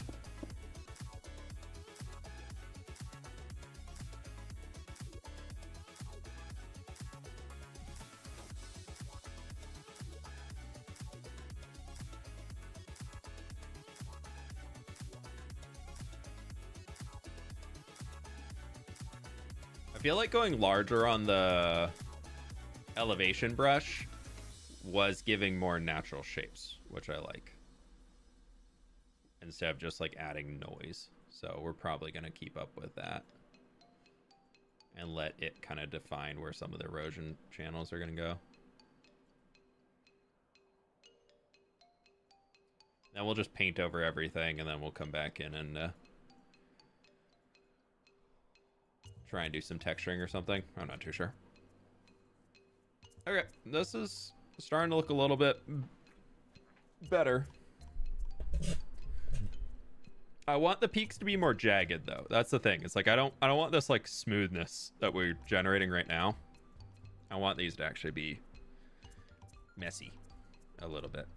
I feel like going larger on the elevation brush was giving more natural shapes, which I like, instead of just like adding noise. So we're probably going to keep up with that and let it kind of define where some of the erosion channels are going to go. Then we'll just paint over everything and then we'll come back in and try and do some texturing or something. I'm not too sure. Okay, this is starting to look a little bit better. I want the peaks to be more jagged though. That's the thing. It's like I don't want this like smoothness that we're generating right now. I want these to actually be messy a little bit.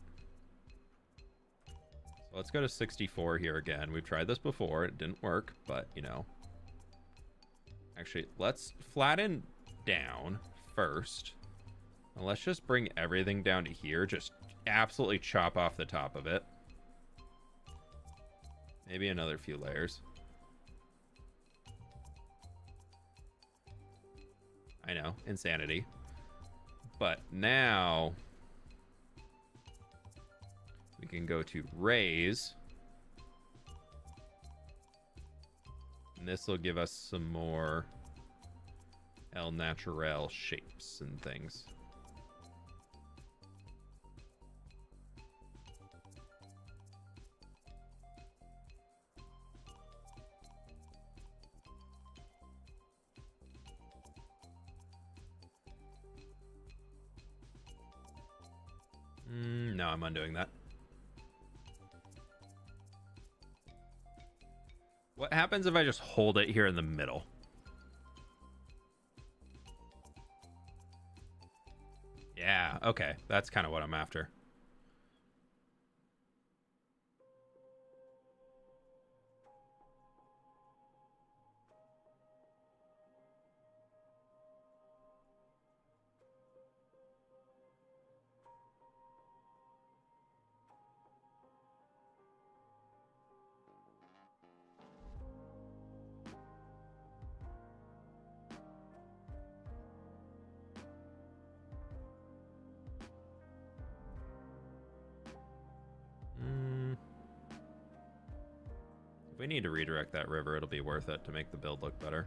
So let's go to 64 here again. We've tried this before. It didn't work, but you know. Actually, let's flatten down first. And let's just bring everything down to here. Just absolutely chop off the top of it. Maybe another few layers. I know, insanity. But now we can go to raise. And this will give us some more El Natural shapes and things. No, I'm undoing that. What happens if I just hold it here in the middle? Yeah, okay. That's kind of what I'm after. If we need to redirect that river, it'll be worth it to make the build look better.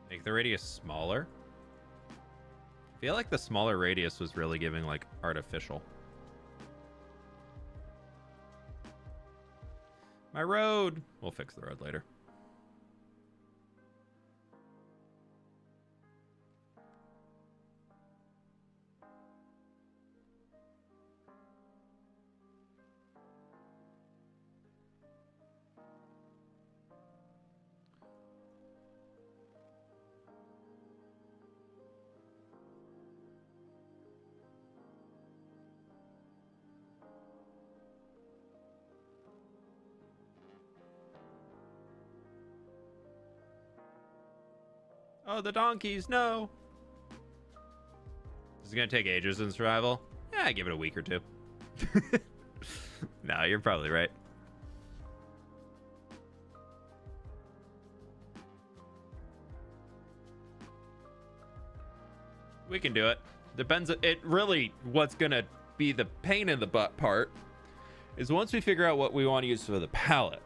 Make the radius smaller. I feel like the smaller radius was really giving like artificial. My road. We'll fix the road later. Oh, the donkeys, no. This is going to take ages in survival. Yeah, give it a week or two. No, you're probably right. We can do it. Depends. It really, what's going to be the pain in the butt part is once we figure out what we want to use for the palette.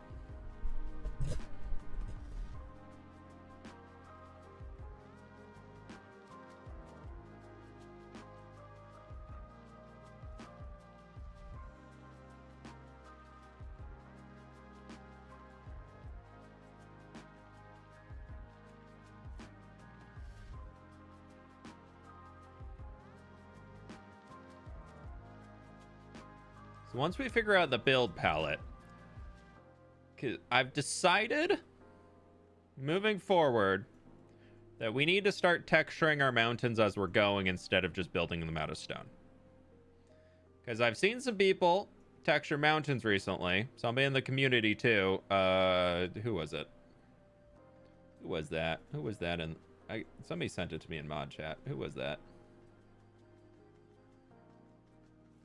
So once we figure out the build palette, 'cause I've decided moving forward that we need to start texturing our mountains as we're going instead of just building them out of stone. Because I've seen some people texture mountains recently. Somebody in the community too. Who was it? Who was that? Who was that? And somebody sent it to me in mod chat. Who was that?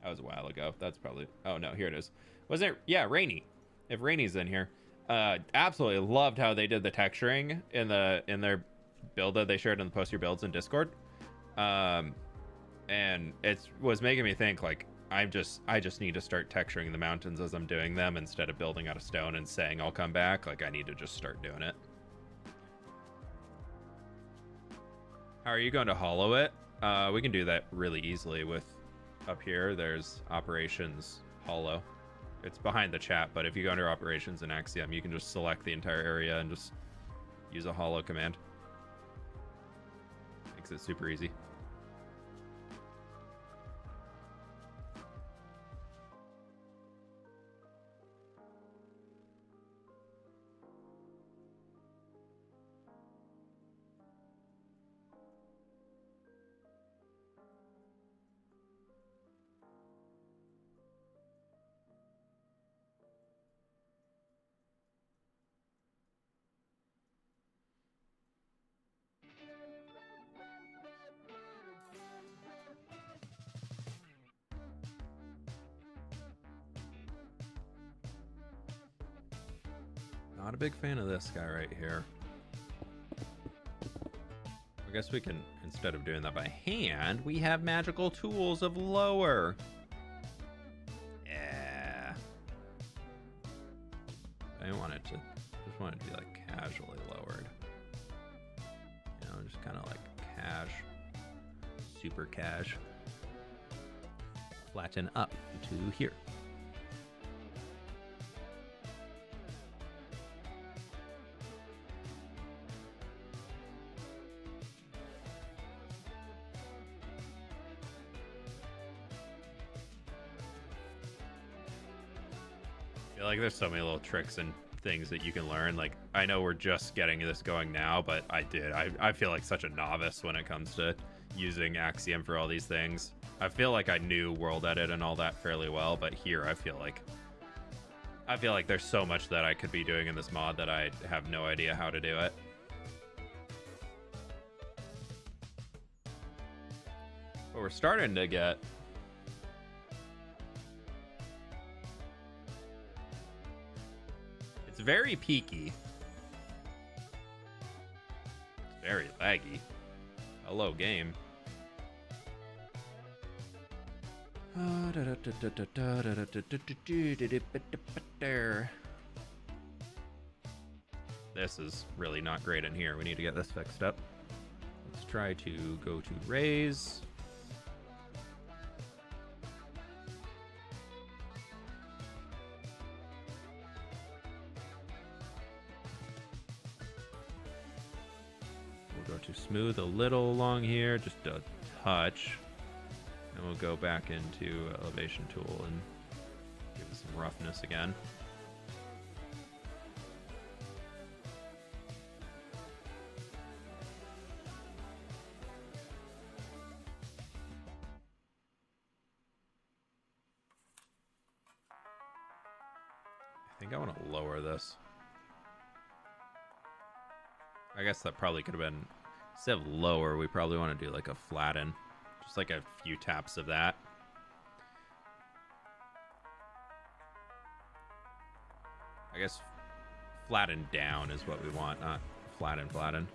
That was a while ago. That's probably... Oh, no. Here it is. Wasn't it? Yeah, Rainy. If Rainy's in here. Absolutely loved how they did the texturing in their build that they shared in the Post Your Builds in Discord. And it was making me think, like, I just need to start texturing the mountains as I'm doing them instead of building out of stone and saying I'll come back. Like, I need to just start doing it. How are you going to hollow it? We can do that really easily with... Up here, there's operations hollow. It's behind the chat, but if you go under operations in Axiom, you can just select the entire area and just use a hollow command. Makes it super easy. Not a big fan of this guy right here. I guess we can, instead of doing that by hand, we have magical tools of lower. Yeah. I want it to, just want it to be like casually lowered. You know, just kind of like cash, super cash. Flatten up to here. Like there's so many little tricks and things that you can learn. Like I know we're just getting this going now, but I feel like such a novice when it comes to using Axiom for all these things. I feel like I knew world edit and all that fairly well, but here I feel like there's so much that I could be doing in this mod that I have no idea how to do it. But we're starting to get very peaky. It's very laggy. Hello, game. This is really not great in here. We need to get this fixed up. Let's try to go to raise. To smooth a little along here, just a touch, and we'll go back into elevation tool and give it some roughness again. I think I want to lower this. I guess that probably could have been, instead of lower, we probably want to do like a flatten. Just like a few taps of that. I guess flatten down is what we want, not flatten. And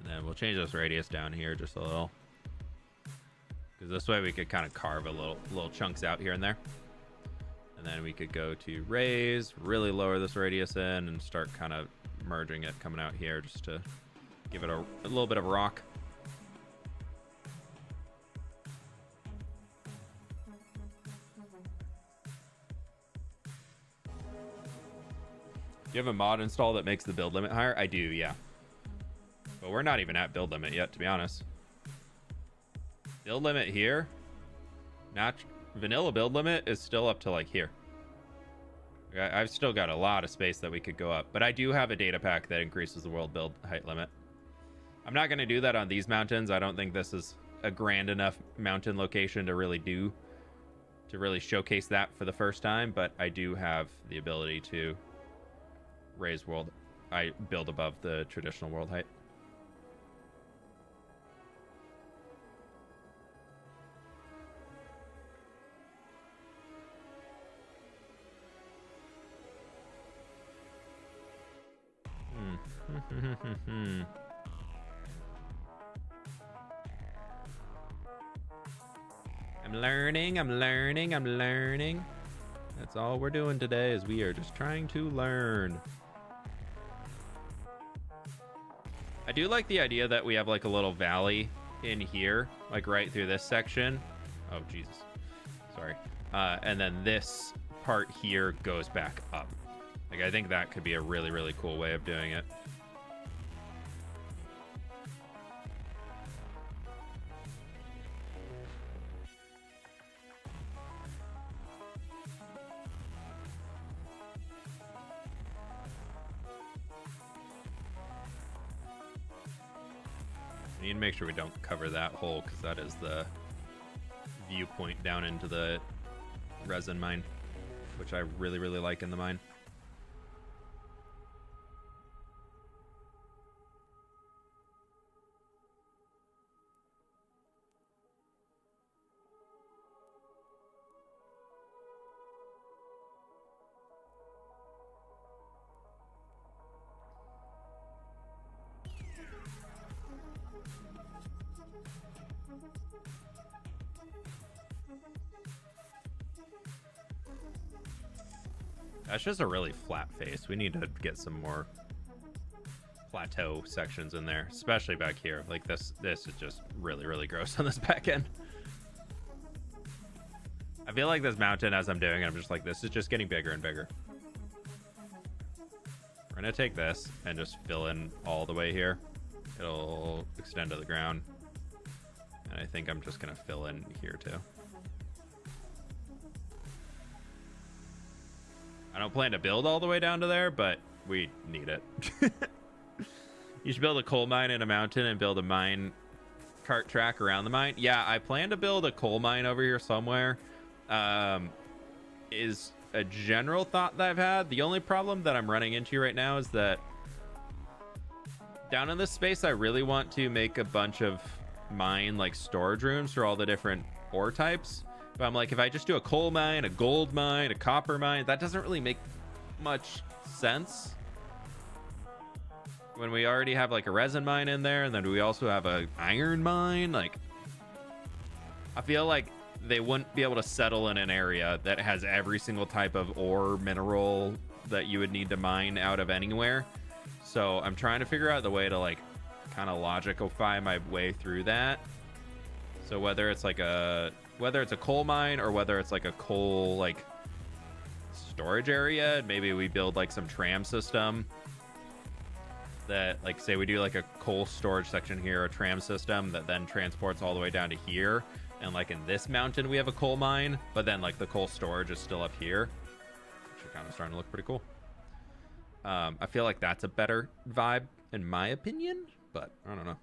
then we'll change this radius down here just a little. Because this way we could kind of carve a little chunks out here and there. And then we could go to raise, really lower this radius in, and start kind of merging it coming out here just to give it a little bit of rock. Do you have a mod install that makes the build limit higher? I do, yeah. But we're not even at build limit yet, to be honest. Build limit here, vanilla build limit is still up to like here. I've still got a lot of space that we could go up, but I do have a data pack that increases the world build height limit. I'm not going to do that on these mountains. I don't think this is a grand enough mountain location to really showcase that for the first time, but I do have the ability to raise I build above the traditional world height. I'm learning. That's all we're doing today, is we are just trying to learn. I do like the idea that we have like a little valley in here, like right through this section. Oh, Jesus. Sorry. And then this part here goes back up. Like, I think that could be a really, really cool way of doing it. We need to make sure we don't cover that hole, because that is the viewpoint down into the resin mine, which I really, really like in the mine. That's just a really flat face. We need to get some more plateau sections in there, especially back here. Like this is just really, really gross on this back end. I feel like this mountain, as I'm doing, I'm just like, this is just getting bigger and bigger. We're gonna take this and just fill in all the way here. It'll extend to the ground. And I think I'm just gonna fill in here too. I don't plan to build all the way down to there, but we need it. You should build a coal mine in a mountain and build a mine cart track around the mine. Yeah, I plan to build a coal mine over here somewhere. Is a general thought that I've had. The only problem that I'm running into right now is that down in this space, I really want to make a bunch of mine like storage rooms for all the different ore types. But I'm like, if I just do a coal mine, a gold mine, a copper mine, that doesn't really make much sense. When we already have like a resin mine in there, and then we also have a iron mine, like I feel like they wouldn't be able to settle in an area that has every single type of ore mineral that you would need to mine out of anywhere. So I'm trying to figure out the way to like kind of logicify my way through that. So whether it's a coal mine or whether it's like a coal like storage area, maybe we build like some tram system that, like, say we do like a coal storage section here, a tram system that then transports all the way down to here, and like in this mountain we have a coal mine, but then like the coal storage is still up here, which are kind of starting to look pretty cool. I feel like that's a better vibe in my opinion, but I don't know.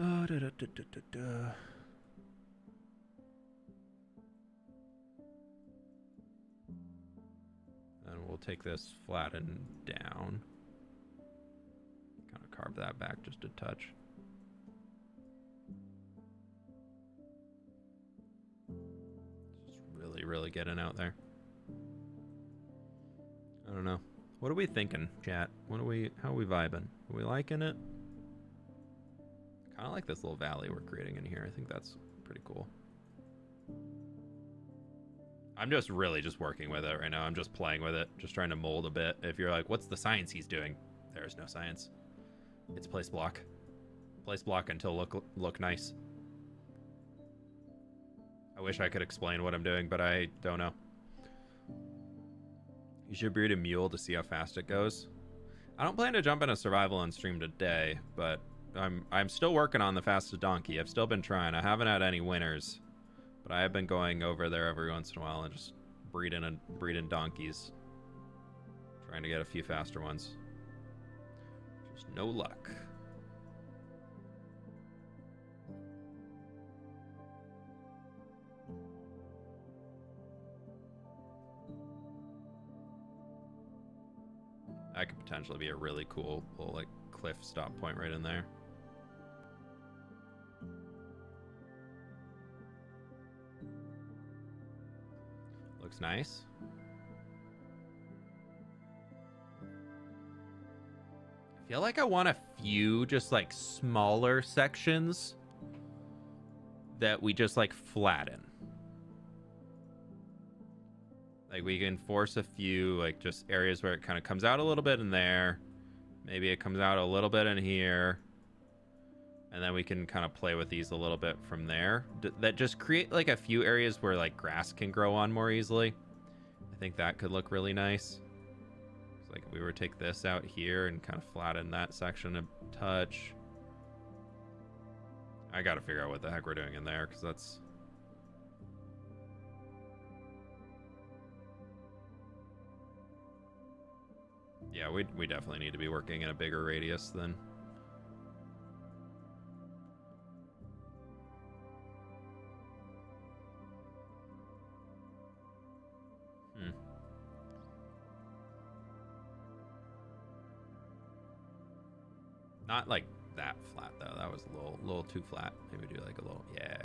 Oh, da, da, da, da, da, da. And we'll take this flatten down. Kind of carve that back just a touch. Just really, really getting out there. I don't know. What are we thinking, chat? How are we vibing? Are we liking it? Kind of like this little valley we're creating in here. I think that's pretty cool. I'm just really just working with it right now. I'm just playing with it, just trying to mold a bit. If you're like, what's the science he's doing? There is no science. It's place block. Place block until look nice. I wish I could explain what I'm doing, but I don't know. You should breed a mule to see how fast it goes. I don't plan to jump into survival on stream today, but I'm still working on the fastest donkey. I've still been trying. I haven't had any winners, but I have been going over there every once in a while and just breeding donkeys, trying to get a few faster ones. Just no luck. That could potentially be a really cool little like cliff stop point right in there. Looks nice. I feel like I want a few just like smaller sections that we just like flatten. Like we can force a few like just areas where it kind of comes out a little bit in there. Maybe it comes out a little bit in here. And then we can kind of play with these a little bit from there. That just create like a few areas where like grass can grow on more easily. I think that could look really nice. It's like if we were to take this out here and kind of flatten that section a touch. I got to figure out what the heck we're doing in there because that's... Yeah, we definitely need to be working in a bigger radius than... Not like that flat though. That was a little too flat. Maybe do like a little, yeah.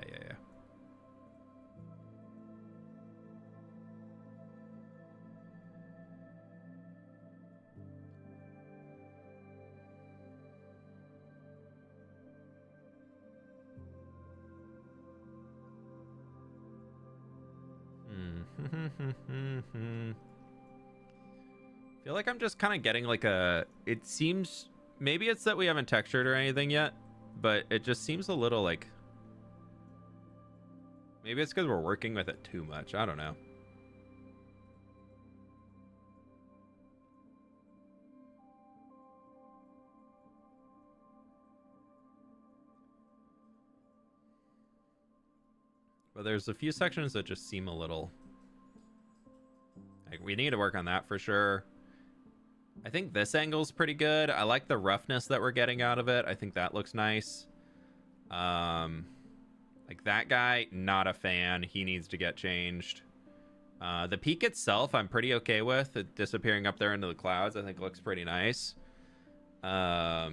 Feel like I'm just kind of getting like it seems, maybe it's that we haven't textured or anything yet, but it just seems a little like, maybe it's because we're working with it too much. I don't know. But there's a few sections that just seem a little like we need to work on that for sure. I think this angle's pretty good. I like the roughness that we're getting out of it. I think that looks nice. Like that guy, not a fan. He needs to get changed. The peak itself, I'm pretty okay with. It disappearing up there into the clouds, I think looks pretty nice. I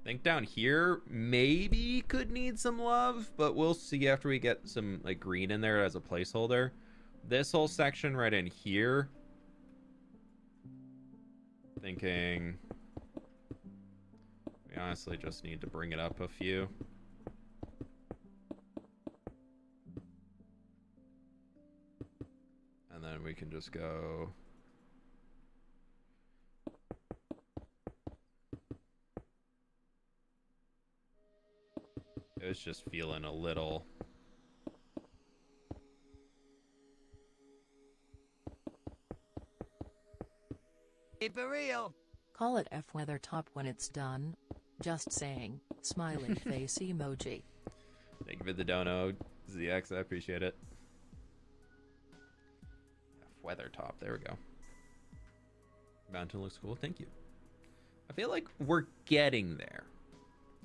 think down here maybe could need some love, but we'll see after we get some like green in there as a placeholder. This whole section right in here, thinking we honestly just need to bring it up a few. And then we can just go. It was just feeling a little. Keep it real. Call it fWeathertop when it's done. Just saying. Smiley face emoji. Thank you for the dono, ZX. I appreciate it. fWeathertop. There we go. Mountain looks cool. Thank you. I feel like we're getting there.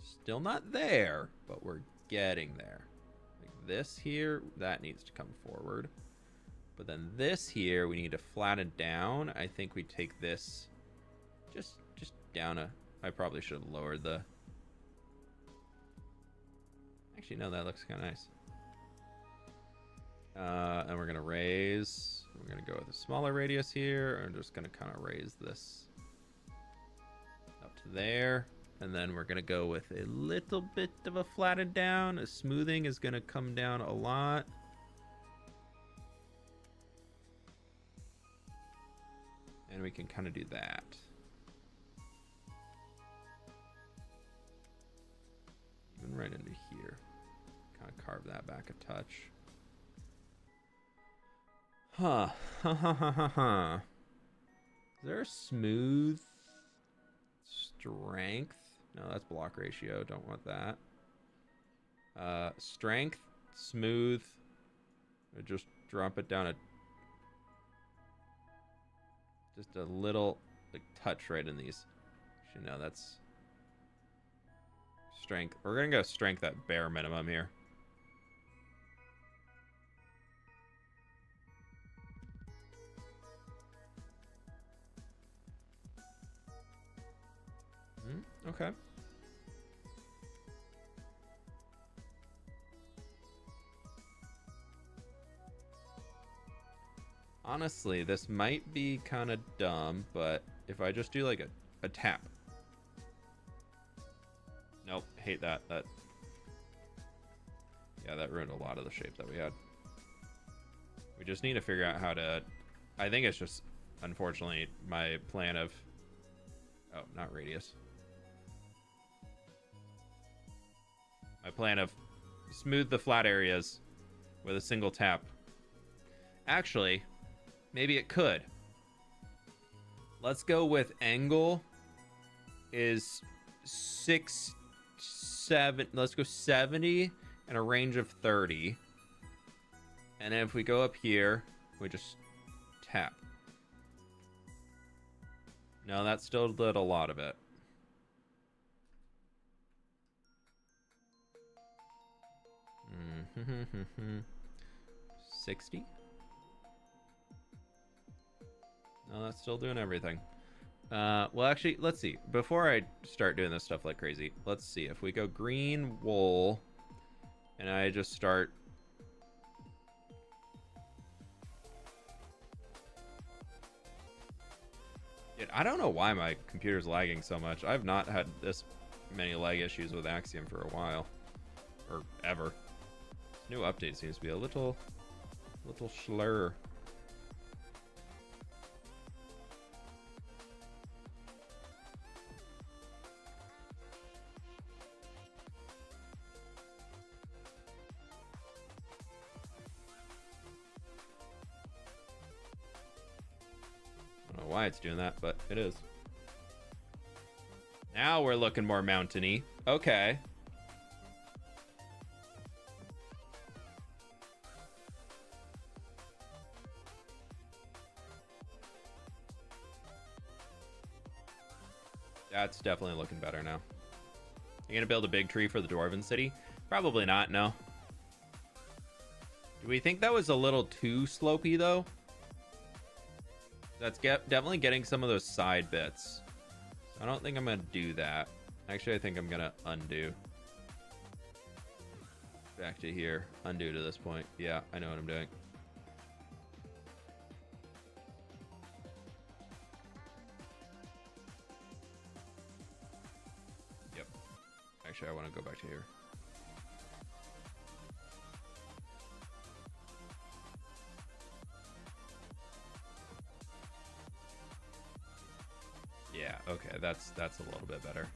Still not there, but we're getting there. Like this here, that needs to come forward. But then this here, we need to flatten down. I think we take this just down a. I probably should have lowered the. Actually, no, that looks kind of nice. And we're gonna raise. We're gonna go with a smaller radius here. I'm just gonna kind of raise this up to there. And then we're gonna go with a little bit of a flattened down. A smoothing is gonna come down a lot. And we can kind of do that. Even right into here. Kind of carve that back a touch. Huh. Is there a smooth strength? No, that's block ratio. Don't want that. Strength, smooth. Just drop it down just a little like touch right in these. Actually, no, that's strength. We're gonna go strength at bare minimum here. Okay. Honestly, this might be kind of dumb, but if I just do like a tap. Nope, hate that. Yeah, that ruined a lot of the shape that we had. We just need to figure out how to. I think it's just, unfortunately, my plan of. Oh, not radius. My plan of smooth the flat areas with a single tap. Actually, maybe it could. Let's go with angle is 6, 7. Let's go 70 and a range of 30. And then if we go up here, we just tap. No, that still did a lot of it. Mm-hmm. 60. No, that's still doing everything. Well, actually, let's see. Before I start doing this stuff like crazy, let's see if we go green wool, and I just start. Dude, I don't know why my computer's lagging so much. I've not had this many lag issues with Axiom for a while, or ever. This new update seems to be a little slur. I don't know why it's doing that, but it is. Now we're looking more mountainy. Okay. That's definitely looking better now. You gonna build a big tree for the Dwarven City? Probably not, no. Do we think that was a little too slopey, though? That's definitely getting some of those side bits. So I don't think I'm gonna do that. Actually, I think I'm gonna undo. Back to here. Undo to this point. Yeah, I know what I'm doing. Yep. Actually, I want to go back to here. Yeah, okay, that's a little bit better.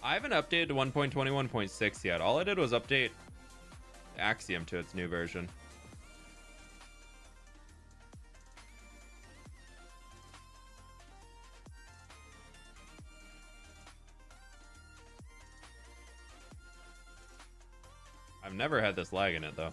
I haven't updated to 1.21.6 yet. All I did was update Axiom to its new version. I've never had this lag in it, though.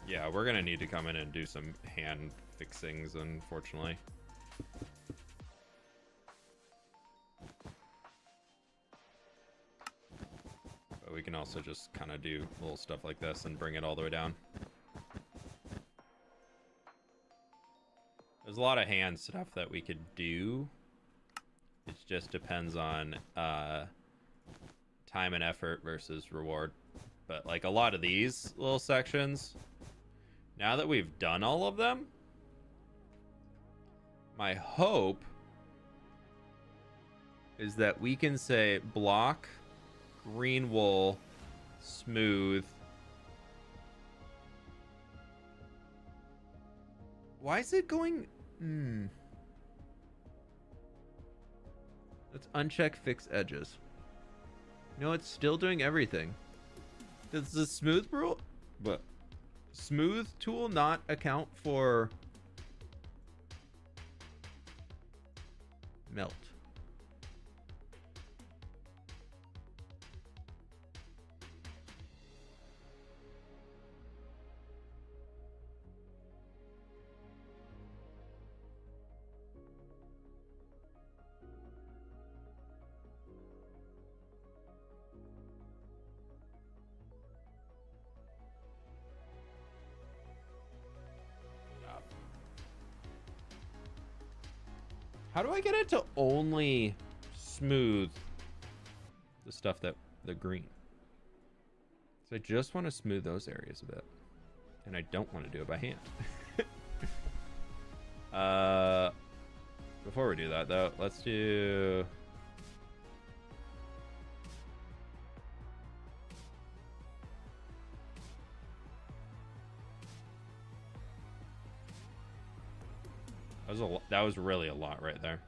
Yeah, we're gonna need to come in and do some hand fixings, unfortunately. But we can also just kind of do little stuff like this and bring it all the way down. There's a lot of hand stuff that we could do. It just depends on time and effort versus reward. But like a lot of these little sections, now that we've done all of them, my hope is that we can say block, green wool, smooth. Why is it going? Let's uncheck fix edges. No, it's still doing everything. Does the smooth rule, but smooth tool not account for melt? How do I get it to only smooth the stuff that the green? So I just want to smooth those areas a bit, and I don't want to do it by hand. Before we do that though, let's do. That was really a lot right there.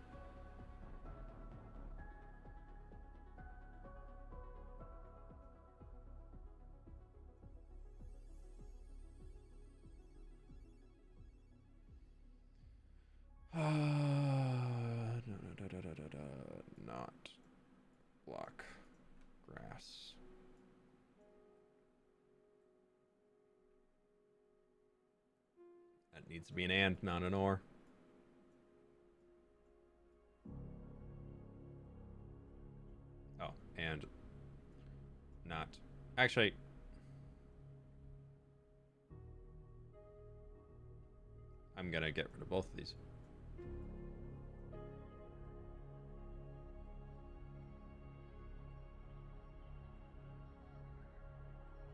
That needs to be an and, not an or. Oh, and not. Actually, I'm gonna get rid of both of these.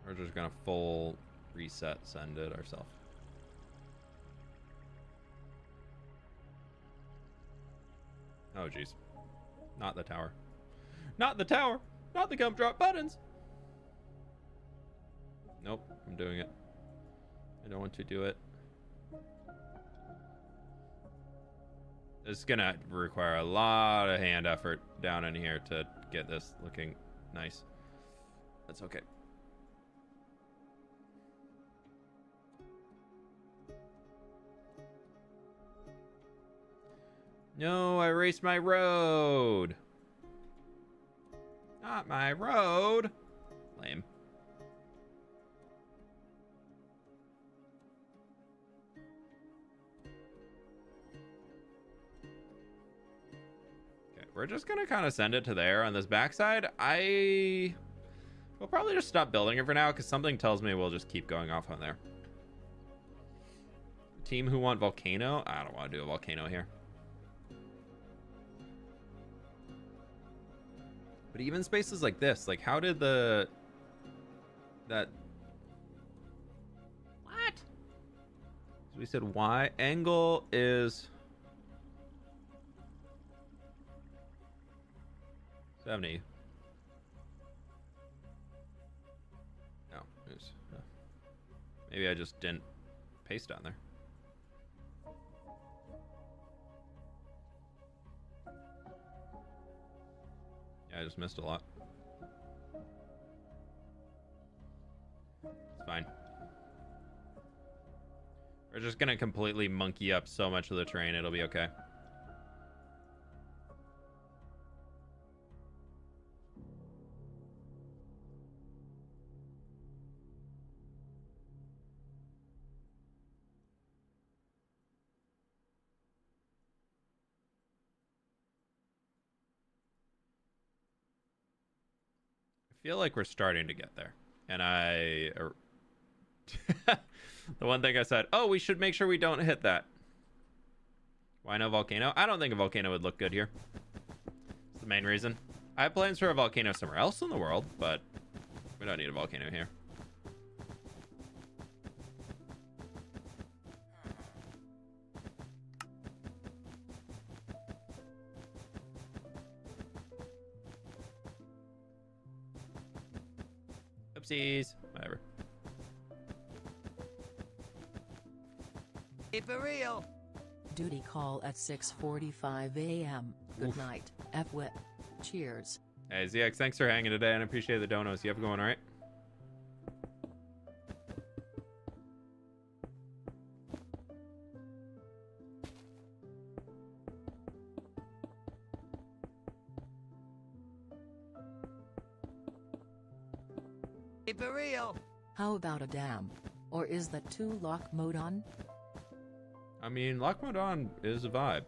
We're just gonna full reset send it ourselves. Oh geez. Not the tower. Not the tower! Not the gumdrop buttons! Nope, I'm doing it. I don't want to do it. It's gonna require a lot of hand effort down in here to get this looking nice. That's okay. No, I erased my road. Not my road. Lame. Okay, we're just gonna kind of send it to there on this backside. We'll probably just stop building it for now because something tells me we'll just keep going off on there. Team who want volcano? I don't want to do a volcano here. But even spaces like this, like how did that what? So we said Y angle is 70. No, maybe I just didn't paste down there. I just missed a lot. It's fine. We're just gonna completely monkey up so much of the terrain, it'll be okay. I feel like we're starting to get there. And the one thing I said, oh, we should make sure we don't hit that. Why no volcano? I don't think a volcano would look good here. That's the main reason. I have plans for a volcano somewhere else in the world, but we don't need a volcano here. Oopsies. Whatever. Hey, for real. Duty call at 6:45 a.m. Good Oof. night, fWhip. Cheers. Hey, ZX, thanks for hanging today, and I appreciate the donos. You have it going all right? Hey, for real. How about a dam? Or is that too lock mode on? I mean, Loch Modan is a vibe.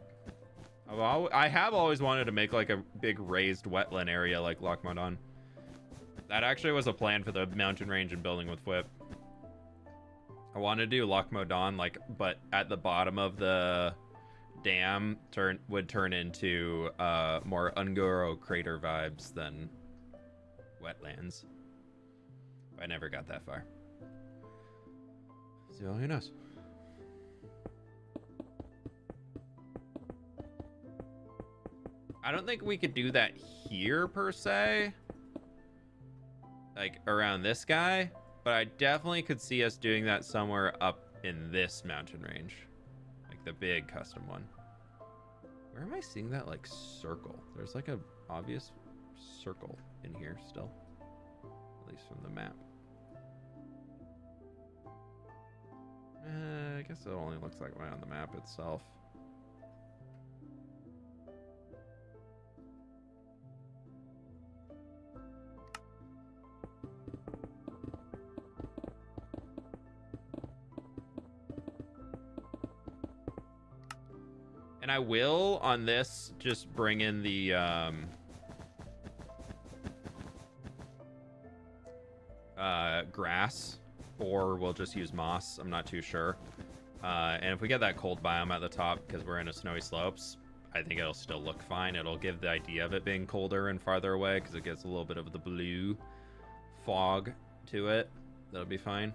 I have always wanted to make like a big raised wetland area like Loch Modan. That actually was a plan for the mountain range and building with fWhip. I want to do Loch Modan, like, but at the bottom of the dam would turn into more Ungoro crater vibes than wetlands. I never got that far. So who knows? I don't think we could do that here per se, like around this guy, but I definitely could see us doing that somewhere up in this mountain range, like the big custom one. Where am I seeing that like circle? There's like a obvious circle in here still, at least from the map. I guess it only looks like one on the map itself. And I will, on this, just bring in the, grass, or we'll just use moss. I'm not too sure. And if we get that cold biome at the top, because we're in a snowy slopes, I think it'll still look fine. It'll give the idea of it being colder and farther away, because it gets a little bit of the blue fog to it. That'll be fine.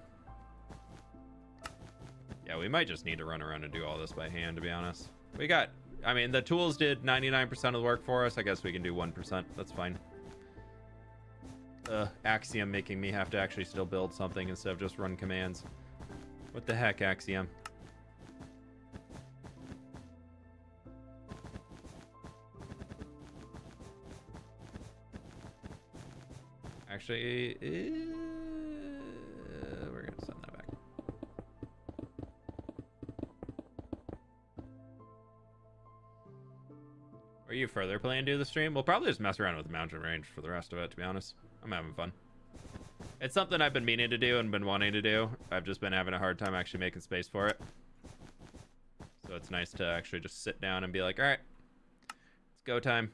Yeah, we might just need to run around and do all this by hand, to be honest. We got, I mean, the tools did 99% of the work for us. I guess we can do 1%. That's fine. Axiom making me have to actually still build something instead of just run commands. What the heck, Axiom? Actually, we're gonna send that back. Are you further planning to do the stream? We'll probably just mess around with the mountain range for the rest of it, to be honest. I'm having fun. It's something I've been meaning to do and been wanting to do. I've just been having a hard time actually making space for it. So it's nice to actually just sit down and be like, all right, it's go time.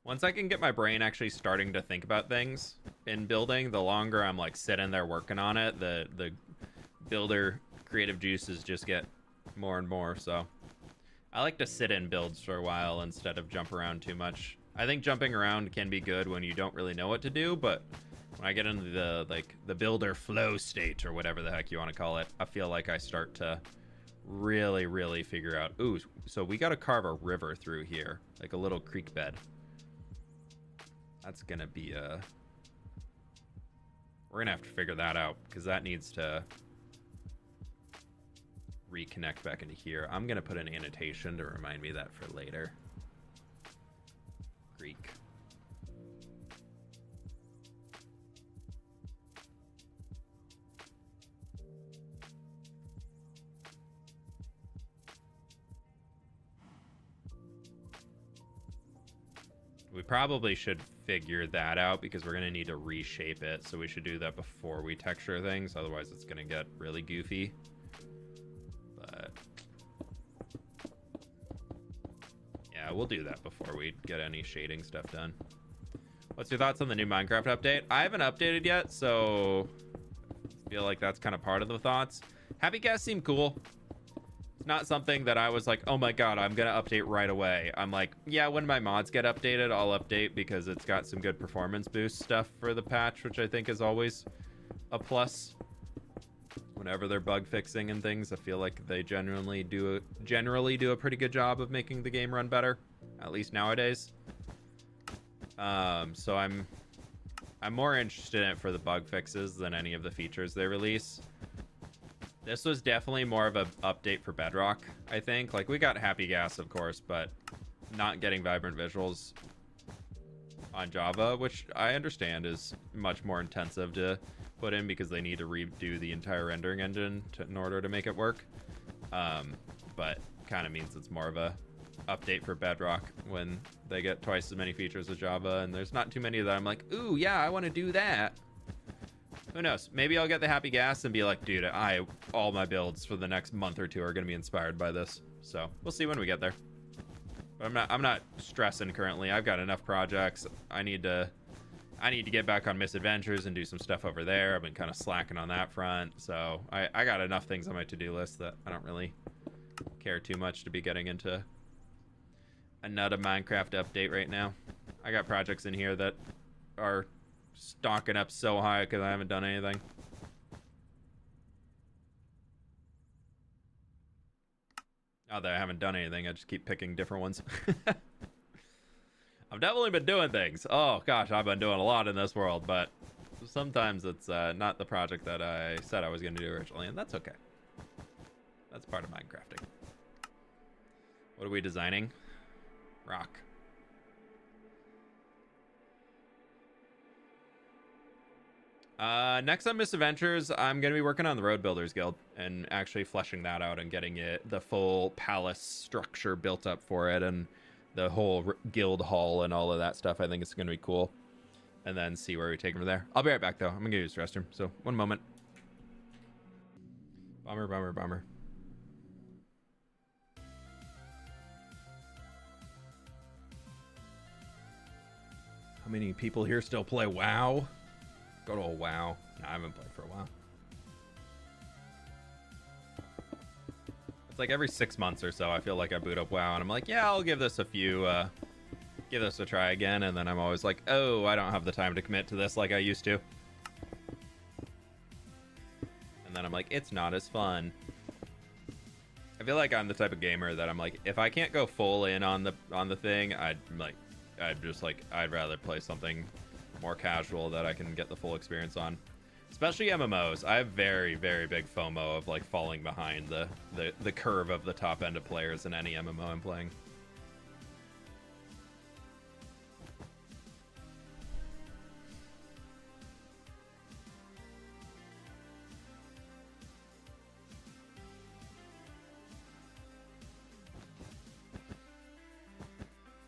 Once I can get my brain actually starting to think about things in building, the longer I'm like sitting there working on it, the builder creative juices just get more and more. So I like to sit in builds for a while instead of jump around too much. I think jumping around can be good when you don't really know what to do, but when I get into the builder flow state or whatever the heck you want to call it, I feel like I start to really figure out, ooh, so we got to carve a river through here, like a little creek bed. That's gonna be we're gonna have to figure that out, because that needs to reconnect back into here. I'm gonna put an annotation to remind me that for later. Greek. We probably should figure that out, because we're going to need to reshape it. So we should do that before we texture things. Otherwise, it's going to get really goofy. But yeah, we'll do that before we get any shading stuff done. What's your thoughts on the new Minecraft update? I haven't updated yet, so I feel like that's kind of part of the thoughts. Happy Gas seemed cool. Not something that I was like, oh my god, I'm gonna update right away. I'm like, yeah, when my mods get updated, I'll update, because it's got some good performance boost stuff for the patch, which I think is always a plus. Whenever they're bug fixing and things, I feel like they generally do a pretty good job of making the game run better, at least nowadays. So I'm more interested in it for the bug fixes than any of the features they release. This was definitely more of an update for Bedrock, I think. Like, we got Happy Gas, of course, but not getting vibrant visuals on Java, which I understand is much more intensive to put in, because they need to redo the entire rendering engine in order to make it work. But kind of means it's more of a update for Bedrock when they get twice as many features as Java, and there's not too many that I'm like, ooh, yeah, I want to do that. Who knows? Maybe I'll get the Happy Gas and be like, dude, all my builds for the next month or two are going to be inspired by this. So we'll see when we get there. But I'm not stressing currently. I've got enough projects. I need to get back on Misadventures and do some stuff over there. I've been kind of slacking on that front. So I got enough things on my to-do list that I don't really care too much to be getting into another Minecraft update right now. I got projects in here that are stocking up so high because I haven't done anything. Not that I haven't done anything, I just keep picking different ones. I've definitely been doing things. Oh gosh, I've been doing a lot in this world, but sometimes it's not the project that I said I was going to do originally, and that's okay. That's part of Minecrafting. What are we designing? Rock. Next on Misadventures, I'm going to be working on the Road Builders Guild and actually fleshing that out and getting it the full palace structure built up for it, and the whole guild hall and all of that stuff. I think it's going to be cool. And then see where we take from there. I'll be right back, though. I'm going to use the restroom, so one moment. Bummer. How many people here still play WoW? Go to a WoW. No, I haven't played for a while. It's like every 6 months or so, I feel like I boot up WoW, and I'm like, yeah, I'll give this a try again, and then I'm always like, oh, I don't have the time to commit to this like I used to. And then I'm like, it's not as fun. I feel like I'm the type of gamer that I'm like, if I can't go full in on the thing, I'd rather play something more casual that I can get the full experience on. Especially MMOs. I have very, very big FOMO of like falling behind the curve of the top end of players in any MMO I'm playing.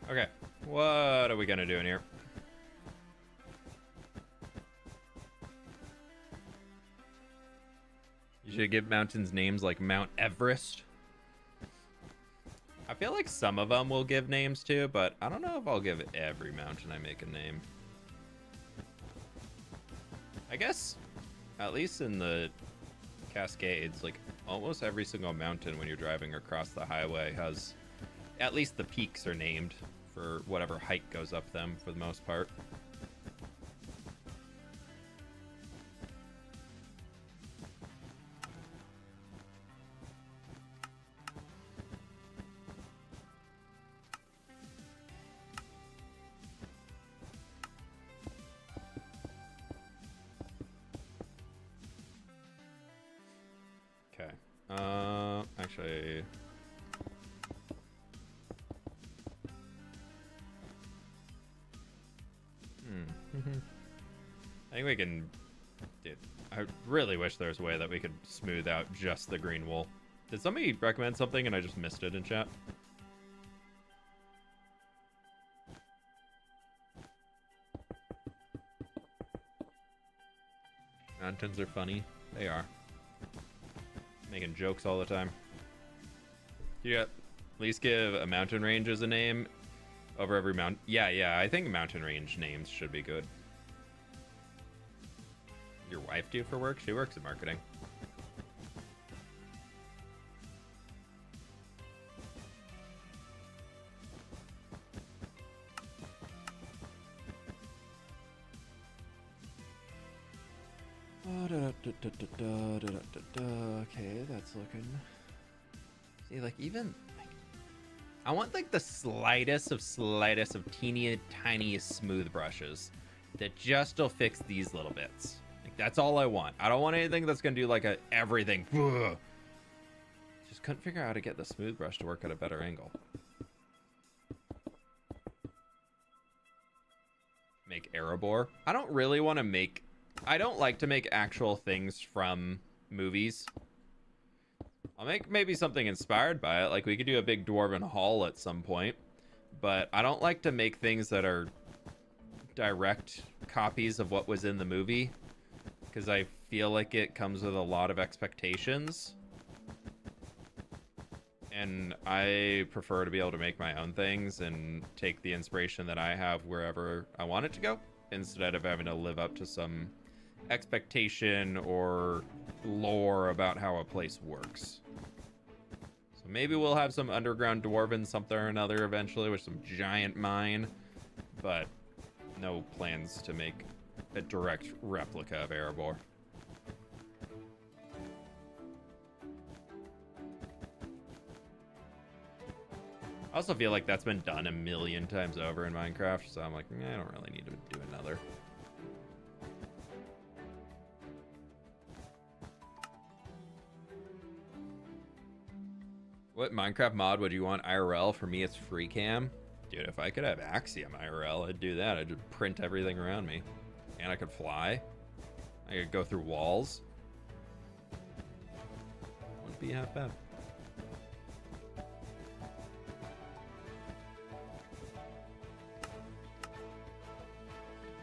Okay, what are we gonna do in here? You should give mountains names like Mount Everest. I feel like some of them will give names to, but I don't know if I'll give every mountain I make a name. I guess, at least in the Cascades, like almost every single mountain when you're driving across the highway has, at least the peaks are named for whatever height goes up them for the most part. Okay. Actually... I think we can... Dude, I really wish there was a way that we could smooth out just the green wool. Did somebody recommend something and I just missed it in chat? Mountains are funny. They are. Making jokes all the time. Yeah, at least give a mountain range as a name over every mountain. Yeah, I think mountain range names should be good. Your wife do for work? She works in marketing. Okay, that's looking... See, like, even... Like, I want, like, the slightest of teeny, tiny, smooth brushes that just will fix these little bits. Like, that's all I want. I don't want anything that's gonna do, like, a everything. Ugh. Just couldn't figure out how to get the smooth brush to work at a better angle. Make Erebor. I don't really want to make... I don't like to make actual things from movies. I'll make maybe something inspired by it. Like, we could do a big dwarven hall at some point. But I don't like to make things that are direct copies of what was in the movie. Because I feel like it comes with a lot of expectations. And I prefer to be able to make my own things and take the inspiration that I have wherever I want it to go, instead of having to live up to some expectation or lore about how a place works. So maybe we'll have some underground dwarven something or another eventually with some giant mine, but no plans to make a direct replica of Erebor. I also feel like that's been done a million times over in Minecraft, so I'm like, I don't really need to do another. What Minecraft mod would you want IRL? For me, it's free cam. Dude, if I could have Axiom IRL, I'd do that. I'd just print everything around me. And I could fly. I could go through walls. Wouldn't be half bad.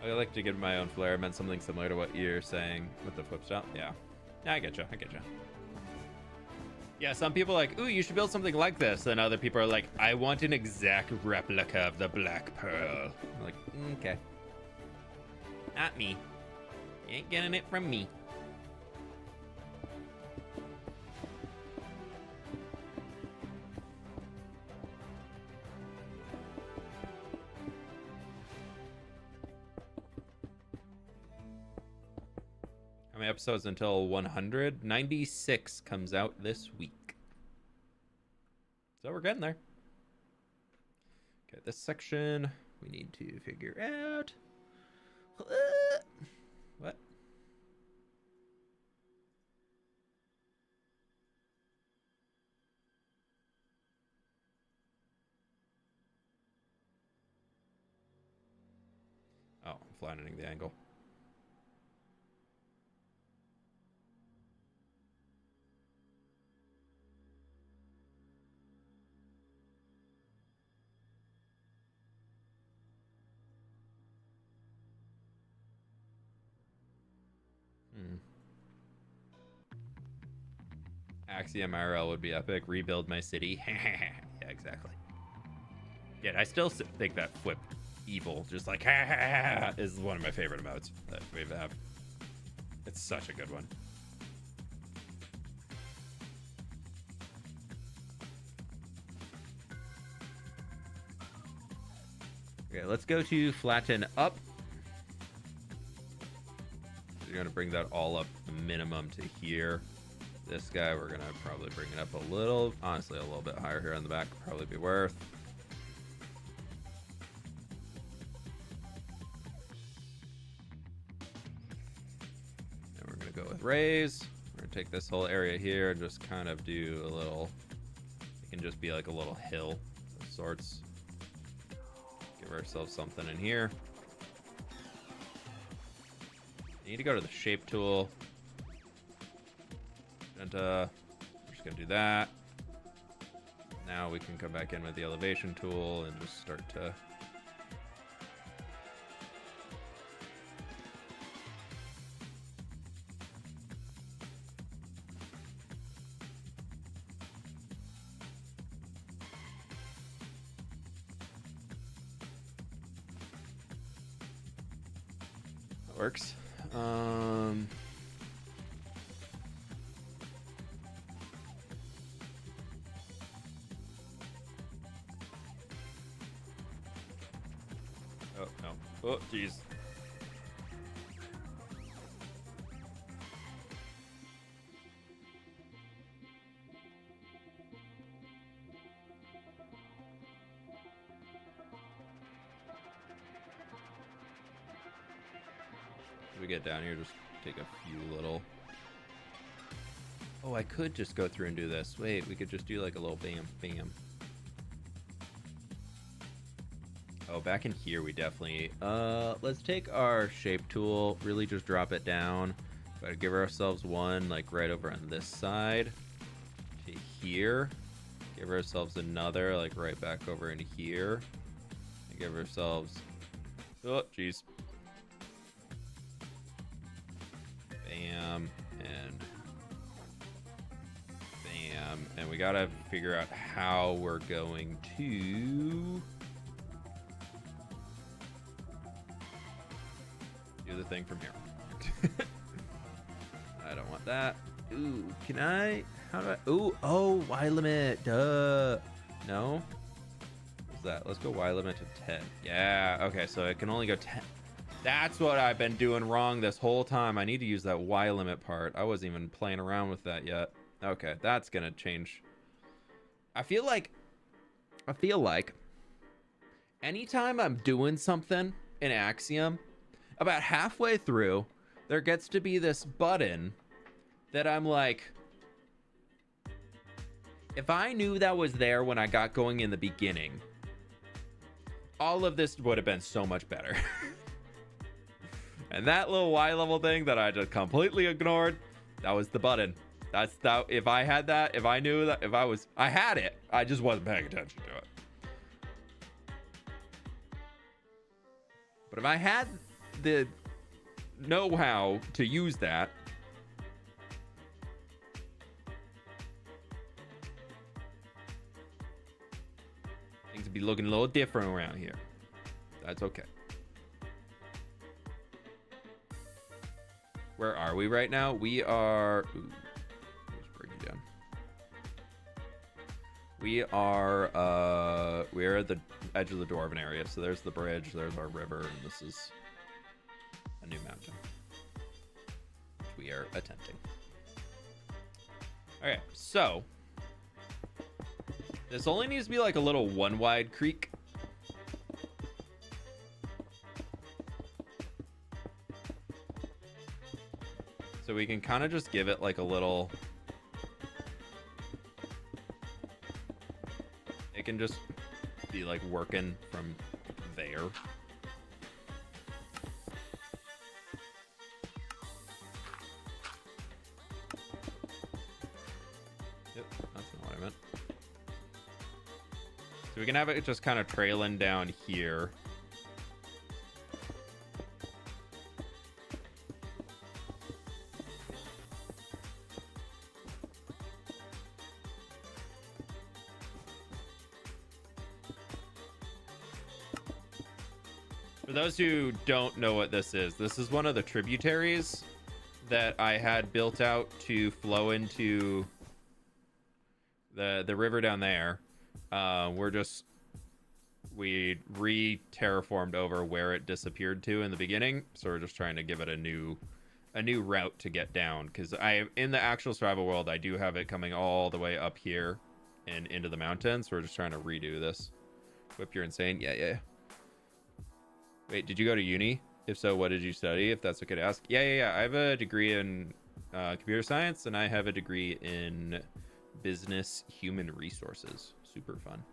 I like to give my own flair. I meant something similar to what you're saying with the flip style. Yeah, I get you. Yeah, some people are like, ooh, you should build something like this. And other people are like, I want an exact replica of the Black Pearl. I'm like, okay. Not me. You ain't getting it from me. How many episodes until 100? 96 comes out this week. So we're getting there. Okay, this section we need to figure out. What? Oh, I'm flattening the angle. Axiom IRL would be epic. Rebuild my city. Yeah, exactly. Yeah, I still think that fWhip evil, just like is one of my favorite emotes that we have. It's such a good one. Okay, let's go to flatten up. You're gonna bring that all up minimum to here. This guy, we're gonna probably bring it up a little, honestly, a little bit higher here on the back, probably be worth. And we're gonna go with raise. We're gonna take this whole area here and just kind of do a little, it can just be like a little hill of sorts. Give ourselves something in here. You need to go to the shape tool. And we're just gonna do that. Now we can come back in with the elevation tool and just start to that works. Oh, no. Oh, jeez. As we get down here, just take a few little... Oh, I could just go through and do this. Wait, we could just do like a little bam, bam. Oh, back in here, we definitely... let's take our shape tool, really just drop it down. But give ourselves one, like, right over on this side to here. Give ourselves another, like, right back over into here. And give ourselves... Oh, jeez. Bam, and... bam. And we gotta figure out how we're going to... the thing from here. I don't want that. Ooh, can I? How do I? Ooh, oh, Y limit. Duh. No. What's that? Let's go Y limit to 10. Yeah. Okay, so it can only go 10. That's what I've been doing wrong this whole time. I need to use that Y limit part. I wasn't even playing around with that yet. Okay, that's gonna change. I feel like anytime I'm doing something in Axiom, about halfway through, there gets to be this button that I'm like, if I knew that was there when I got going in the beginning, all of this would have been so much better. And that little Y level thing that I just completely ignored, that was the button. That's that. If I had that, if I knew that, I had it, I just wasn't paying attention to it. But if I had the know-how to use that, things would be looking a little different around here. That's okay. Where are we right now? We are... Ooh, let's bring you down. We're at the edge of the dwarven area. So there's the bridge, there's our river, and this is a new mountain, which we are attempting. Okay, so this only needs to be like a little one-wide creek. So we can kind of just give it like a little... It can just be like working from there. Yep, that's not what I meant. So we can have it just kind of trailing down here. For those who don't know what this is one of the tributaries that I had built out to flow into the river down there. We re-terraformed over where it disappeared to in the beginning, so we're just trying to give it a new route to get down, because in the actual survival world I do have it coming all the way up here and into the mountains, so we're just trying to redo this. Whip, you're insane. Yeah. Wait, did you go to uni? If so, what did you study? If that's okay to ask. Yeah. I have a degree in computer science, and I have a degree in business human resources. Super fun.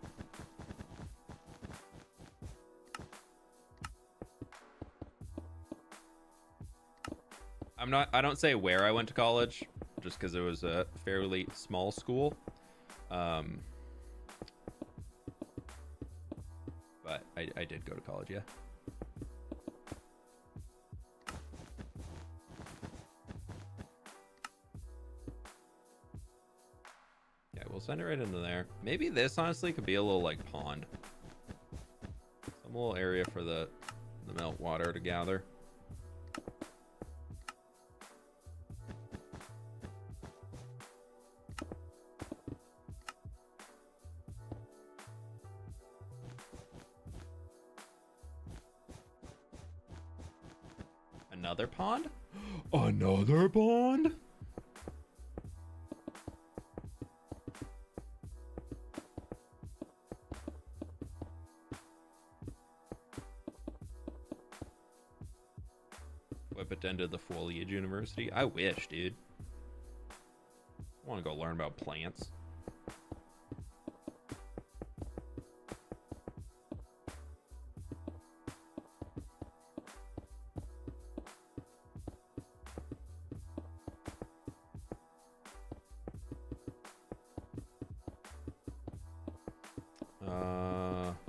I don't say where I went to college, just because it was a fairly small school. But I did go to college, yeah. We'll send it right into there. Maybe this honestly could be a little like pond. Some little area for the melt water to gather. Another pond? Another pond? Attended the Foliage University. I wish, dude. I want to go learn about plants.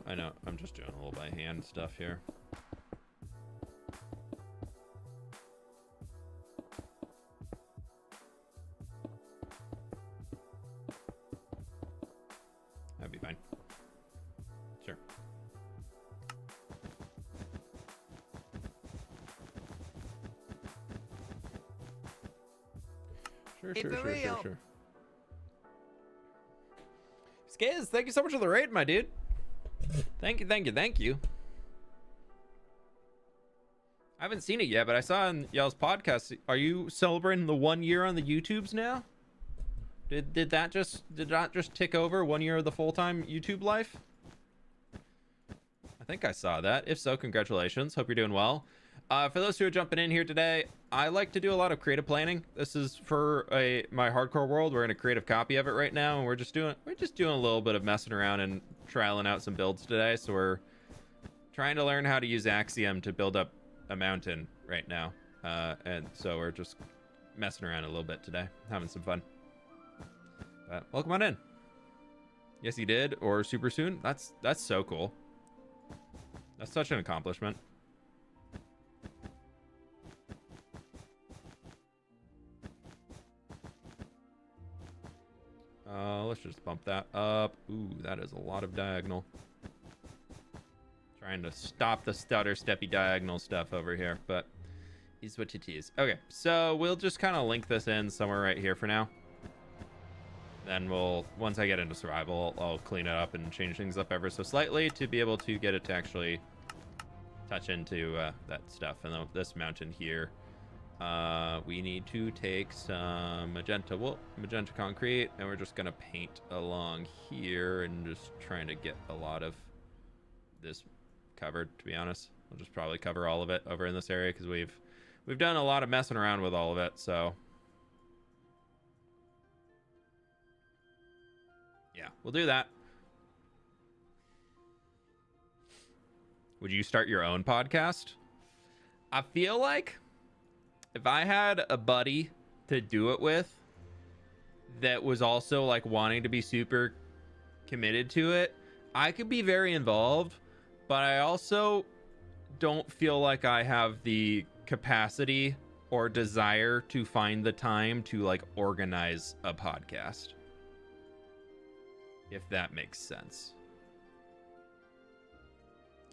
I know. I'm just doing a little by hand stuff here. That'd be fine. Sure. Sure. Skiz, thank you so much for the raid, my dude. Thank you. I haven't seen it yet, but I saw on y'all's podcast. Are you celebrating the 1 year on the YouTubes now? Did that just tick over 1 year of the full-time YouTube life? I think I saw that. If so, congratulations. Hope you're doing well. For those who are jumping in here today, I like to do a lot of creative planning. This is for my hardcore world. We're in a creative copy of it right now, and we're just doing a little bit of messing around and trialing out some builds today. So we're trying to learn how to use Axiom to build up a mountain right now, and so we're just messing around a little bit today, having some fun. Welcome on in. Yes, he did, or super soon. That's so cool. That's such an accomplishment. Let's just bump that up. Ooh, that is a lot of diagonal. Trying to stop the stutter steppy diagonal stuff over here, but Is what it is. Okay, so we'll just kind of link this in somewhere right here for now. Then once I get into survival, I'll clean it up and change things up ever so slightly to be able to get it to actually touch into that stuff. And then this mountain here, we need to take some magenta concrete, and we're just gonna paint along here and just trying to get a lot of this covered. To be honest, we'll just probably cover all of it over in this area because we've done a lot of messing around with all of it. So yeah, we'll do that. Would you start your own podcast? I feel like if I had a buddy to do it with that was also like wanting to be super committed to it, I could be very involved, but I also don't feel like I have the capacity or desire to find the time to like organize a podcast. If that makes sense.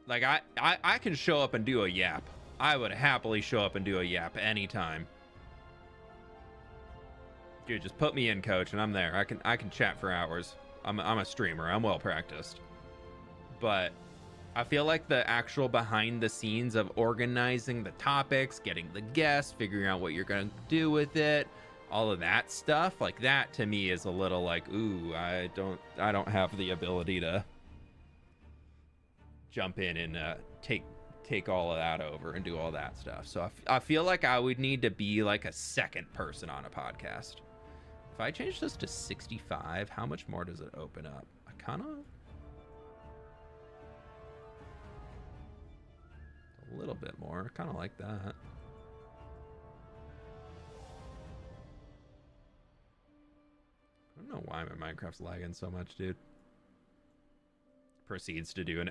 Like I can show up and do a yap. I would happily show up and do a yap anytime. Dude, just put me in, coach, and I'm there. I can chat for hours. I'm a streamer. I'm well practiced. But I feel like the actual behind the scenes of organizing the topics, getting the guests, figuring out what you're going to do with it, all of that stuff, like that to me is a little like, ooh, I don't have the ability to jump in and take all of that over and do all that stuff. So I feel like I would need to be like a second person on a podcast. If I change this to 65, how much more does it open up? I kind of a little bit more. Kind of like that. I don't know why my Minecraft's lagging so much, dude. Proceeds to do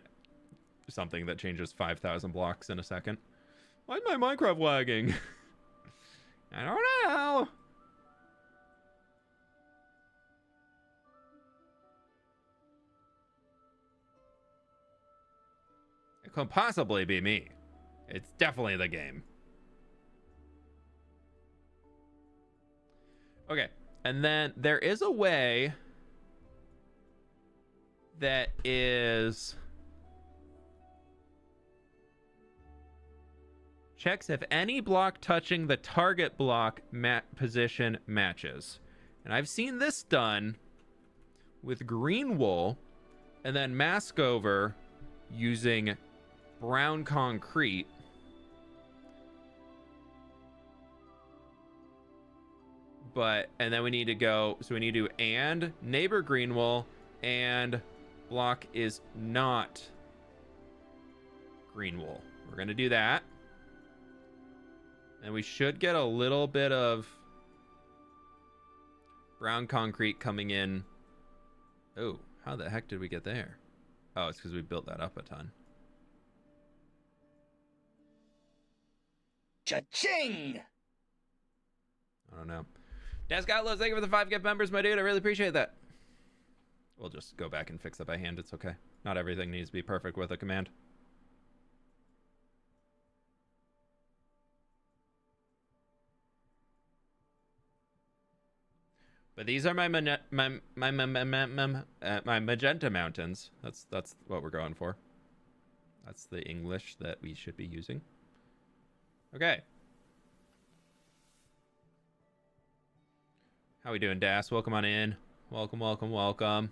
something that changes 5,000 blocks in a second. Why is my Minecraft lagging? I don't know. It could possibly be me. It's definitely the game. Okay, and then there is a way that is checks if any block touching the target block position matches. And I've seen this done with green wool and then mask over using brown concrete. And then we need to go, so we need to and neighbor green wool and block is not green wool. We're going to do that. And we should get a little bit of brown concrete coming in. Oh, how the heck did we get there? Oh, it's because we built that up a ton. Cha-ching! I don't know. Desk Outlaws, thank you for the 5 gift members, my dude. I really appreciate that. We'll just go back and fix that by hand. It's okay. Not everything needs to be perfect with a command. But these are my magenta mountains. That's what we're going for. That's the English that we should be using. Okay. How we doing, Das? Welcome on in. Welcome, welcome, welcome.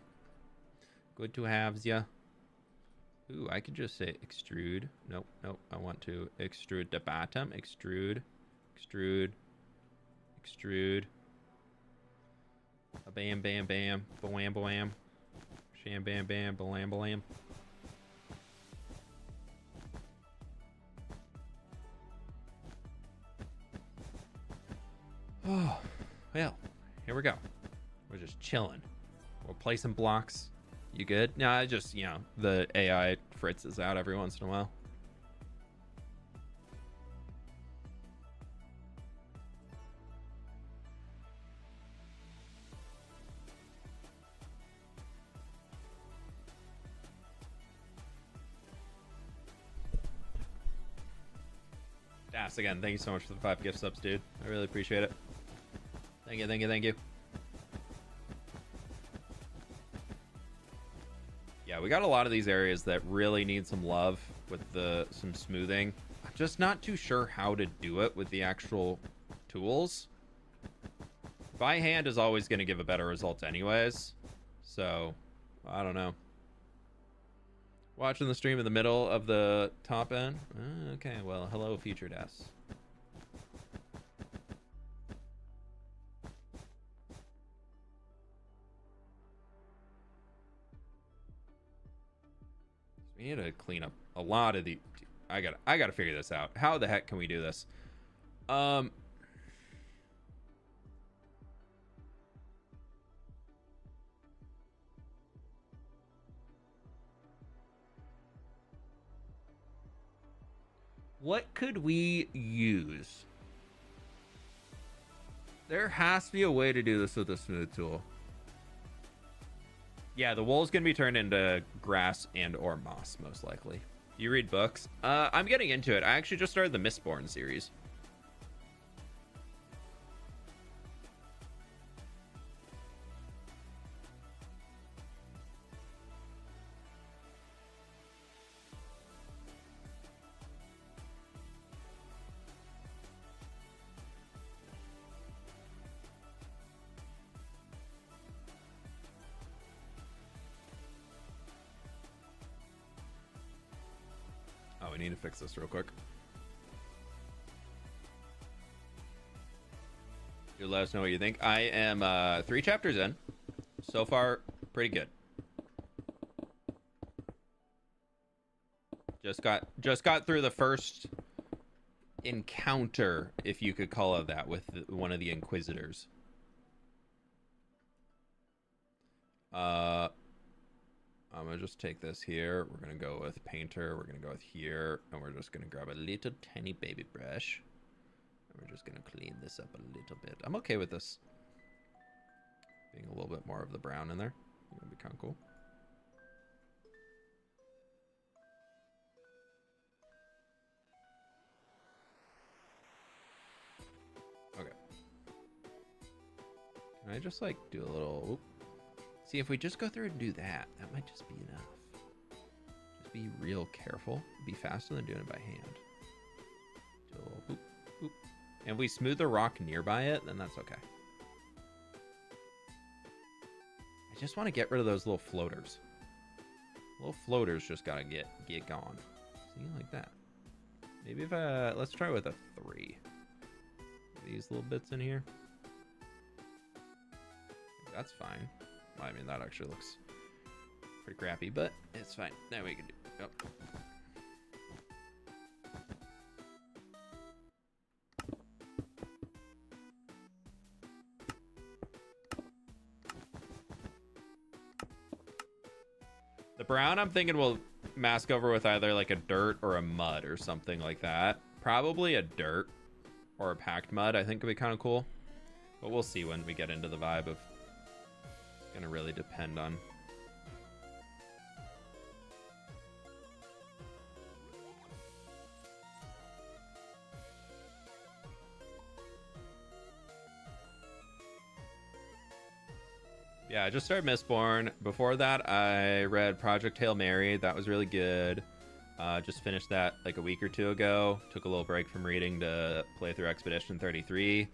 Good to have ya. Ooh, I could just say extrude. Nope, nope. I want to extrude the bottom. Extrude, extrude, extrude. Bam, bam, bam. Blam, blam. Sham, bam, bam. Blam, blam. Oh, well, here we go. We're just chilling. We'll play some blocks. You good? No, I just, you know, the AI fritzes out every once in a while. Ass again. Thank you so much for the 5 gift subs, dude. I really appreciate it. Thank you, thank you, thank you. Yeah, we got a lot of these areas that really need some love with some smoothing. I'm just not too sure how to do it with the actual tools. By hand is always going to give a better result anyways. So, I don't know. Watching the stream in the middle of the top end? Okay, well, hello, featured S. We need to clean up a lot of the... I gotta figure this out. How the heck can we do this? What could we use? There has to be a way to do this with a smooth tool. Yeah, the wool's gonna be turned into grass and or moss, most likely. You read books? I'm getting into it. I actually just started the Mistborn series. We need to fix this real quick. You let us know what you think. I am 3 chapters in. So far, pretty good. Just got through the first encounter, if you could call it that, with one of the Inquisitors. I'm gonna just take this here. We're gonna go with painter. We're gonna go with here, and we're just gonna grab a little tiny baby brush, and we're just gonna clean this up a little bit. I'm okay with this being a little bit more of the brown in there. That'd be kind of cool. Okay. Can I just like do a little? Oop. See, if we just go through and do that, that might just be enough. Just be real careful. Be faster than doing it by hand. Do a little boop, boop. And if we smooth the rock nearby it, then that's okay. I just want to get rid of those little floaters. Little floaters just gotta get gone. See, like that. Maybe if let's try with a 3. These little bits in here. That's fine. I mean, that actually looks pretty crappy, but it's fine. Now we can do it. Oh. The brown, I'm thinking we'll mask over with either like a dirt or a mud or something like that. Probably a dirt or a packed mud, I think would be kind of cool. But we'll see when we get into the vibe of... Gonna really depend on. Yeah, I just started Mistborn. Before that, I read Project Hail Mary. That was really good. Just finished that like a week or 2 ago. Took a little break from reading to play through Expedition 33.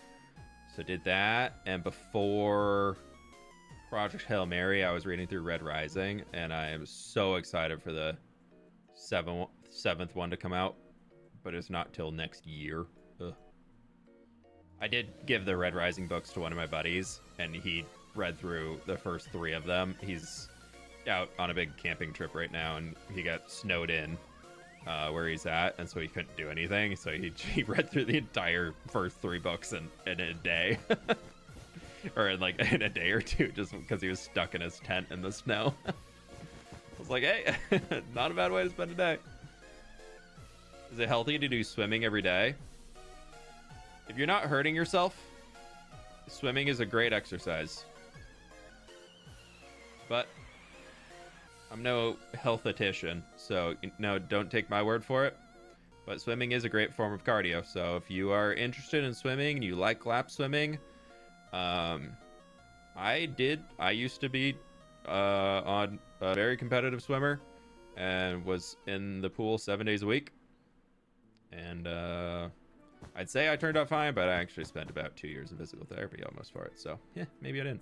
So did that. And before Project Hail Mary, I was reading through Red Rising, and I am so excited for the 7th one to come out, but it's not till next year. Ugh. I did give the Red Rising books to one of my buddies, and he read through the first 3 of them. He's out on a big camping trip right now, and he got snowed in where he's at, and so he couldn't do anything, so he read through the entire first 3 books in a day. Or in a day or 2, just because he was stuck in his tent in the snow. I was like, hey, not a bad way to spend a day. Is it healthy to do swimming every day? If you're not hurting yourself, swimming is a great exercise. But I'm no health-atician, so no, don't take my word for it. but swimming is a great form of cardio. So if you are interested in swimming and you like lap swimming, I used to be on a very competitive swimmer and was in the pool 7 days a week. And I'd say I turned out fine, but I actually spent about 2 years in physical therapy almost for it. So yeah, maybe I didn't.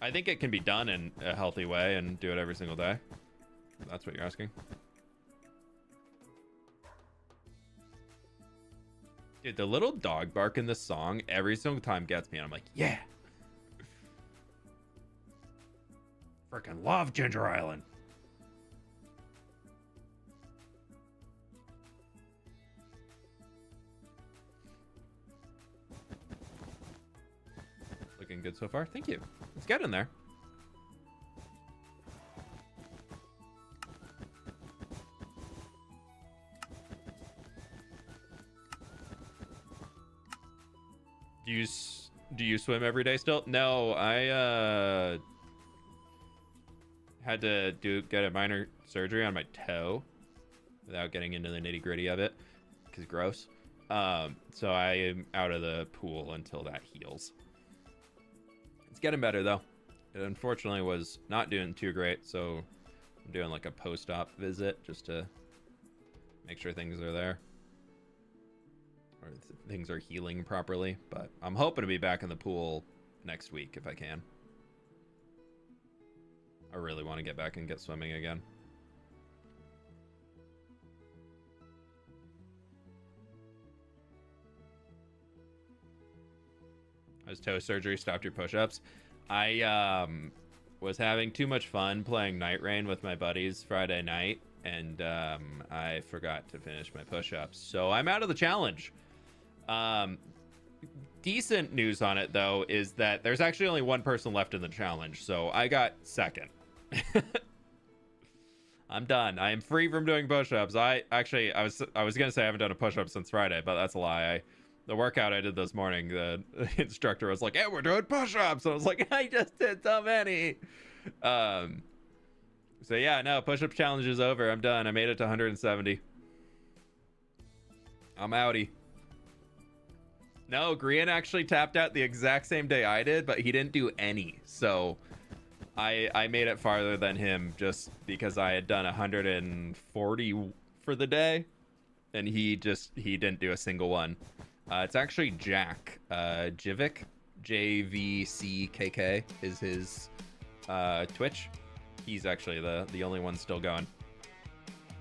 I think it can be done in a healthy way and do it every single day. That's what you're asking. Dude, the little dog bark in this song every single time gets me, and I'm like, yeah. Freaking love Ginger Island. Looking good so far. Thank you. Let's get in there. Do you swim every day still? No, I had to get a minor surgery on my toe without getting into the nitty-gritty of it because gross. So I am out of the pool until that heals. It's getting better though. It unfortunately was not doing too great, so I'm doing like a post-op visit just to make sure things are there or things are healing properly. But I'm hoping to be back in the pool next week if I can. I really want to get back and get swimming again. Has toe surgery stopped your push-ups? I was having too much fun playing Night Rain with my buddies Friday night, and I forgot to finish my push-ups. So I'm out of the challenge. Decent news on it, though, is that there's actually only one person left in the challenge, so I got second. I'm done. I am free from doing push-ups. I was gonna say I haven't done a push-up since Friday, but that's a lie. The workout I did this morning, the instructor was like, "Hey, we're doing push-ups." I was like, "I just did so many." So yeah, no, push-up challenge is over. I'm done. I made it to 170. I'm outie. No, Grian actually tapped out the exact same day I did, but he didn't do any. So I made it farther than him just because I had done 140 for the day, and he didn't do a single one. It's actually Jack Jivik, JVCKK is his Twitch. He's actually the only one still going.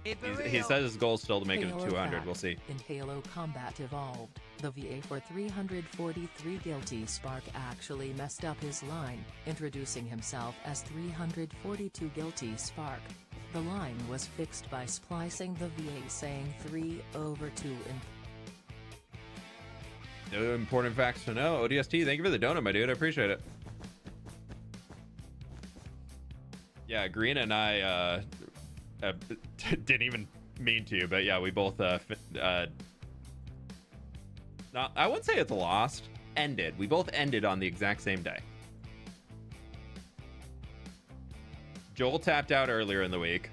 He says his goal is still to make it to 200. We'll see. In Halo Combat Evolved, the VA for 343 Guilty Spark actually messed up his line, introducing himself as 342 Guilty Spark. The line was fixed by splicing the VA saying 3/2 in. No important facts to know. ODST, thank you for the donut, my dude. I appreciate it. Yeah, Green and I didn't even mean to, but yeah, we both I wouldn't say it's lost. Ended. We both ended on the exact same day. Joel tapped out earlier in the week.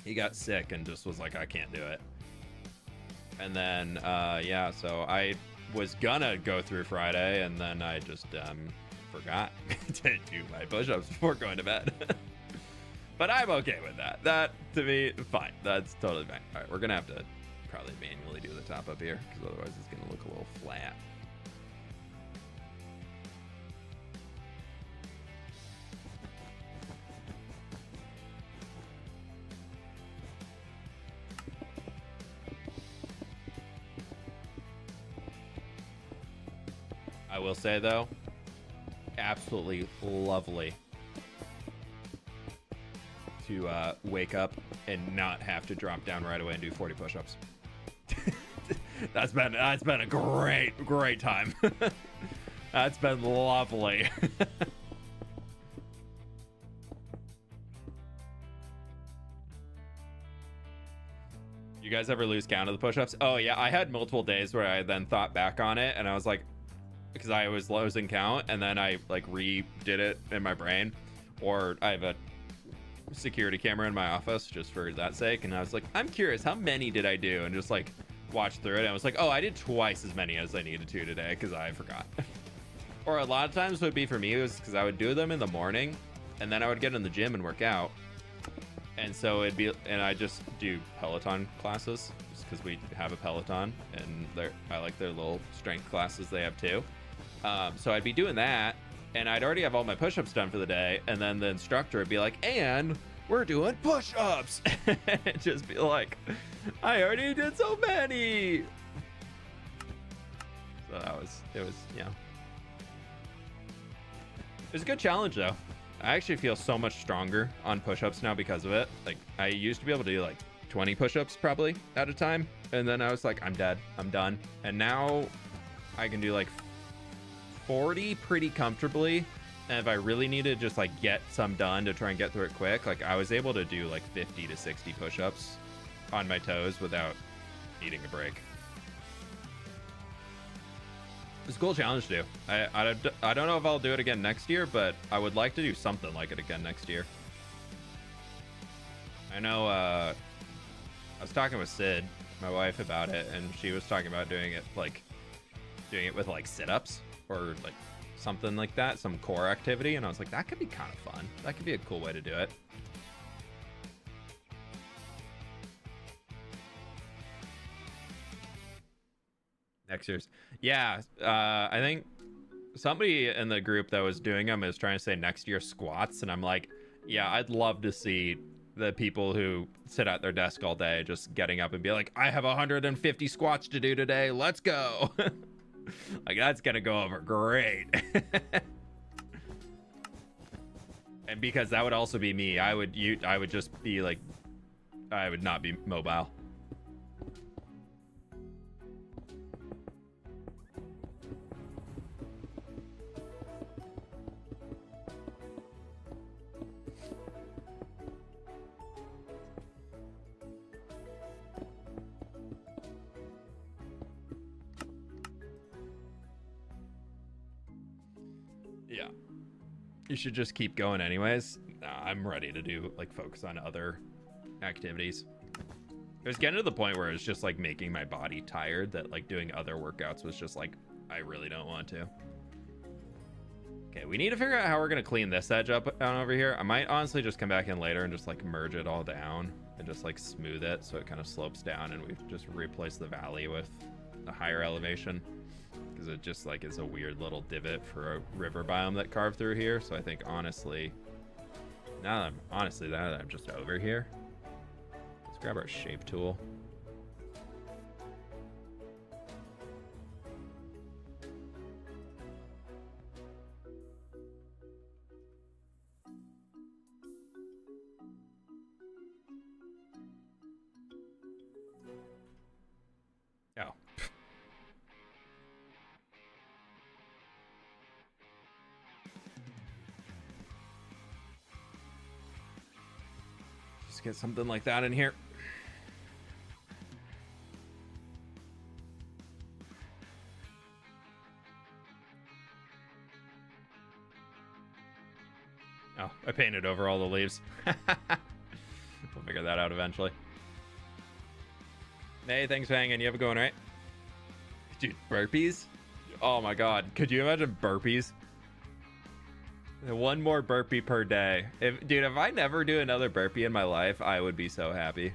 He got sick and just was like, I can't do it. And then, yeah, so I was gonna go through Friday, and then I just forgot to do my push-ups before going to bed. But I'm okay with that. That, to me, fine. That's totally fine. All right, we're gonna have to probably manually do the top up here, because otherwise it's gonna look a little flat. I will say, though, absolutely lovely to wake up and not have to drop down right away and do 40 push-ups. That's been a great time. That's been lovely. You guys ever lose count of the push-ups? Oh yeah, I had multiple days where I then thought back on it and I was like, because I was losing count, and then I like redid it in my brain. Or I have a security camera in my office just for that sake, and I was like, I'm curious, how many did I do? And just like watched through it, and I was like, oh, I did twice as many as I needed to today because I forgot. Or a lot of times would be for me was because I would do them in the morning, and then I would get in the gym and work out, and so it'd be, and I just do Peloton classes just because we have a Peloton, and I like their little strength classes they have too. So I'd be doing that, and I'd already have all my push-ups done for the day, and then the instructor would be like, and we're doing push-ups. And just be like, I already did so many. So it was yeah. It was a good challenge though. I actually feel so much stronger on push-ups now because of it. Like I used to be able to do like 20 push-ups probably at a time, and then I was like, I'm dead, I'm done. And now I can do like 40 pretty comfortably, and if I really need to just like get some done to try and get through it quick, like I was able to do like 50 to 60 push-ups on my toes without needing a break. It's a cool challenge to do. I don't know if I'll do it again next year, but I would like to do something like it again next year. I know I was talking with Sid, my wife, about it, and she was talking about doing it with like sit-ups or like something like that, some core activity, and I was like, that could be kind of fun. That could be a cool way to do it. Next year's, yeah. I think somebody in the group that was doing them is trying to say next year squats, and I'm like, yeah, I'd love to see the people who sit at their desk all day just getting up and be like, I have 150 squats to do today. Let's go. Like that's gonna go over great. And because that would also be me, I would just be like, I would not be mobile. Yeah, you should just keep going anyways. I'm ready to do like focus on other activities. It was getting to the point where it's just like making my body tired that like doing other workouts was just like, I really don't want to. Okay, we need to figure out how we're gonna clean this edge up down over here. I might honestly just come back in later and just like merge it all down and just like smooth it so it kind of slopes down, and we just replace the valley with a higher elevation. Because it just like is a weird little divot for a river biome that carved through here. So I think honestly, now that I'm just over here, let's grab our shape tool. Oh. Get something like that in here. Oh, I painted over all the leaves. We'll figure that out eventually. Hey, thanks for hanging. You have it going, right? Dude, burpees? Oh my god. Could you imagine burpees? One more burpee per day. Dude, if I never do another burpee in my life, I would be so happy.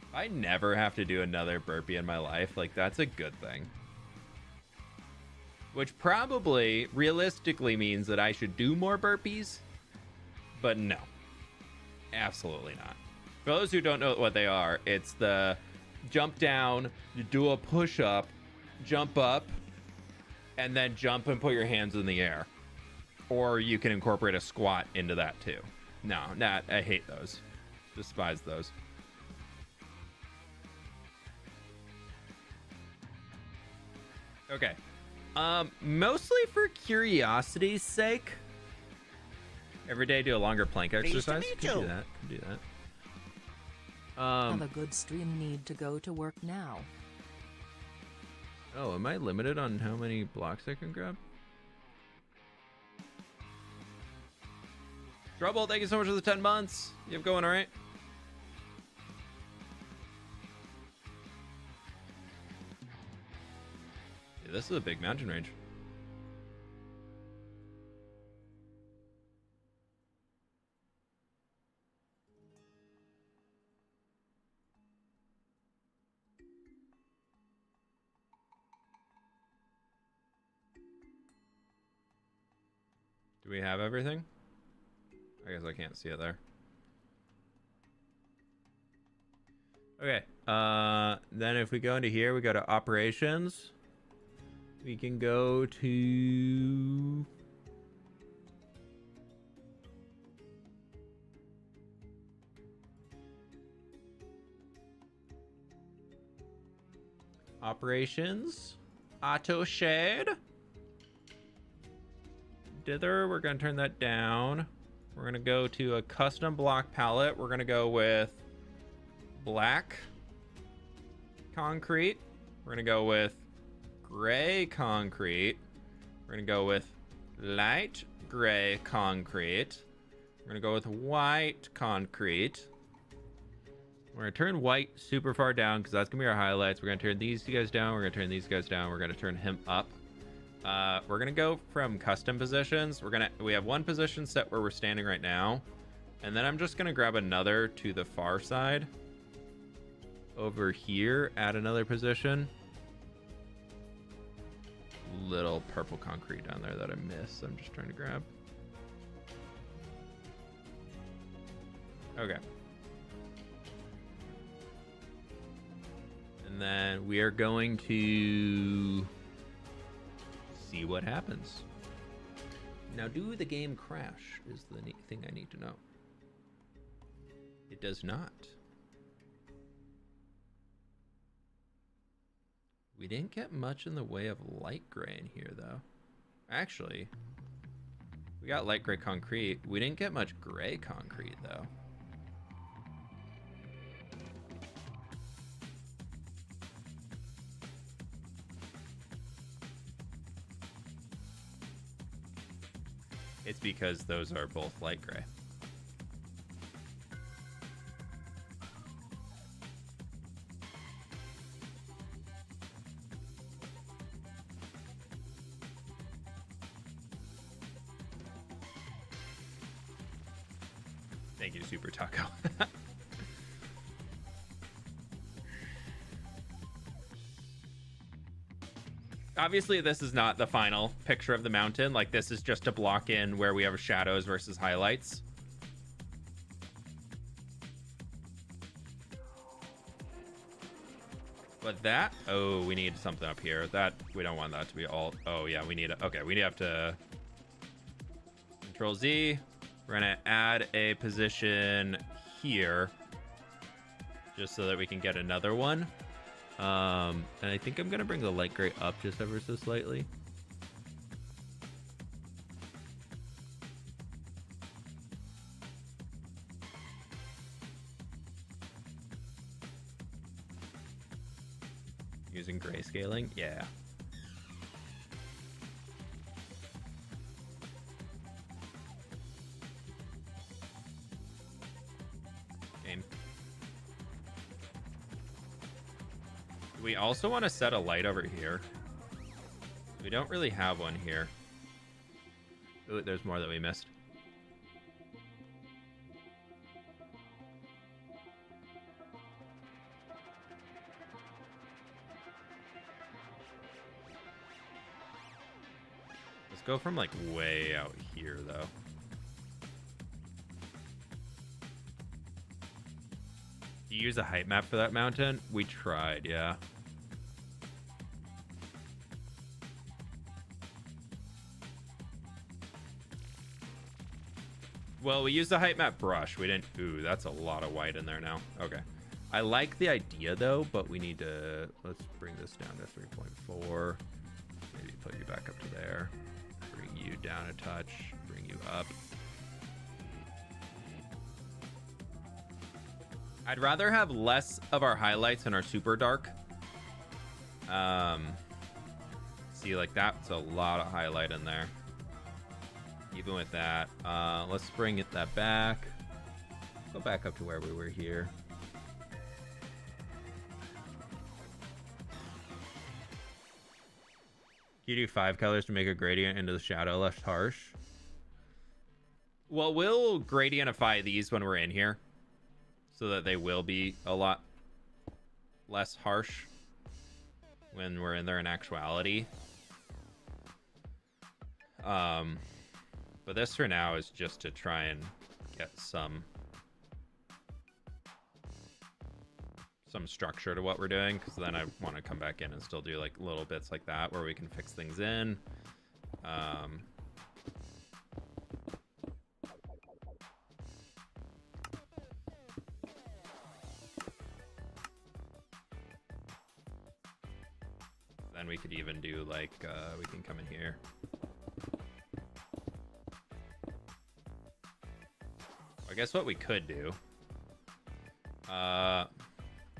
If I never have to do another burpee in my life, like that's a good thing. Which probably realistically means that I should do more burpees, but no. Absolutely not. For those who don't know what they are, it's the jump down, you do a push-up, jump up, and then jump and put your hands in the air. Or you can incorporate a squat into that too. No, I hate those. Despise those. Okay. Mostly for curiosity's sake. Every day do a longer plank exercise. Could do that. Could do that. Have a good stream. Need to go to work now. Oh, am I limited on how many blocks I can grab? Trouble, thank you so much for the 10 months. You have going all right? Yeah, this is a big mountain range. Do we have everything? I guess I can't see it there. Okay. Then if we go into here, we go to operations. We can go to operations, auto shade. Dither, we're gonna turn that down. We're gonna go to a custom block palette. We're gonna go with black concrete. We're gonna go with gray concrete. We're gonna go with light gray concrete. We're gonna go with white concrete. We're gonna turn white super far down because that's gonna be our highlights. We're gonna turn these guys down. We're gonna turn these guys down. We're gonna turn him up. We're gonna go from custom positions. We have one position set where we're standing right now, and then I'm just gonna grab another to the far side over here, add another position. Little purple concrete down there that I missed. I'm just trying to grab. Okay. And then we are going to see what happens. Now, do the game crash is the neat thing I need to know. It does not. We didn't get much in the way of light gray in here, though. Actually, we got light gray concrete. We didn't get much gray concrete, though. It's because those are both light gray. Thank you, Super Taco. Obviously, this is not the final picture of the mountain. Like, this is just to block in where we have shadows versus highlights. But that... Oh, we need something up here. That... We don't want that to be all... Oh, yeah, we need... Okay, we have to... Control Z. We're going to add a position here. Just so that we can get another one. And I think I'm going to bring the light gray up just ever so slightly. Using grayscaling? Yeah. Game. We also want to set a light over here. We don't really have one here. Ooh, there's more that we missed. Let's go from like way out here though. Do you use a height map for that mountain? We tried, yeah. Well, we used the height map brush. We didn't... Ooh, that's a lot of white in there now. Okay. I like the idea, though, but we need to... Let's bring this down to 3.4. Maybe put you back up to there. Bring you down a touch. Bring you up. I'd rather have less of our highlights and our super dark. See, like that's a lot of highlight in there. Even with that, let's bring that back. Go back up to where we were here. You do 5 colors to make a gradient into the shadow less harsh. Well, we'll gradientify these when we're in here, so that they will be a lot less harsh when we're in there in actuality. But this for now is just to try and get some structure to what we're doing, because then I want to come back in and still do like little bits like that where we can fix things in. Then we could even do like we can come in here. I guess what we could do,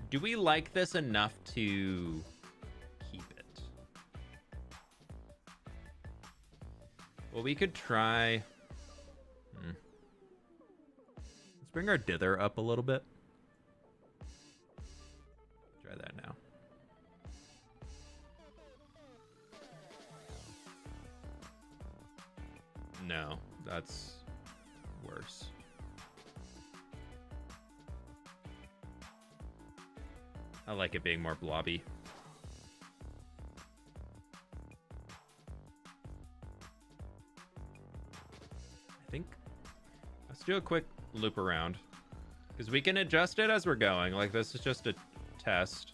do we like this enough to keep it? Well, we could try. Let's bring our dither up a little bit. Try that now. No, that's worse. I like it being more blobby. I think let's do a quick loop around, because we can adjust it as we're going. Like, this is just a test.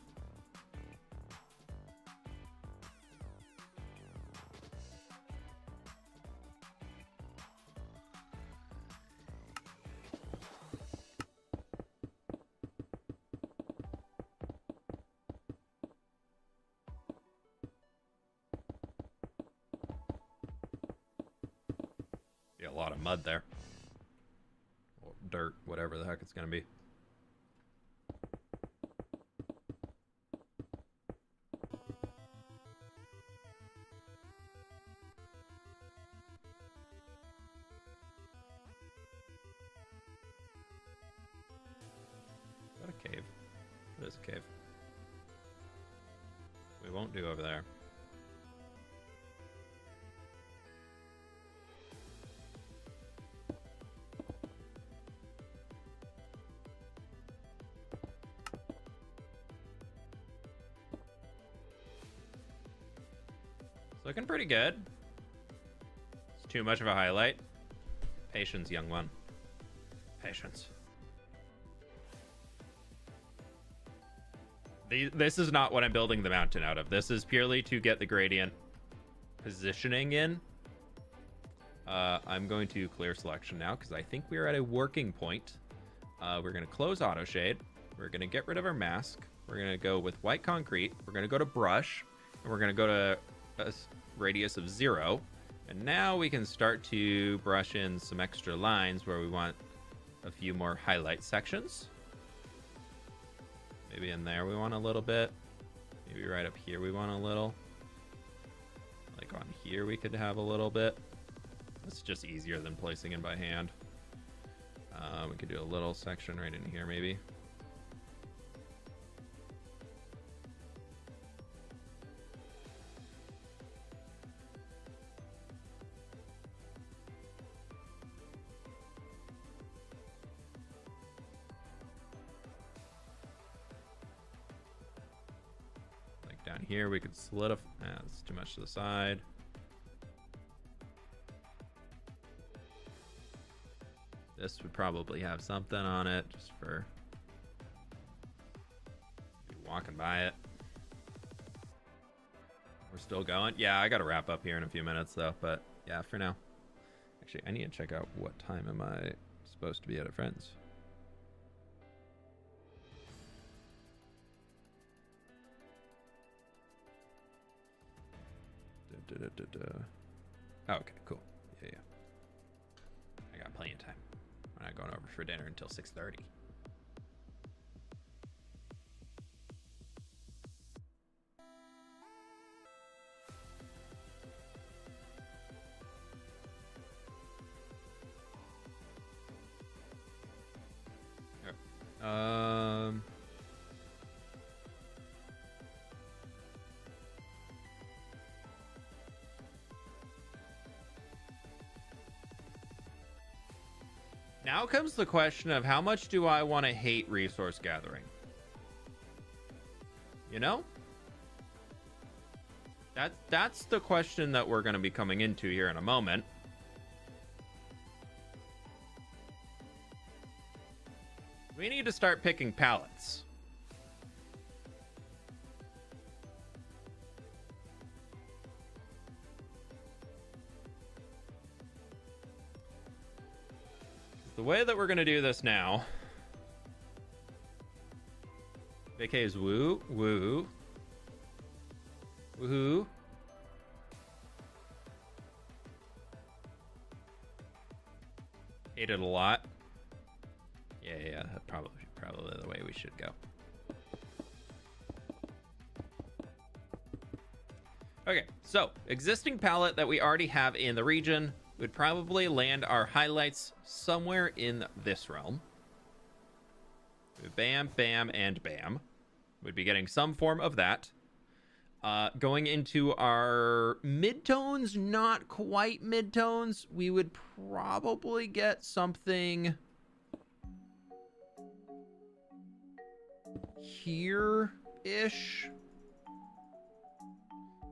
A lot of mud there, or dirt, whatever the heck it's gonna be. Is that a cave? It is a cave. We won't do over there. Looking pretty good. It's too much of a highlight. Patience, young one. Patience. This is not what I'm building the mountain out of. This is purely to get the gradient positioning in. I'm going to clear selection now, because I think we're at a working point. We're going to close auto shade. We're going to get rid of our mask. We're going to go with white concrete. We're going to go to brush. And we're going to go to a radius of 0, and now we can start to brush in some extra lines where we want a few more highlight sections. Maybe in there we want a little bit, maybe right up here we want a little, like on here we could have a little bit. It's just easier than placing it by hand. We could do a little section right in here maybe. Down here we could solidify. That's too much to the side. This would probably have something on it just for walking by it. We're still going. Yeah, I gotta wrap up here in a few minutes though, but yeah, for now. Actually, I need to check out what time am I supposed to be at a friend's. Oh, okay, cool. Yeah. I got plenty of time. I'm not going over for dinner until 6:30. Um. Now comes the question of how much do I want to hate resource gathering? You know? That's the question that we're going to be coming into here in a moment. We need to start picking pallets. The way that we're going to do this now. VK is woo, woo. Woohoo. Hate it a lot. Yeah, probably the way we should go. Okay, so existing palette that we already have in the region would probably land our highlights somewhere in this realm. Bam, bam, and bam. We'd be getting some form of that. Going into our midtones, not quite midtones, we would probably get something here-ish.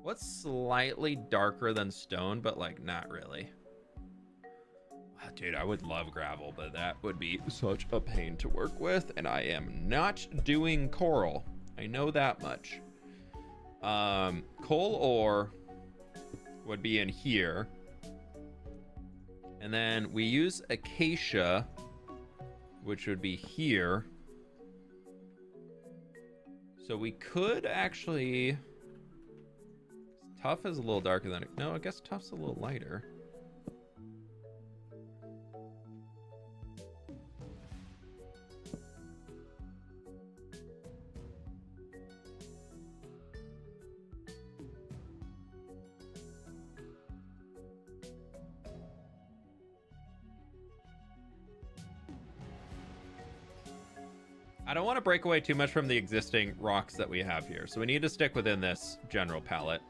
What's slightly darker than stone, but like not really? Wow, dude, I would love gravel, but that would be such a pain to work with, and I am not doing coral. I know that much. Coal ore would be in here. And then we use acacia, which would be here. So we could actually... Tough is a little darker than... No, I guess tough's a little lighter. I don't want to break away too much from the existing rocks that we have here, so we need to stick within this general palette.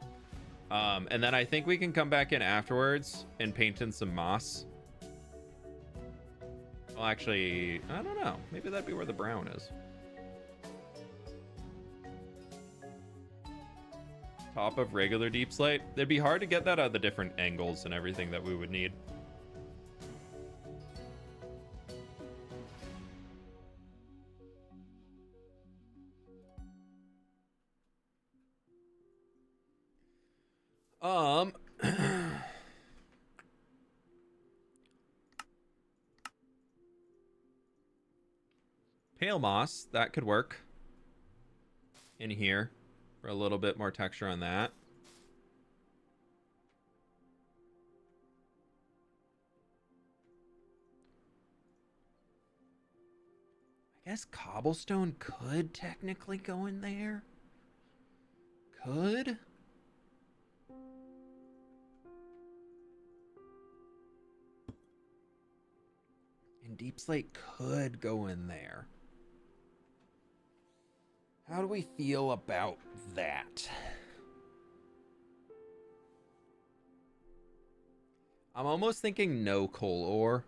And then I think we can come back in afterwards and paint in some moss. Well, actually, I don't know. Maybe that'd be where the brown is. Top of regular deep slate. It'd be hard to get that out of the different angles and everything that we would need. Pale moss, that could work in here for a little bit more texture on that. I guess cobblestone could technically go in there. Could. And deep slate could go in there. How do we feel about that? I'm almost thinking no coal ore.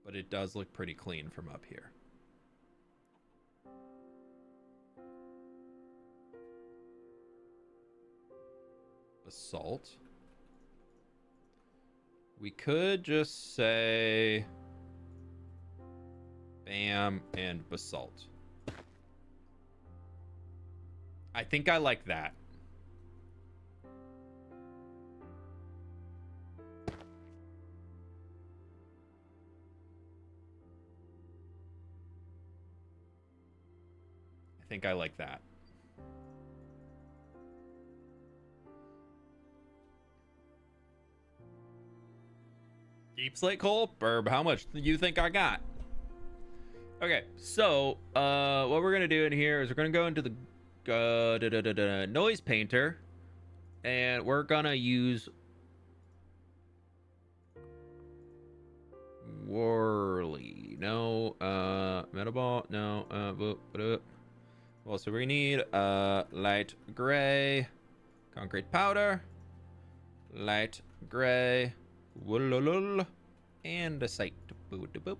But it does look pretty clean from up here. Basalt. We could just say bam and basalt. I think I like that. I think I like that. Deep slate coal? Burb, how much do you think I got? Okay, so what we're gonna do in here is we're gonna go into the noise painter. And we're gonna use Whirly. No, Metaball. No, boop, boop. Well, so we need light gray, concrete powder, light gray, woolulul, and a site. Boop, boop.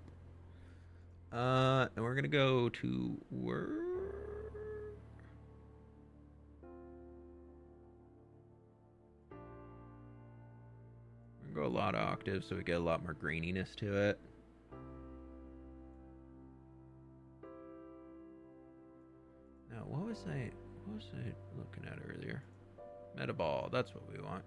And we're gonna go to work. We're gonna go a lot of octaves so we get a lot more graininess to it. Now, what was I looking at earlier? Metaball, that's what we want.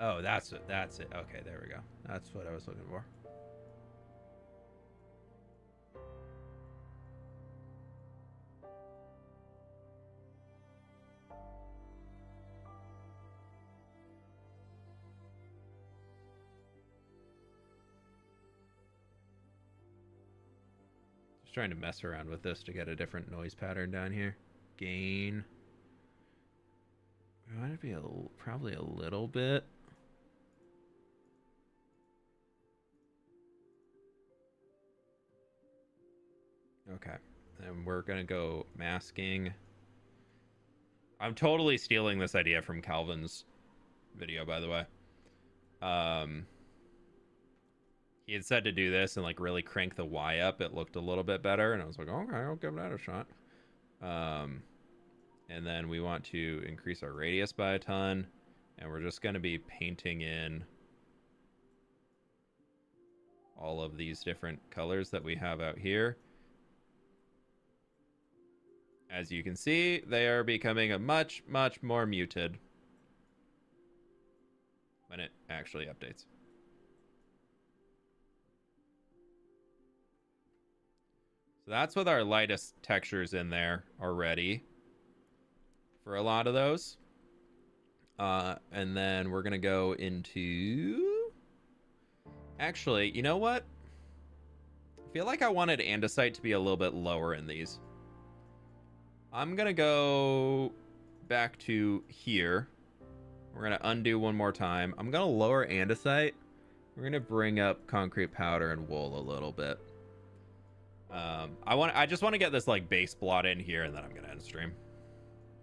Oh, that's it. That's it. Okay, there we go. That's what I was looking for. Just trying to mess around with this to get a different noise pattern down here. Gain. We want it to be probably a little bit. Okay, and we're gonna go masking. I'm totally stealing this idea from Calvin's video, by the way. He had said to do this and like really crank the Y up. It looked a little bit better, and I was like, okay, I'll give that a shot. And then we want to increase our radius by a ton, and we're just gonna be painting in all of these different colors that we have out here. As you can see, they are becoming a much, much more muted when it actually updates. So that's with our lightest textures in there already for a lot of those. And then we're going to go into... Actually, you know what? I feel like I wanted andesite to be a little bit lower in these. I'm going to go back to here. We're going to undo one more time. I'm going to lower andesite. We're going to bring up concrete powder and wool a little bit. I just want to get this like base blot in here, and then I'm going to end stream.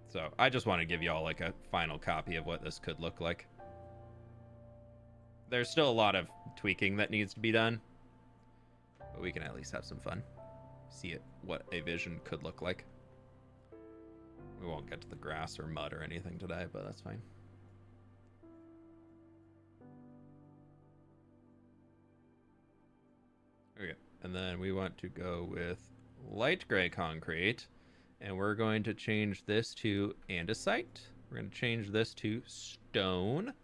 So I just want to give y'all like a final copy of what this could look like. There's still a lot of tweaking that needs to be done, but we can at least have some fun. See it, what a vision could look like. We won't get to the grass or mud or anything today, but that's fine. Okay, and then we want to go with light gray concrete, and we're going to change this to andesite. We're going to change this to stone, and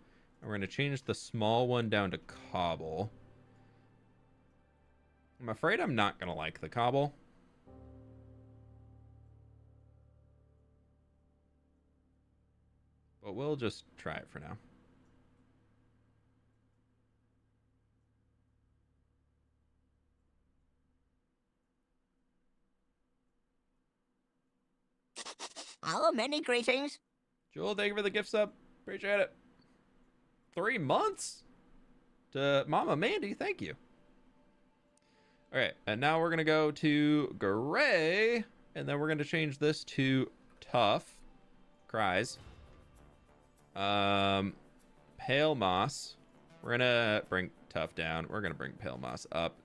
we're going to change the small one down to cobble. I'm afraid I'm not going to like the cobble. But we'll just try it for now. Hello, many greetings. Jewel, thank you for the gift sub. Appreciate it. 3 months? To Mama Mandy, thank you. All right, and now we're going to go to gray, and then we're going to change this to tough. Cries. Pale moss. We're going to bring tough down. We're going to bring pale moss up.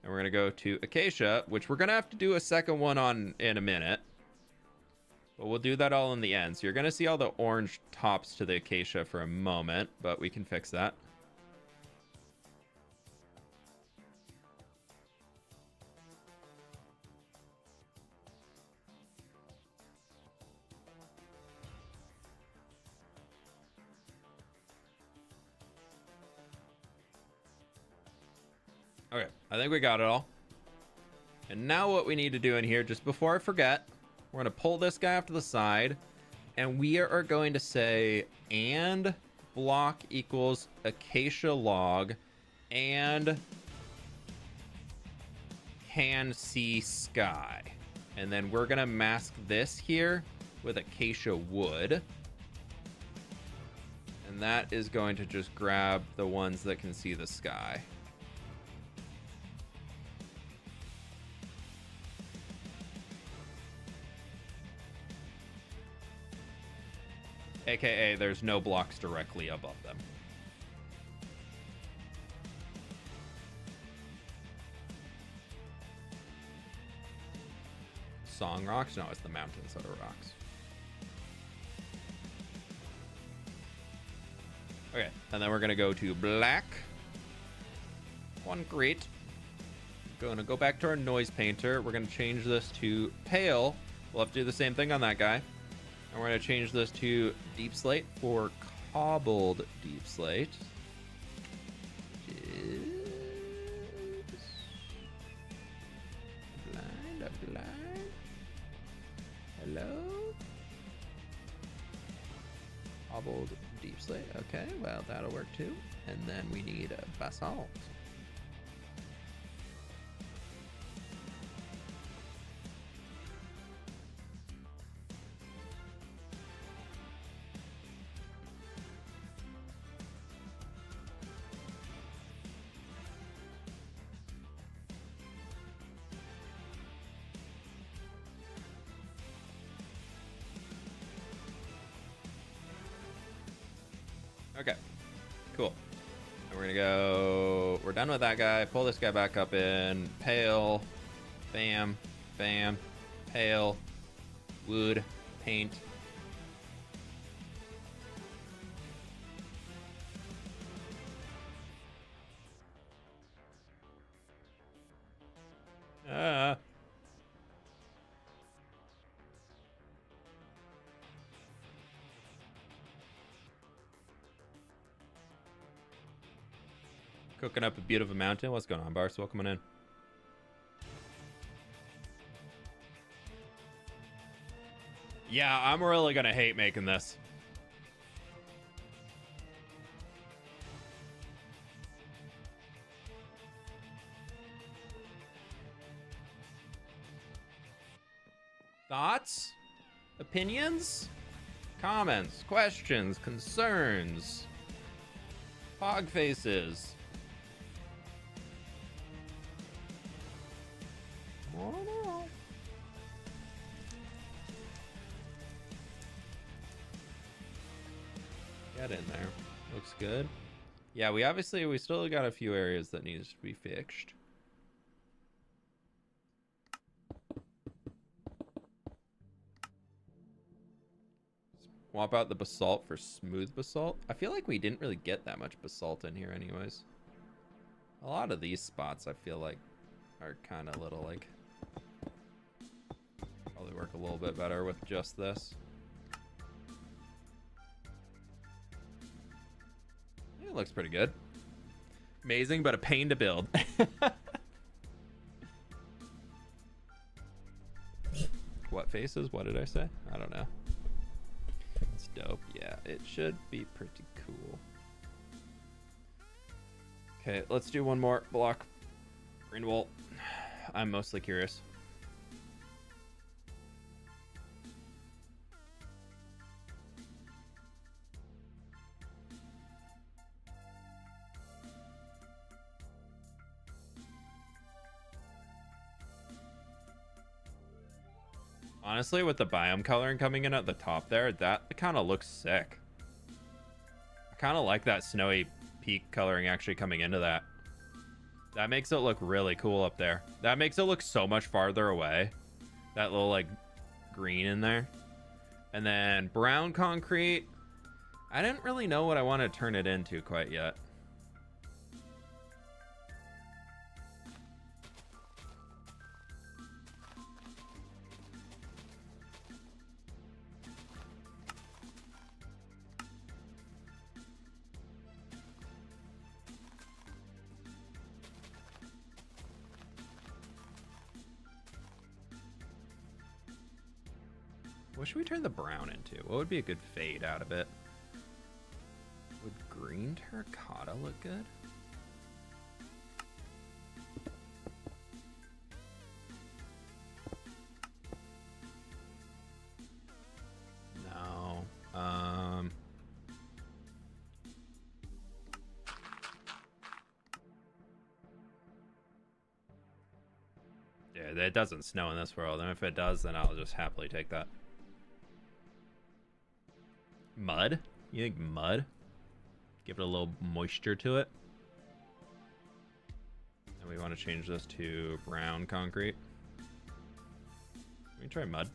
And we're going to go to acacia, which we're going to have to do a second one on in a minute. But we'll do that all in the end. So you're going to see all the orange tops to the acacia for a moment, but we can fix that. Okay, I think we got it all. And now what we need to do in here, just before I forget, we're going to pull this guy off to the side, and we are going to say and block equals acacia log and can see sky. And then we're gonna mask this here with acacia wood. And that is going to just grab the ones that can see the sky. AKA, there's no blocks directly above them. Song rocks? No, it's the mountains that are rocks. Okay, and then we're gonna go to black concrete. Gonna go back to our noise painter. We're gonna change this to pale. We'll have to do the same thing on that guy. And we're gonna change this to deep slate for cobbled deep slate. Which is blind. Hello? Cobbled deep slate. Okay, well, that'll work too. And then we need a basalt. Okay, cool. And we're gonna go, we're done with that guy. Pull this guy back up in pale, bam, bam, pale, wood, paint. Cooking up a beautiful mountain. What's going on, Bars? Welcome on in. Yeah, I'm really gonna hate making this. Thoughts? Opinions? Comments? Questions? Concerns? Hog faces? Oh, no. Get in there. Looks good. Yeah, we still got a few areas that needs to be fixed. Swap out the basalt for smooth basalt. I feel like we didn't really get that much basalt in here anyways. A lot of these spots I feel like are kind of little like... Probably work a little bit better with just this. It looks pretty good. Amazing, but a pain to build. What faces? What did I say? I don't know. It's dope. Yeah, it should be pretty cool. Okay, let's do one more block. Green wool. I'm mostly curious. Honestly, with the biome coloring coming in at the top there, that kind of looks sick. I kind of like that snowy peak coloring actually coming into that. That makes it look really cool up there. That makes it look so much farther away. That little like green in there. And then brown concrete. I didn't really know what I want to turn it into quite yet. What should we turn the brown into? What would be a good fade out of it? Would green terracotta look good? Okay, it doesn't snow in this world, and if it does, then I'll just happily take that. Mud? You think mud? Give it a little moisture to it. And we want to change this to brown concrete. We can try mud.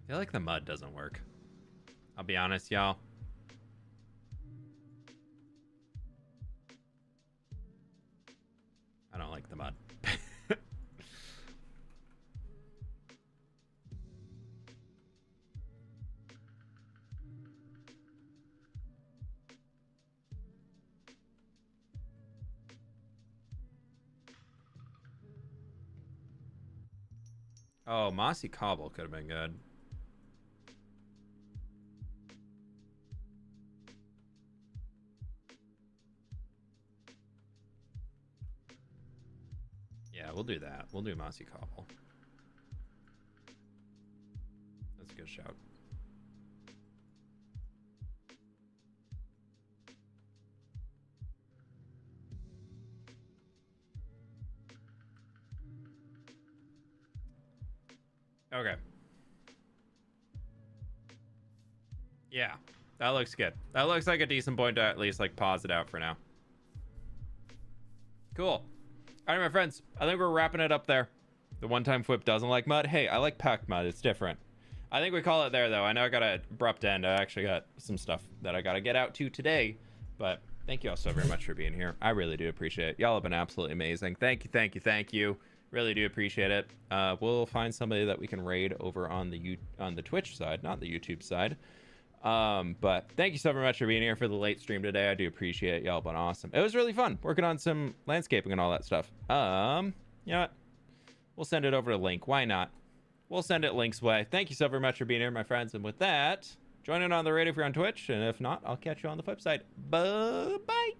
I feel like the mud doesn't work. I'll be honest, y'all. I don't like the mud. Oh, mossy cobble could have been good. Yeah, we'll do that. We'll do mossy cobble. That's a good shout. Okay. Yeah, that looks good. That looks like a decent point to at least like pause it out for now. Cool. All right, my friends. I think we're wrapping it up there. The one-time fWhip doesn't like mud. Hey, I like packed mud. It's different. I think we call it there, though. I know I got an abrupt end. I actually got some stuff that I got to get out to today. But thank you all so very much for being here. I really do appreciate it. Y'all have been absolutely amazing. Thank you, thank you, thank you. Really do appreciate it. We'll find somebody that we can raid over on the Twitch side, not the YouTube side. But thank you so very much for being here for the late stream today. I do appreciate it. Y'all been awesome. It was really fun working on some landscaping and all that stuff. You know what? We'll send it over to Link. Why not? We'll send it Link's way. Thank you so very much for being here, my friends. And with that, join in on the raid if you're on Twitch. And if not, I'll catch you on the flip side. Bye-bye.